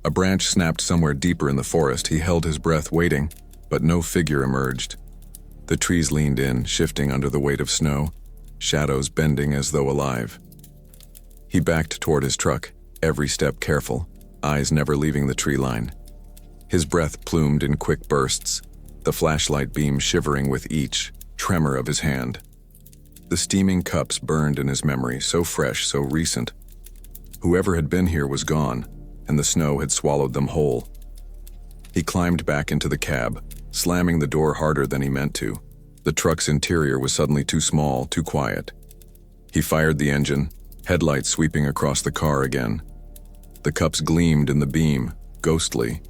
A branch snapped somewhere deeper in the forest. He held his breath, waiting, but no figure emerged. The trees leaned in, shifting under the weight of snow, shadows bending as though alive. He backed toward his truck, every step careful, eyes never leaving the tree line. His breath plumed in quick bursts, the flashlight beam shivering with each tremor of his hand. The steaming cups burned in his memory, so fresh, so recent. Whoever had been here was gone, and the snow had swallowed them whole. He climbed back into the cab, slamming the door harder than he meant to. The truck's interior was suddenly too small, too quiet. He fired the engine, headlights sweeping across the car again. The cups gleamed in the beam, ghostly.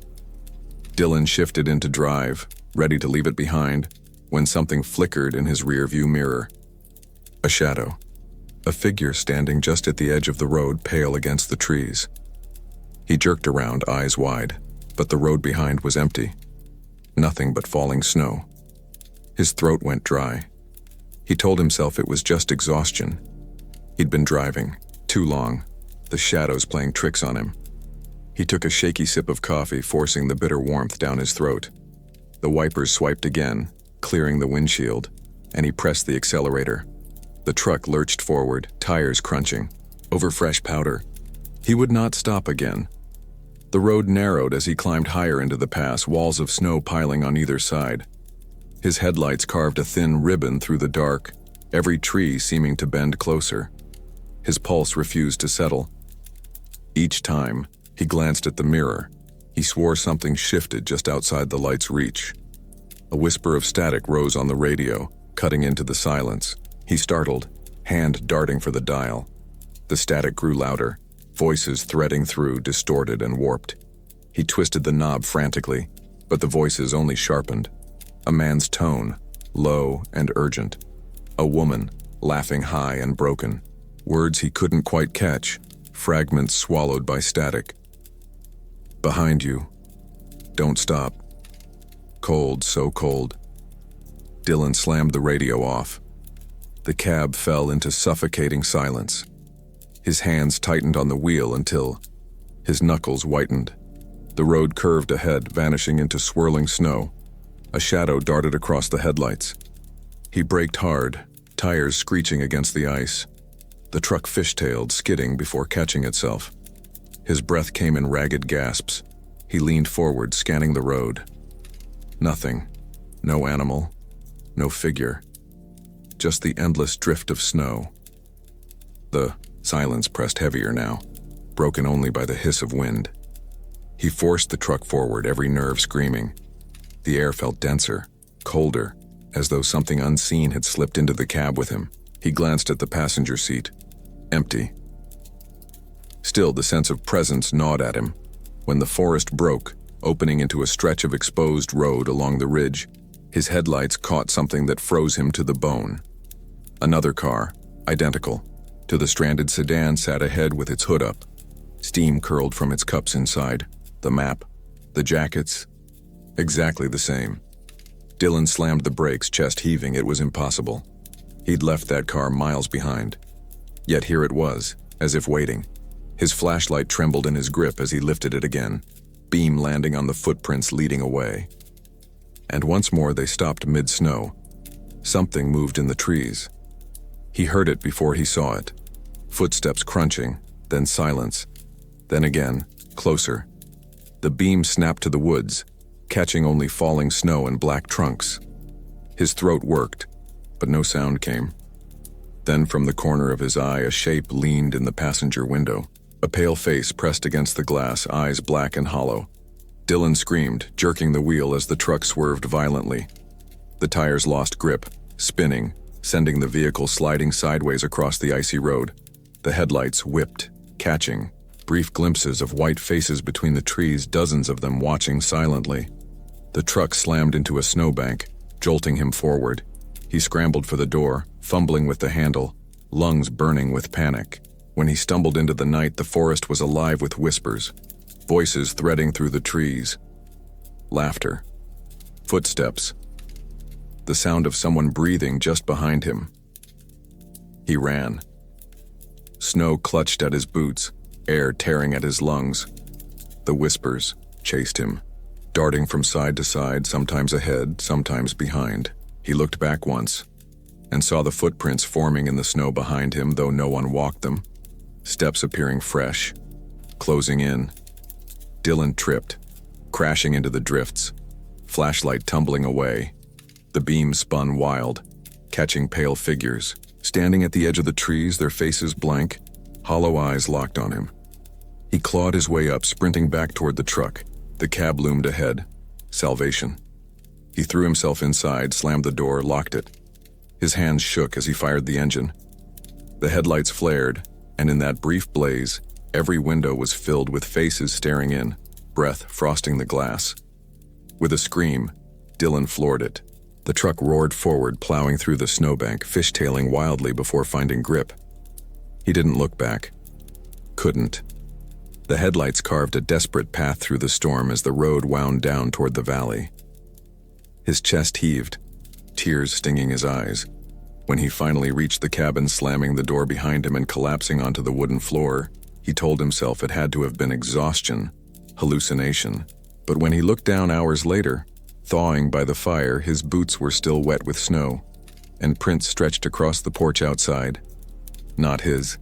Dylan shifted into drive, ready to leave it behind, when something flickered in his rearview mirror. A shadow. A figure standing just at the edge of the road, pale against the trees. He jerked around, eyes wide, but the road behind was empty. Nothing but falling snow. His throat went dry. He told himself it was just exhaustion. He'd been driving, too long, the shadows playing tricks on him. He took a shaky sip of coffee, forcing the bitter warmth down his throat. The wipers swiped again, clearing the windshield, and he pressed the accelerator. The truck lurched forward, tires crunching, over fresh powder. He would not stop again. The road narrowed as he climbed higher into the pass, walls of snow piling on either side. His headlights carved a thin ribbon through the dark, every tree seeming to bend closer. His pulse refused to settle. Each time, he glanced at the mirror. He swore something shifted just outside the light's reach. A whisper of static rose on the radio, cutting into the silence. He startled, hand darting for the dial. The static grew louder, voices threading through, distorted and warped. He twisted the knob frantically, but the voices only sharpened. A man's tone, low and urgent. A woman, laughing high and broken. Words he couldn't quite catch, fragments swallowed by static. Behind you. Don't stop. Cold, so cold. Dylan slammed the radio off. The cab fell into suffocating silence. His hands tightened on the wheel until his knuckles whitened. The road curved ahead, vanishing into swirling snow. A shadow darted across the headlights. He braked hard, tires screeching against the ice. The truck fishtailed, skidding before catching itself. His breath came in ragged gasps. He leaned forward, scanning the road. Nothing. No animal. No figure. Just the endless drift of snow. The silence pressed heavier now, broken only by the hiss of wind. He forced the truck forward, every nerve screaming. The air felt denser, colder, as though something unseen had slipped into the cab with him. He glanced at the passenger seat. Empty. Still, the sense of presence gnawed at him. When the forest broke, opening into a stretch of exposed road along the ridge, his headlights caught something that froze him to the bone. Another car, identical to the stranded sedan, sat ahead with its hood up. Steam curled from its cups inside. The map, the jackets, exactly the same. Dylan slammed the brakes, chest heaving. It was impossible. He'd left that car miles behind. Yet here it was, as if waiting. His flashlight trembled in his grip as he lifted it again, beam landing on the footprints leading away. And once more they stopped mid-snow. Something moved in the trees. He heard it before he saw it. Footsteps crunching, then silence. Then again, closer. The beam snapped to the woods, catching only falling snow and black trunks. His throat worked, but no sound came. Then from the corner of his eye, a shape leaned in the passenger window. A pale face pressed against the glass, eyes black and hollow. Dylan screamed, jerking the wheel as the truck swerved violently. The tires lost grip, spinning, sending the vehicle sliding sideways across the icy road. The headlights whipped, catching. Brief glimpses of white faces between the trees, dozens of them watching silently. The truck slammed into a snowbank, jolting him forward. He scrambled for the door, fumbling with the handle, lungs burning with panic. When he stumbled into the night, the forest was alive with whispers, voices threading through the trees. Laughter. Footsteps. The sound of someone breathing just behind him. He ran. Snow clutched at his boots, air tearing at his lungs. The whispers chased him, darting from side to side, sometimes ahead, sometimes behind. He looked back once and saw the footprints forming in the snow behind him, though no one walked them. Steps appearing fresh, closing in. Dylan tripped, crashing into the drifts, flashlight tumbling away. The beam spun wild, catching pale figures, standing at the edge of the trees, their faces blank, hollow eyes locked on him. He clawed his way up, sprinting back toward the truck. The cab loomed ahead. Salvation. He threw himself inside, slammed the door, locked it. His hands shook as he fired the engine. The headlights flared, and in that brief blaze, every window was filled with faces staring in, breath frosting the glass. With a scream, Dylan floored it. The truck roared forward, plowing through the snowbank, fishtailing wildly before finding grip. He didn't look back. Couldn't. The headlights carved a desperate path through the storm as the road wound down toward the valley. His chest heaved, tears stinging his eyes. When he finally reached the cabin, slamming the door behind him and collapsing onto the wooden floor, he told himself it had to have been exhaustion, hallucination. But when he looked down hours later, thawing by the fire, his boots were still wet with snow, and prints stretched across the porch outside. Not his.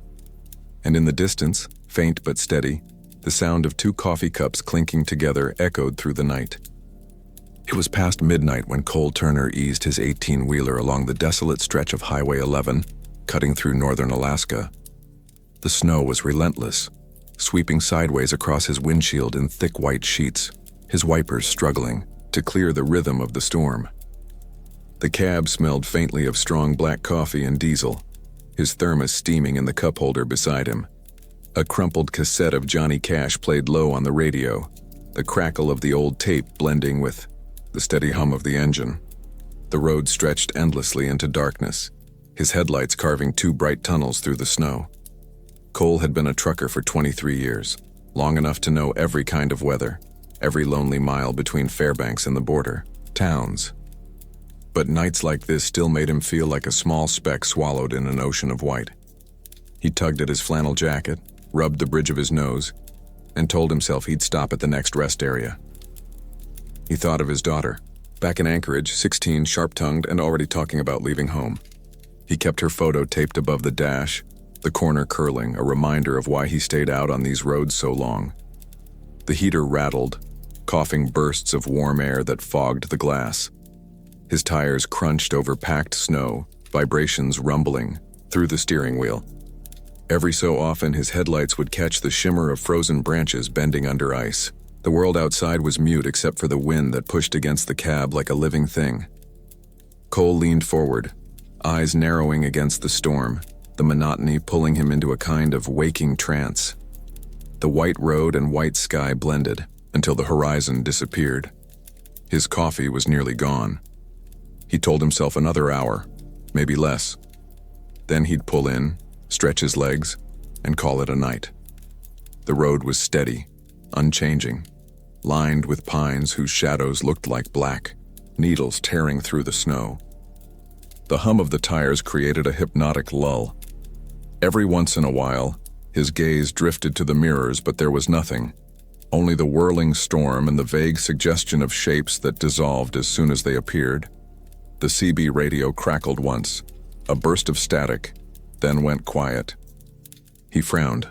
And in the distance, faint but steady, the sound of 2 coffee cups clinking together echoed through the night. It was past midnight when Cole Turner eased his 18-wheeler along the desolate stretch of Highway 11, cutting through northern Alaska. The snow was relentless, sweeping sideways across his windshield in thick white sheets, his wipers struggling to clear the rhythm of the storm. The cab smelled faintly of strong black coffee and diesel, his thermos steaming in the cup holder beside him. A crumpled cassette of Johnny Cash played low on the radio, the crackle of the old tape blending with the steady hum of the engine. The road stretched endlessly into darkness, his headlights carving 2 bright tunnels through the snow. Cole had been a trucker for 23 years, long enough to know every kind of weather, every lonely mile between Fairbanks and the border, towns. But nights like this still made him feel like a small speck swallowed in an ocean of white. He tugged at his flannel jacket, rubbed the bridge of his nose, and told himself he'd stop at the next rest area. He thought of his daughter, back in Anchorage, 16, sharp-tongued, and already talking about leaving home. He kept her photo taped above the dash, the corner curling, a reminder of why he stayed out on these roads so long. The heater rattled, coughing bursts of warm air that fogged the glass. His tires crunched over packed snow, vibrations rumbling through the steering wheel. Every so often, his headlights would catch the shimmer of frozen branches bending under ice. The world outside was mute except for the wind that pushed against the cab like a living thing. Cole leaned forward, eyes narrowing against the storm, the monotony pulling him into a kind of waking trance. The white road and white sky blended until the horizon disappeared. His coffee was nearly gone. He told himself another hour, maybe less. Then he'd pull in, stretch his legs, and call it a night. The road was steady, unchanging, lined with pines whose shadows looked like black, needles tearing through the snow. The hum of the tires created a hypnotic lull. Every once in a while, his gaze drifted to the mirrors, but there was nothing. Only the whirling storm and the vague suggestion of shapes that dissolved as soon as they appeared. The CB radio crackled once, a burst of static, then went quiet. He frowned,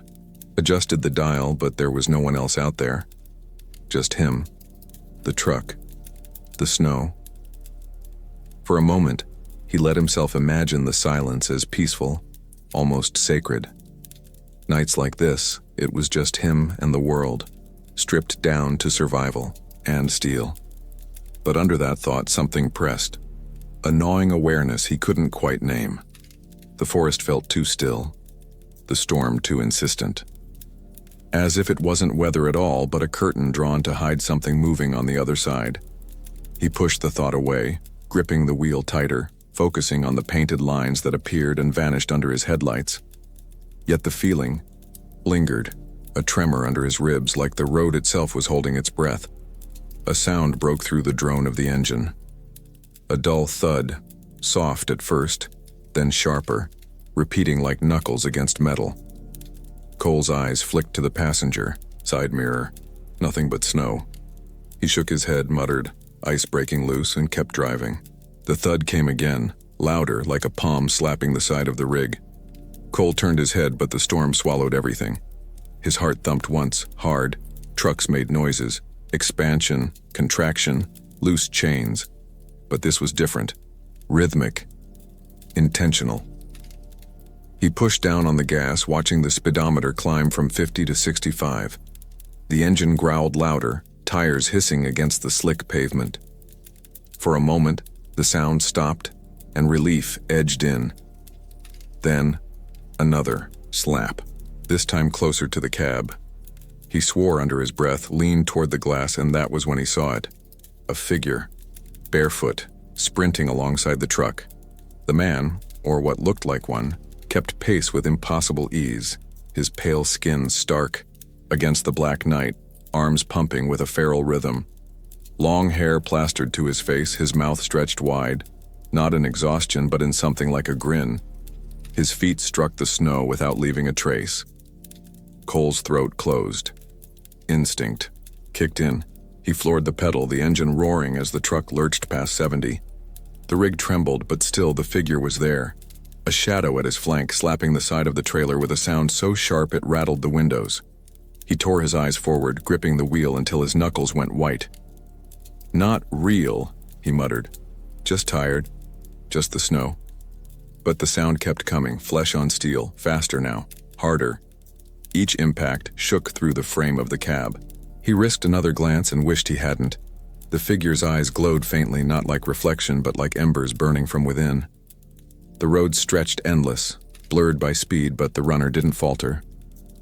adjusted the dial, but there was no one else out there. Just him, the truck, the snow. For a moment, he let himself imagine the silence as peaceful, almost sacred. Nights like this, it was just him and the world, stripped down to survival and steel. But under that thought, something pressed, a gnawing awareness he couldn't quite name. The forest felt too still, the storm too insistent. As if it wasn't weather at all, but a curtain drawn to hide something moving on the other side. He pushed the thought away, gripping the wheel tighter, focusing on the painted lines that appeared and vanished under his headlights. Yet the feeling lingered, a tremor under his ribs like the road itself was holding its breath. A sound broke through the drone of the engine. A dull thud, soft at first, then sharper, repeating like knuckles against metal. Cole's eyes flicked to the passenger side mirror. Nothing but snow. He shook his head, muttered, ice breaking loose, and kept driving. The thud came again, louder, like a palm slapping the side of the rig. Cole turned his head, but the storm swallowed everything. His heart thumped once, hard. Trucks made noises. Expansion, contraction, loose chains. But this was different. Rhythmic. Intentional. He pushed down on the gas, watching the speedometer climb from 50 to 65. The engine growled louder, tires hissing against the slick pavement. For a moment, the sound stopped, and relief edged in. Then, another slap, this time closer to the cab. He swore under his breath, leaned toward the glass, and that was when he saw it. A figure, barefoot, sprinting alongside the truck. The man, or what looked like one, kept pace with impossible ease, his pale skin stark against the black night, arms pumping with a feral rhythm. Long hair plastered to his face, his mouth stretched wide, not in exhaustion but in something like a grin. His feet struck the snow without leaving a trace. Cole's throat closed. Instinct kicked in. He floored the pedal, the engine roaring as the truck lurched past 70. The rig trembled, but still the figure was there. A shadow at his flank, slapping the side of the trailer with a sound so sharp it rattled the windows. He tore his eyes forward, gripping the wheel until his knuckles went white. Not real, he muttered. Just tired. Just the snow. But the sound kept coming, flesh on steel, faster now, harder. Each impact shook through the frame of the cab. He risked another glance and wished he hadn't. The figure's eyes glowed faintly, not like reflection, but like embers burning from within. The road stretched endless, blurred by speed, but the runner didn't falter.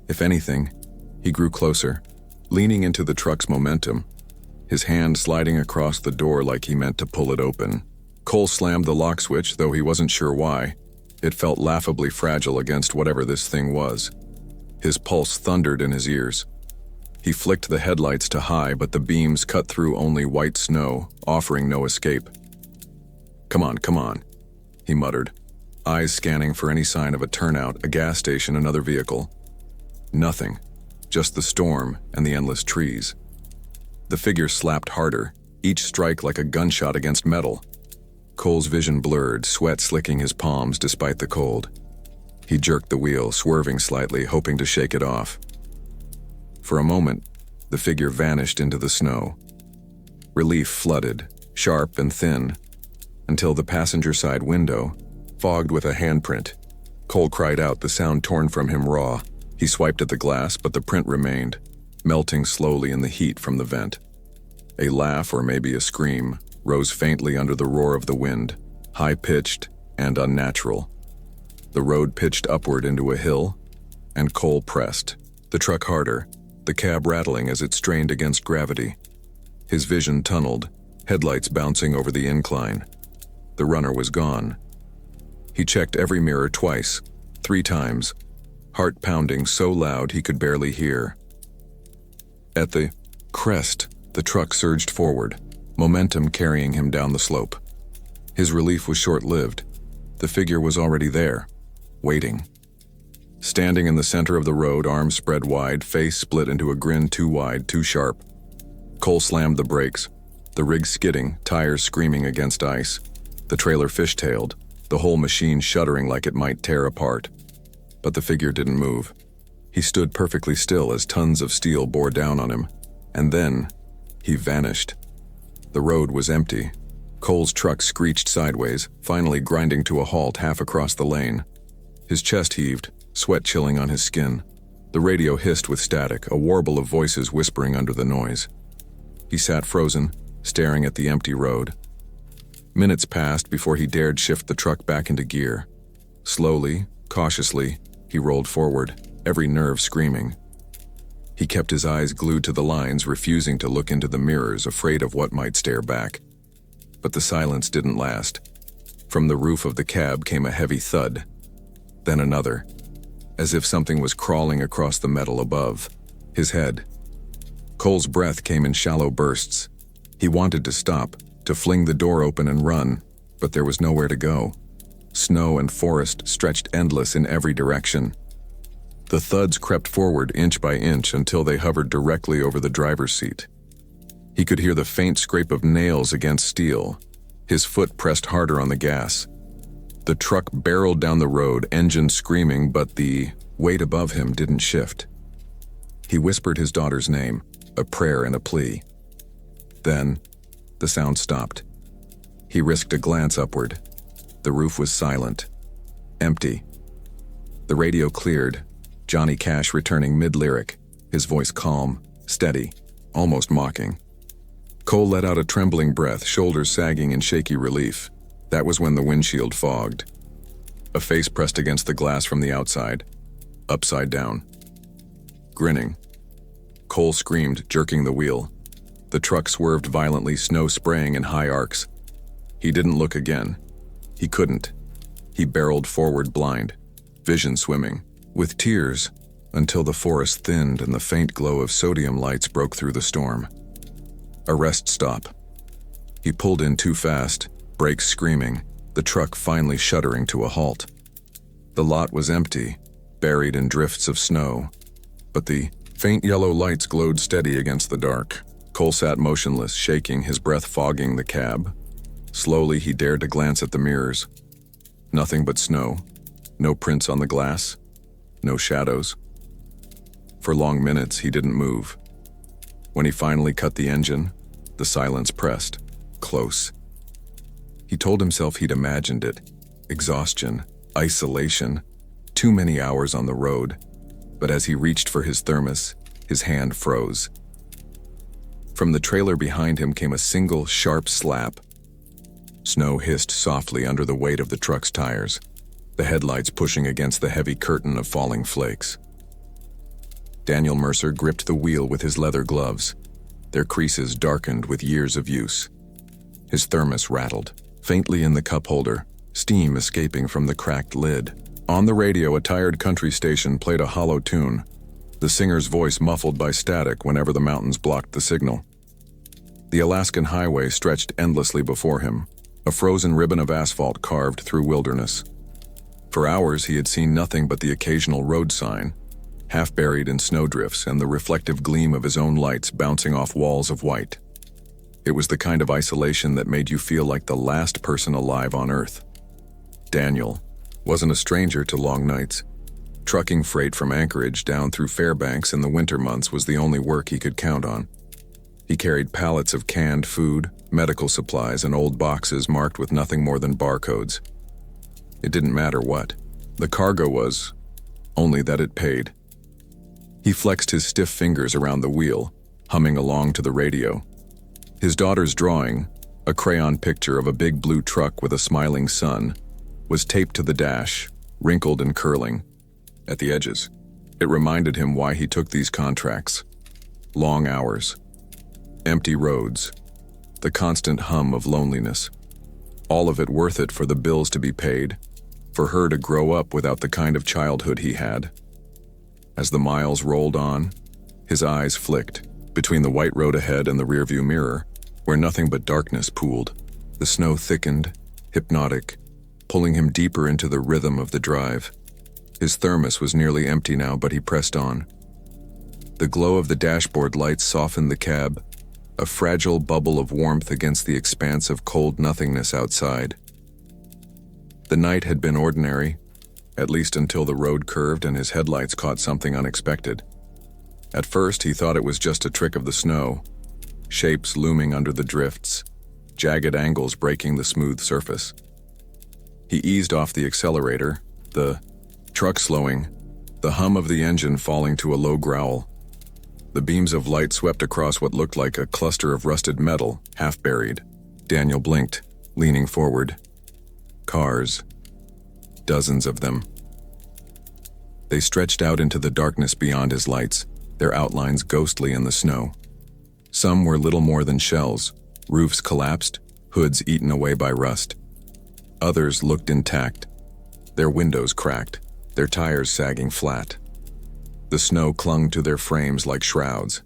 If anything, he grew closer, leaning into the truck's momentum, his hand sliding across the door like he meant to pull it open. Cole slammed the lock switch, though he wasn't sure why. It felt laughably fragile against whatever this thing was. His pulse thundered in his ears. He flicked the headlights to high, but the beams cut through only white snow, offering no escape. Come on, he muttered, eyes scanning for any sign of a turnout, a gas station, another vehicle. Nothing, just the storm and the endless trees. The figure slapped harder, each strike like a gunshot against metal. Cole's vision blurred, sweat slicking his palms despite the cold. He jerked the wheel, swerving slightly, hoping to shake it off. For a moment, the figure vanished into the snow. Relief flooded, sharp and thin, until the passenger side window, fogged with a handprint. Cole cried out, the sound torn from him raw. He swiped at the glass, but the print remained, melting slowly in the heat from the vent. A laugh, or maybe a scream, rose faintly under the roar of the wind, high-pitched and unnatural. The road pitched upward into a hill, and Cole pressed, the truck harder, the cab rattling as it strained against gravity. His vision tunneled, headlights bouncing over the incline. The runner was gone. He checked every mirror twice, 3 times, heart pounding so loud he could barely hear. At the crest, the truck surged forward, momentum carrying him down the slope. His relief was short-lived. The figure was already there, waiting. Standing in the center of the road, arms spread wide, face split into a grin too wide, too sharp. Cole slammed the brakes, the rig skidding, tires screaming against ice, the trailer fishtailed, the whole machine shuddering like it might tear apart. But the figure didn't move. He stood perfectly still as tons of steel bore down on him. And then, he vanished. The road was empty. Cole's truck screeched sideways, finally grinding to a halt half across the lane. His chest heaved, sweat chilling on his skin. The radio hissed with static, a warble of voices whispering under the noise. He sat frozen, staring at the empty road. Minutes passed before he dared shift the truck back into gear. Slowly, cautiously, he rolled forward, every nerve screaming. He kept his eyes glued to the lines, refusing to look into the mirrors, afraid of what might stare back. But the silence didn't last. From the roof of the cab came a heavy thud, then another, as if something was crawling across the metal above his head. Cole's breath came in shallow bursts. He wanted to stop, to fling the door open and run, but there was nowhere to go. Snow and forest stretched endless in every direction. The thuds crept forward inch by inch until they hovered directly over the driver's seat. He could hear the faint scrape of nails against steel. His foot pressed harder on the gas. The truck barreled down the road, engine screaming, but the weight above him didn't shift. He whispered his daughter's name, a prayer and a plea. Then, the sound stopped. He risked a glance upward. The roof was silent, empty. The radio cleared, Johnny Cash returning mid-lyric, his voice calm, steady, almost mocking. Cole let out a trembling breath, shoulders sagging in shaky relief. That was when the windshield fogged. A face pressed against the glass from the outside, upside down. Grinning. Cole screamed, jerking the wheel. The truck swerved violently, snow spraying in high arcs. He didn't look again. He couldn't. He barreled forward blind, vision swimming, with tears, until the forest thinned and the faint glow of sodium lights broke through the storm. A rest stop. He pulled in too fast, brakes screaming, the truck finally shuddering to a halt. The lot was empty, buried in drifts of snow, but the faint yellow lights glowed steady against the dark. Cole sat motionless, shaking, his breath fogging the cab. Slowly he dared to glance at the mirrors. Nothing but snow, no prints on the glass, no shadows. For long minutes he didn't move. When he finally cut the engine, the silence pressed, close. He told himself he'd imagined it. Exhaustion, isolation, too many hours on the road. But as he reached for his thermos, his hand froze. From the trailer behind him came a single, sharp slap. Snow hissed softly under the weight of the truck's tires, the headlights pushing against the heavy curtain of falling flakes. Daniel Mercer gripped the wheel with his leather gloves, their creases darkened with years of use. His thermos rattled, faintly in the cup holder, steam escaping from the cracked lid. On the radio, a tired country station played a hollow tune, the singer's voice muffled by static whenever the mountains blocked the signal. The Alaskan highway stretched endlessly before him, a frozen ribbon of asphalt carved through wilderness. For hours he had seen nothing but the occasional road sign, half buried in snowdrifts, and the reflective gleam of his own lights bouncing off walls of white. It was the kind of isolation that made you feel like the last person alive on Earth. Daniel, wasn't a stranger to long nights. Trucking freight from Anchorage down through Fairbanks in the winter months was the only work he could count on. He carried pallets of canned food, medical supplies, and old boxes marked with nothing more than barcodes. It didn't matter what. The cargo was, only that it paid. He flexed his stiff fingers around the wheel, humming along to the radio. His daughter's drawing, a crayon picture of a big blue truck with a smiling sun, was taped to the dash, wrinkled and curling. At the edges, it reminded him why he took these contracts. Long hours, empty roads, the constant hum of loneliness. All of it worth it for the bills to be paid, for her to grow up without the kind of childhood he had. As the miles rolled on, his eyes flicked between the white road ahead and the rearview mirror, where nothing but darkness pooled. The snow thickened, hypnotic, pulling him deeper into the rhythm of the drive. His thermos was nearly empty now, but he pressed on. The glow of the dashboard lights softened the cab, a fragile bubble of warmth against the expanse of cold nothingness outside. The night had been ordinary, at least until the road curved and his headlights caught something unexpected. At first, he thought it was just a trick of the snow, shapes looming under the drifts, jagged angles breaking the smooth surface. He eased off the accelerator, the truck slowing, the hum of the engine falling to a low growl. The beams of light swept across what looked like a cluster of rusted metal, half buried. Daniel blinked, leaning forward. Cars. Dozens of them. They stretched out into the darkness beyond his lights, their outlines ghostly in the snow. Some were little more than shells, roofs collapsed, hoods eaten away by rust. Others looked intact, their windows cracked, their tires sagging flat. The snow clung to their frames like shrouds.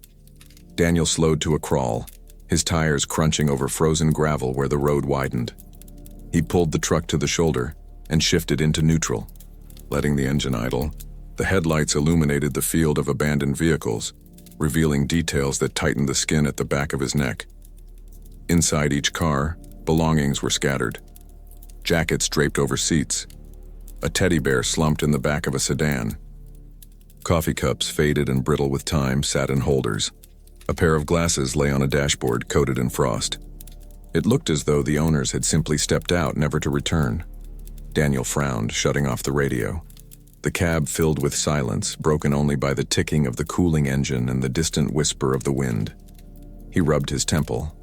Daniel slowed to a crawl, his tires crunching over frozen gravel where the road widened. He pulled the truck to the shoulder and shifted into neutral, letting the engine idle. The headlights illuminated the field of abandoned vehicles, revealing details that tightened the skin at the back of his neck. Inside each car, belongings were scattered. Jackets draped over seats. A teddy bear slumped in the back of a sedan. Coffee cups, faded and brittle with time, sat in holders. A pair of glasses lay on a dashboard coated in frost. It looked as though the owners had simply stepped out, never to return. Daniel frowned, shutting off the radio. The cab filled with silence, broken only by the ticking of the cooling engine and the distant whisper of the wind. He rubbed his temple.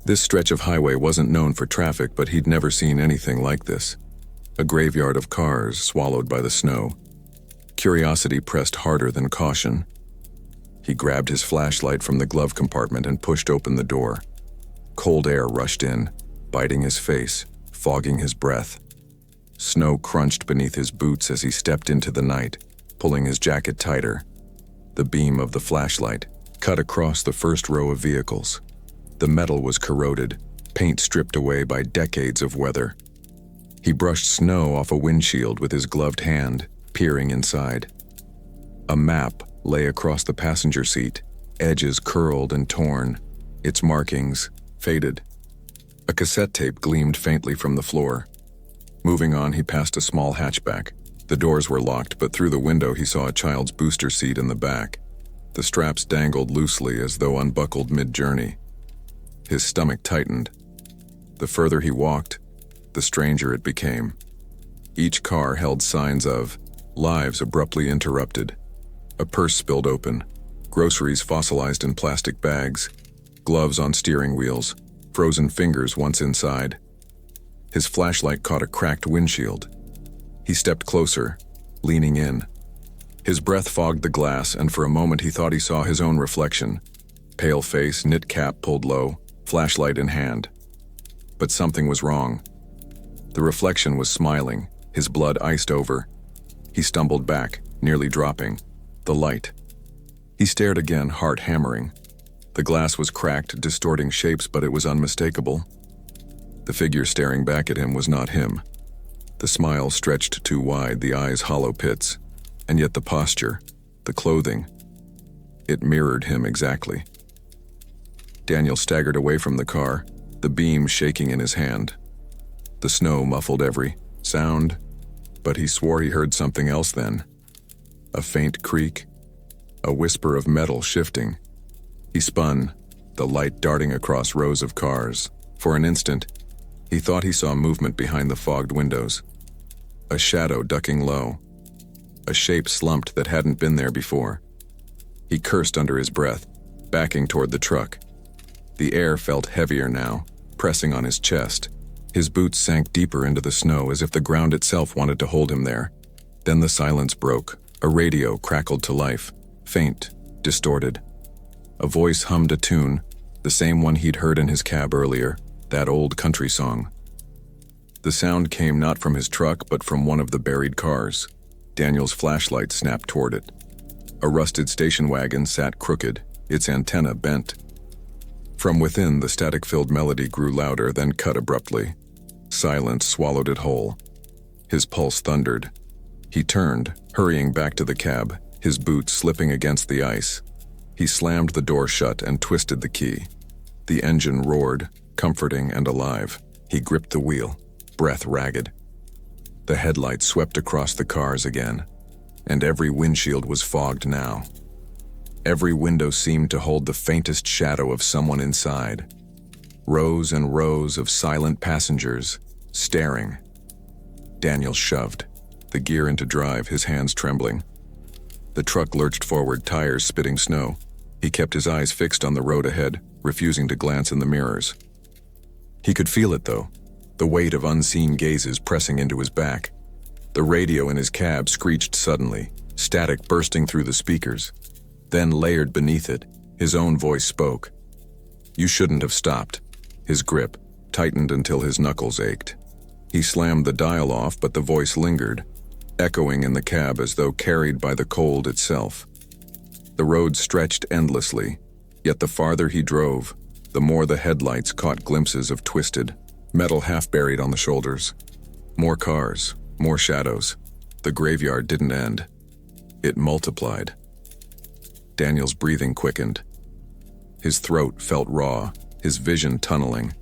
This stretch of highway wasn't known for traffic, but he'd never seen anything like this. A graveyard of cars swallowed by the snow. Curiosity pressed harder than caution. He grabbed his flashlight from the glove compartment and pushed open the door. Cold air rushed in, biting his face, fogging his breath. Snow crunched beneath his boots as he stepped into the night, pulling his jacket tighter. The beam of the flashlight cut across the first row of vehicles. The metal was corroded, paint stripped away by decades of weather. He brushed snow off a windshield with his gloved hand, peering inside. A map lay across the passenger seat, edges curled and torn, its markings faded. A cassette tape gleamed faintly from the floor. Moving on, he passed a small hatchback. The doors were locked, but through the window he saw a child's booster seat in the back. The straps dangled loosely as though unbuckled mid-journey. His stomach tightened. The further he walked, the stranger it became. Each car held signs of lives abruptly interrupted. A purse spilled open, groceries fossilized in plastic bags, gloves on steering wheels, frozen fingers once inside. His flashlight caught a cracked windshield. He stepped closer, leaning in. His breath fogged the glass, and for a moment he thought he saw his own reflection. Pale face, knit cap pulled low, flashlight in hand. But something was wrong. The reflection was smiling, his blood iced over. He stumbled back, nearly dropping. The light. He stared again, heart hammering. The glass was cracked, distorting shapes, but it was unmistakable. The figure staring back at him was not him. The smile stretched too wide, the eyes hollow pits. And yet the posture, the clothing, it mirrored him exactly. Daniel staggered away from the car, the beam shaking in his hand. The snow muffled every sound, but he swore he heard something else then. A faint creak, a whisper of metal shifting. He spun, the light darting across rows of cars. For an instant, he thought he saw movement behind the fogged windows. A shadow ducking low. A shape slumped that hadn't been there before. He cursed under his breath, backing toward the truck. The air felt heavier now, pressing on his chest. His boots sank deeper into the snow as if the ground itself wanted to hold him there. Then the silence broke. A radio crackled to life, faint, distorted. A voice hummed a tune, the same one he'd heard in his cab earlier, that old country song. The sound came not from his truck but from one of the buried cars. Daniel's flashlight snapped toward it. A rusted station wagon sat crooked, its antenna bent. From within, the static-filled melody grew louder, then cut abruptly. Silence swallowed it whole. His pulse thundered. He turned, hurrying back to the cab, his boots slipping against the ice. He slammed the door shut and twisted the key. The engine roared, comforting and alive. He gripped the wheel, breath ragged. The headlights swept across the cars again, and every windshield was fogged now. Every window seemed to hold the faintest shadow of someone inside. Rows and rows of silent passengers, staring. Daniel shoved, the gear into drive, his hands trembling. The truck lurched forward, tires spitting snow. He kept his eyes fixed on the road ahead, refusing to glance in the mirrors. He could feel it, though, the weight of unseen gazes pressing into his back. The radio in his cab screeched suddenly, static bursting through the speakers. Then, layered beneath it, his own voice spoke. You shouldn't have stopped. His grip tightened until his knuckles ached. He slammed the dial off, but the voice lingered, echoing in the cab as though carried by the cold itself. The road stretched endlessly, yet the farther he drove, the more the headlights caught glimpses of twisted, metal half buried on the shoulders. More cars, more shadows. The graveyard didn't end. It multiplied. Daniel's breathing quickened. His throat felt raw, his vision tunneling.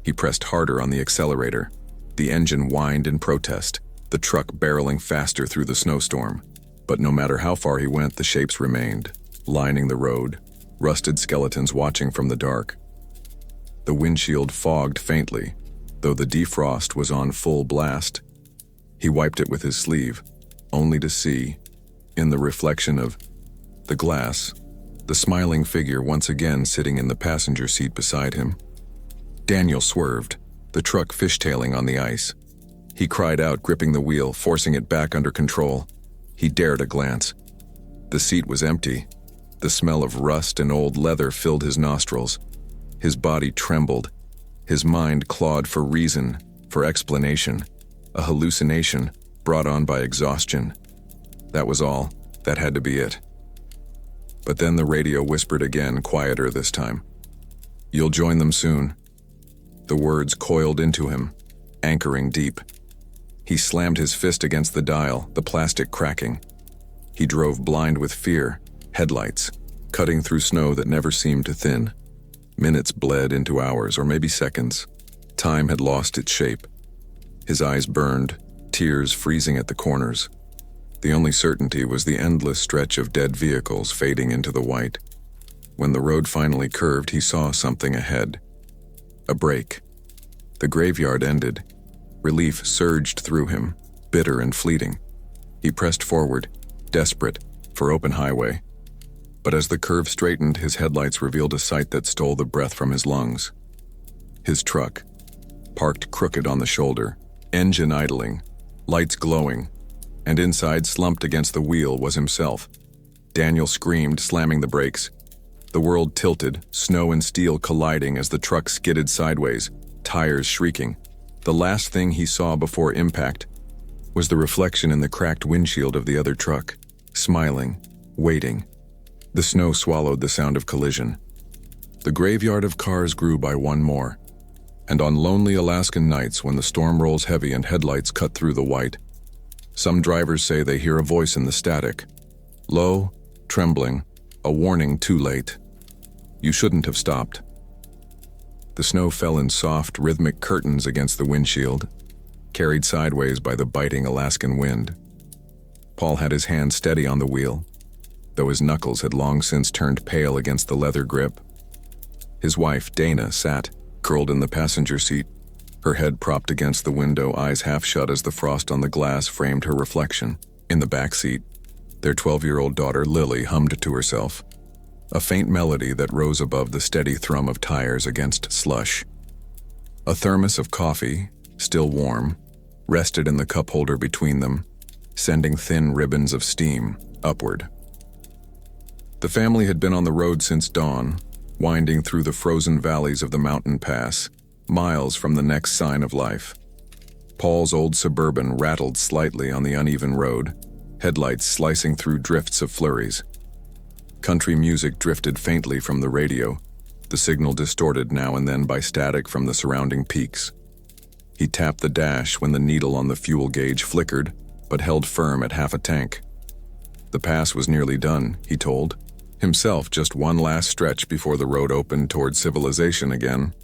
He pressed harder on the accelerator. The engine whined in protest, the truck barreling faster through the snowstorm. But no matter how far he went, the shapes remained, lining the road, rusted skeletons watching from the dark. The windshield fogged faintly, though the defrost was on full blast. He wiped it with his sleeve, only to see, in the reflection of the glass, the smiling figure once again sitting in the passenger seat beside him. Daniel swerved, the truck fishtailing on the ice. He cried out, gripping the wheel, forcing it back under control. He dared a glance. The seat was empty. The smell of rust and old leather filled his nostrils. His body trembled. His mind clawed for reason, for explanation. A hallucination brought on by exhaustion. That was all. That had to be it. But then the radio whispered again, quieter this time. You'll join them soon. The words coiled into him, anchoring deep. He slammed his fist against the dial, the plastic cracking. He drove blind with fear, headlights, cutting through snow that never seemed to thin. Minutes bled into hours, or maybe seconds. Time had lost its shape. His eyes burned, tears freezing at the corners. The only certainty was the endless stretch of dead vehicles fading into the white. When the road finally curved, he saw something ahead. A break. The graveyard ended. Relief surged through him, bitter and fleeting. He pressed forward, desperate, for open highway. But as the curve straightened, his headlights revealed a sight that stole the breath from his lungs. His truck, parked crooked on the shoulder, engine idling, lights glowing, and inside, slumped against the wheel, was himself. Daniel screamed, slamming the brakes. The world tilted, snow and steel colliding as the truck skidded sideways, tires shrieking. The last thing he saw before impact was the reflection in the cracked windshield of the other truck, smiling, waiting. The snow swallowed the sound of collision. The graveyard of cars grew by one more, and on lonely Alaskan nights when the storm rolls heavy and headlights cut through the white, some drivers say they hear a voice in the static. Low, trembling, a warning too late. You shouldn't have stopped. The snow fell in soft, rhythmic curtains against the windshield, carried sideways by the biting Alaskan wind. Paul had his hand steady on the wheel, though his knuckles had long since turned pale against the leather grip. His wife, Dana, sat, curled in the passenger seat, her head propped against the window, eyes half shut as the frost on the glass framed her reflection. In the back seat, their 12-year-old daughter, Lily, hummed to herself, a faint melody that rose above the steady thrum of tires against slush. A thermos of coffee, still warm, rested in the cup holder between them, sending thin ribbons of steam upward. The family had been on the road since dawn, winding through the frozen valleys of the mountain pass, miles from the next sign of life. Paul's old Suburban rattled slightly on the uneven road, headlights slicing through drifts of flurries. Country music drifted faintly from the radio, the signal distorted now and then by static from the surrounding peaks. He tapped the dash when the needle on the fuel gauge flickered, but held firm at half a tank. The pass was nearly done, he told himself, just one last stretch before the road opened toward civilization again.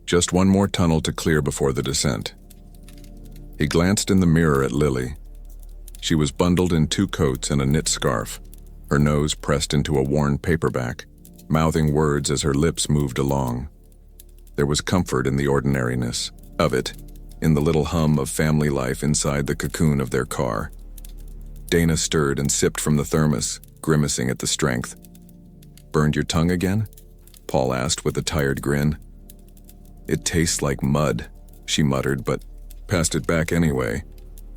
Just one more tunnel to clear before the descent. He glanced in the mirror at Lily. She was bundled in 2 coats and a knit scarf, her nose pressed into a worn paperback, mouthing words as her lips moved along. There was comfort in the ordinariness of it, in the little hum of family life inside the cocoon of their car. Dana stirred and sipped from the thermos, grimacing at the strength. "Burned your tongue again?" Paul asked with a tired grin. "It tastes like mud," she muttered, but passed it back anyway.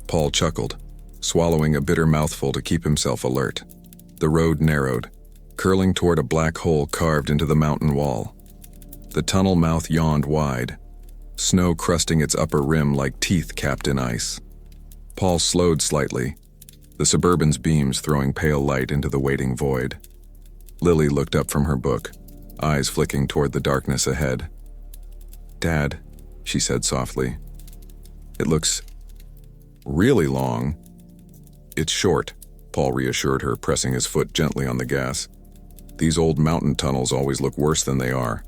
Paul chuckled, swallowing a bitter mouthful to keep himself alert. The road narrowed, curling toward a black hole carved into the mountain wall. The tunnel mouth yawned wide, snow crusting its upper rim like teeth capped in ice. Paul slowed slightly, the Suburban's beams throwing pale light into the waiting void. Lily looked up from her book, eyes flicking toward the darkness ahead. "Dad," she said softly, "it looks really long." "It's short," Paul reassured her, pressing his foot gently on the gas. "These old mountain tunnels always look worse than they are.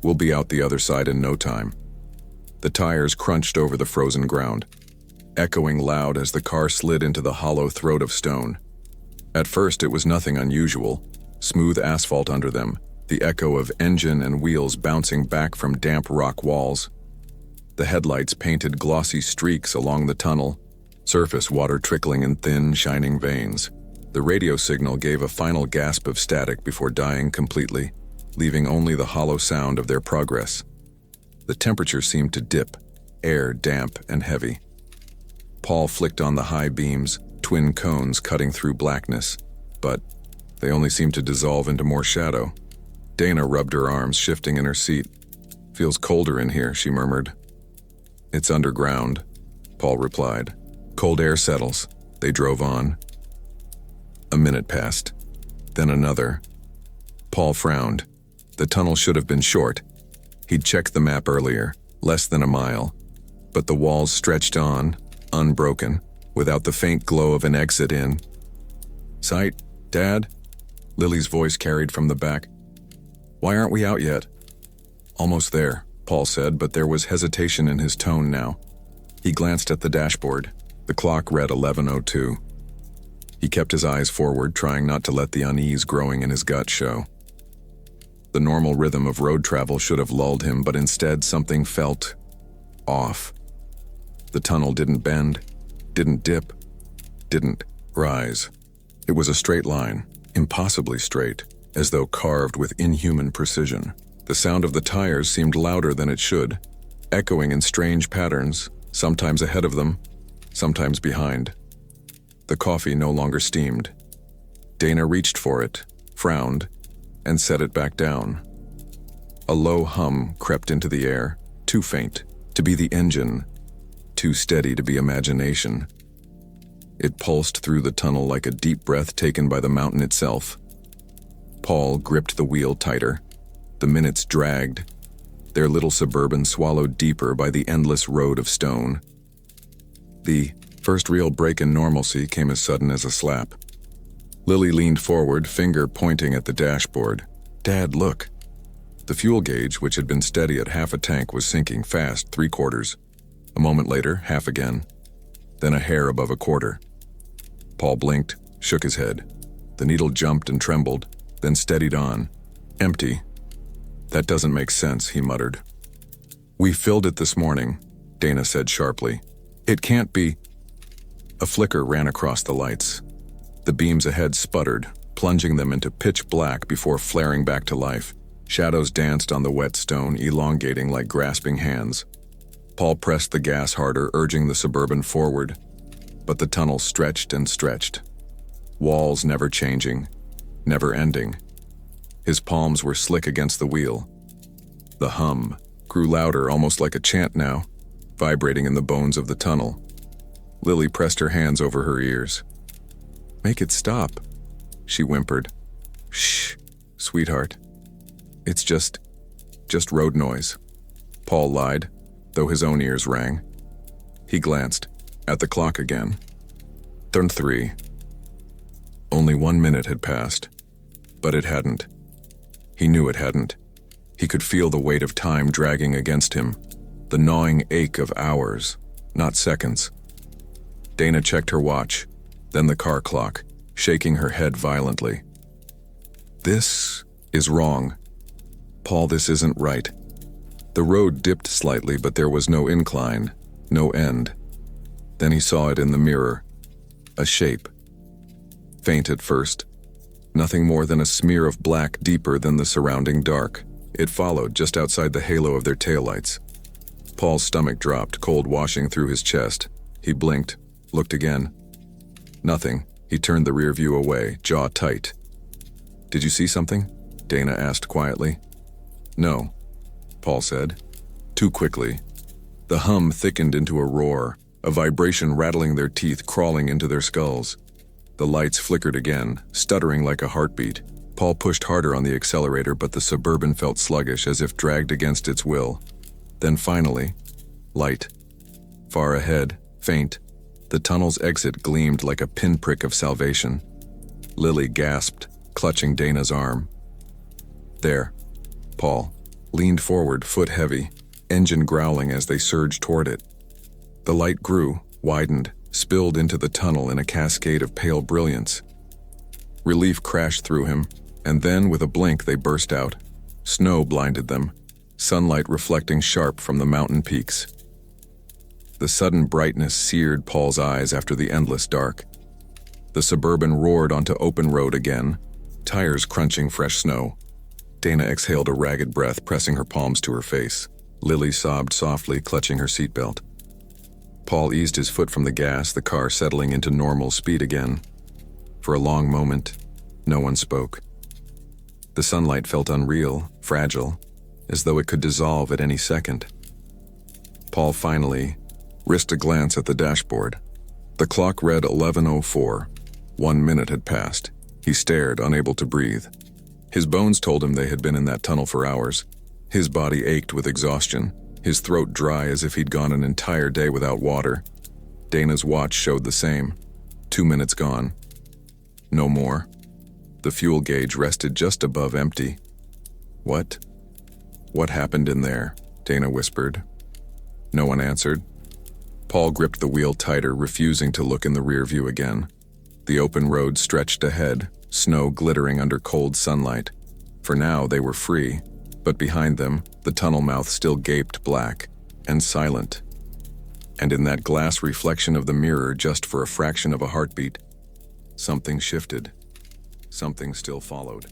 We'll be out the other side in no time." The tires crunched over the frozen ground, echoing loud as the car slid into the hollow throat of stone. At first it was nothing unusual, smooth asphalt under them, the echo of engine and wheels bouncing back from damp rock walls. The headlights painted glossy streaks along the tunnel, surface water trickling in thin, shining veins. The radio signal gave a final gasp of static before dying completely, leaving only the hollow sound of their progress. The temperature seemed to dip, air damp and heavy. Paul flicked on the high beams, twin cones cutting through blackness, but they only seemed to dissolve into more shadow. Dana rubbed her arms, shifting in her seat. "Feels colder in here," she murmured. "It's underground," Paul replied. "Cold air settles." They drove on. A minute passed, then another. Paul frowned. The tunnel should have been short. He'd checked the map earlier, less than a mile, but the walls stretched on, unbroken, without the faint glow of an exit in. "Sight, Dad?" Lily's voice carried from the back. "Why aren't we out yet?" "Almost there," Paul said, but there was hesitation in his tone now. He glanced at the dashboard. The clock read 11:02. He kept his eyes forward, trying not to let the unease growing in his gut show. The normal rhythm of road travel should have lulled him, but instead something felt off. The tunnel didn't bend, didn't dip, didn't rise. It was a straight line, impossibly straight, as though carved with inhuman precision. The sound of the tires seemed louder than it should, echoing in strange patterns, sometimes ahead of them, sometimes behind. The coffee no longer steamed. Dana reached for it, frowned, and set it back down. A low hum crept into the air, too faint to be the engine, too steady to be imagination. It pulsed through the tunnel like a deep breath taken by the mountain itself. Paul gripped the wheel tighter. The minutes dragged, their little Suburban swallowed deeper by the endless road of stone. The first real break in normalcy came as sudden as a slap. Lily leaned forward, finger pointing at the dashboard. "Dad, look." The fuel gauge, which had been steady at half a tank, was sinking fast, 3/4. A moment later, half again. Then a hair above a quarter. Paul blinked, shook his head. The needle jumped and trembled, then steadied on. Empty. That doesn't make sense, he muttered. We filled it this morning, Dana said sharply. It can't be. A flicker ran across the lights. The beams ahead sputtered, plunging them into pitch black before flaring back to life. Shadows danced on the wet stone, elongating like grasping hands. Paul pressed the gas harder, urging the Suburban forward. But the tunnel stretched and stretched. Walls never changing, never ending. His palms were slick against the wheel. The hum grew louder, almost like a chant now, vibrating in the bones of the tunnel. Lily pressed her hands over her ears. Make it stop, she whimpered. Shh, sweetheart. It's just road noise. Paul lied, though his own ears rang. He glanced at the clock again. Turned 3. Only 1 minute had passed, but it hadn't. He knew it hadn't. He could feel the weight of time dragging against him, the gnawing ache of hours, not seconds. Dana checked her watch, then the car clock, shaking her head violently. This is wrong. Paul, this isn't right. The road dipped slightly, but there was no incline, no end. Then he saw it in the mirror. A shape. Faint at first. Nothing more than a smear of black deeper than the surrounding dark. It followed just outside the halo of their taillights. Paul's stomach dropped, cold washing through his chest. He blinked, looked again. Nothing. He turned the rear view away, jaw tight. Did you see something? Dana asked quietly. No, Paul said. Too quickly. The hum thickened into a roar, a vibration rattling their teeth, crawling into their skulls. The lights flickered again, stuttering like a heartbeat. Paul pushed harder on the accelerator, but the Suburban felt sluggish, as if dragged against its will. Then finally, light. Far ahead, faint, the tunnel's exit gleamed like a pinprick of salvation. Lily gasped, clutching Dana's arm. There. Paul leaned forward, foot heavy, engine growling as they surged toward it. The light grew, widened, spilled into the tunnel in a cascade of pale brilliance. Relief crashed through him, and then with a blink they burst out. Snow blinded them, sunlight reflecting sharp from the mountain peaks. The sudden brightness seared Paul's eyes after the endless dark. The Suburban roared onto open road again, tires crunching fresh snow. Dana exhaled a ragged breath, pressing her palms to her face. Lily sobbed softly, clutching her seatbelt. Paul eased his foot from the gas, the car settling into normal speed again. For a long moment, no one spoke. The sunlight felt unreal, fragile, as though it could dissolve at any second. Paul finally risked a glance at the dashboard. The clock read 11:04. 1 minute had passed. He stared, unable to breathe. His bones told him they had been in that tunnel for hours. His body ached with exhaustion, his throat dry as if he'd gone an entire day without water. Dana's watch showed the same. 2 minutes gone. No more. The fuel gauge rested just above empty. What? What happened in there? Dana whispered. No one answered. Paul gripped the wheel tighter, refusing to look in the rear view again. The open road stretched ahead, snow glittering under cold sunlight. For now, they were free, but behind them, the tunnel mouth still gaped black and silent. And in that glass reflection of the mirror, just for a fraction of a heartbeat, something shifted. Something still followed.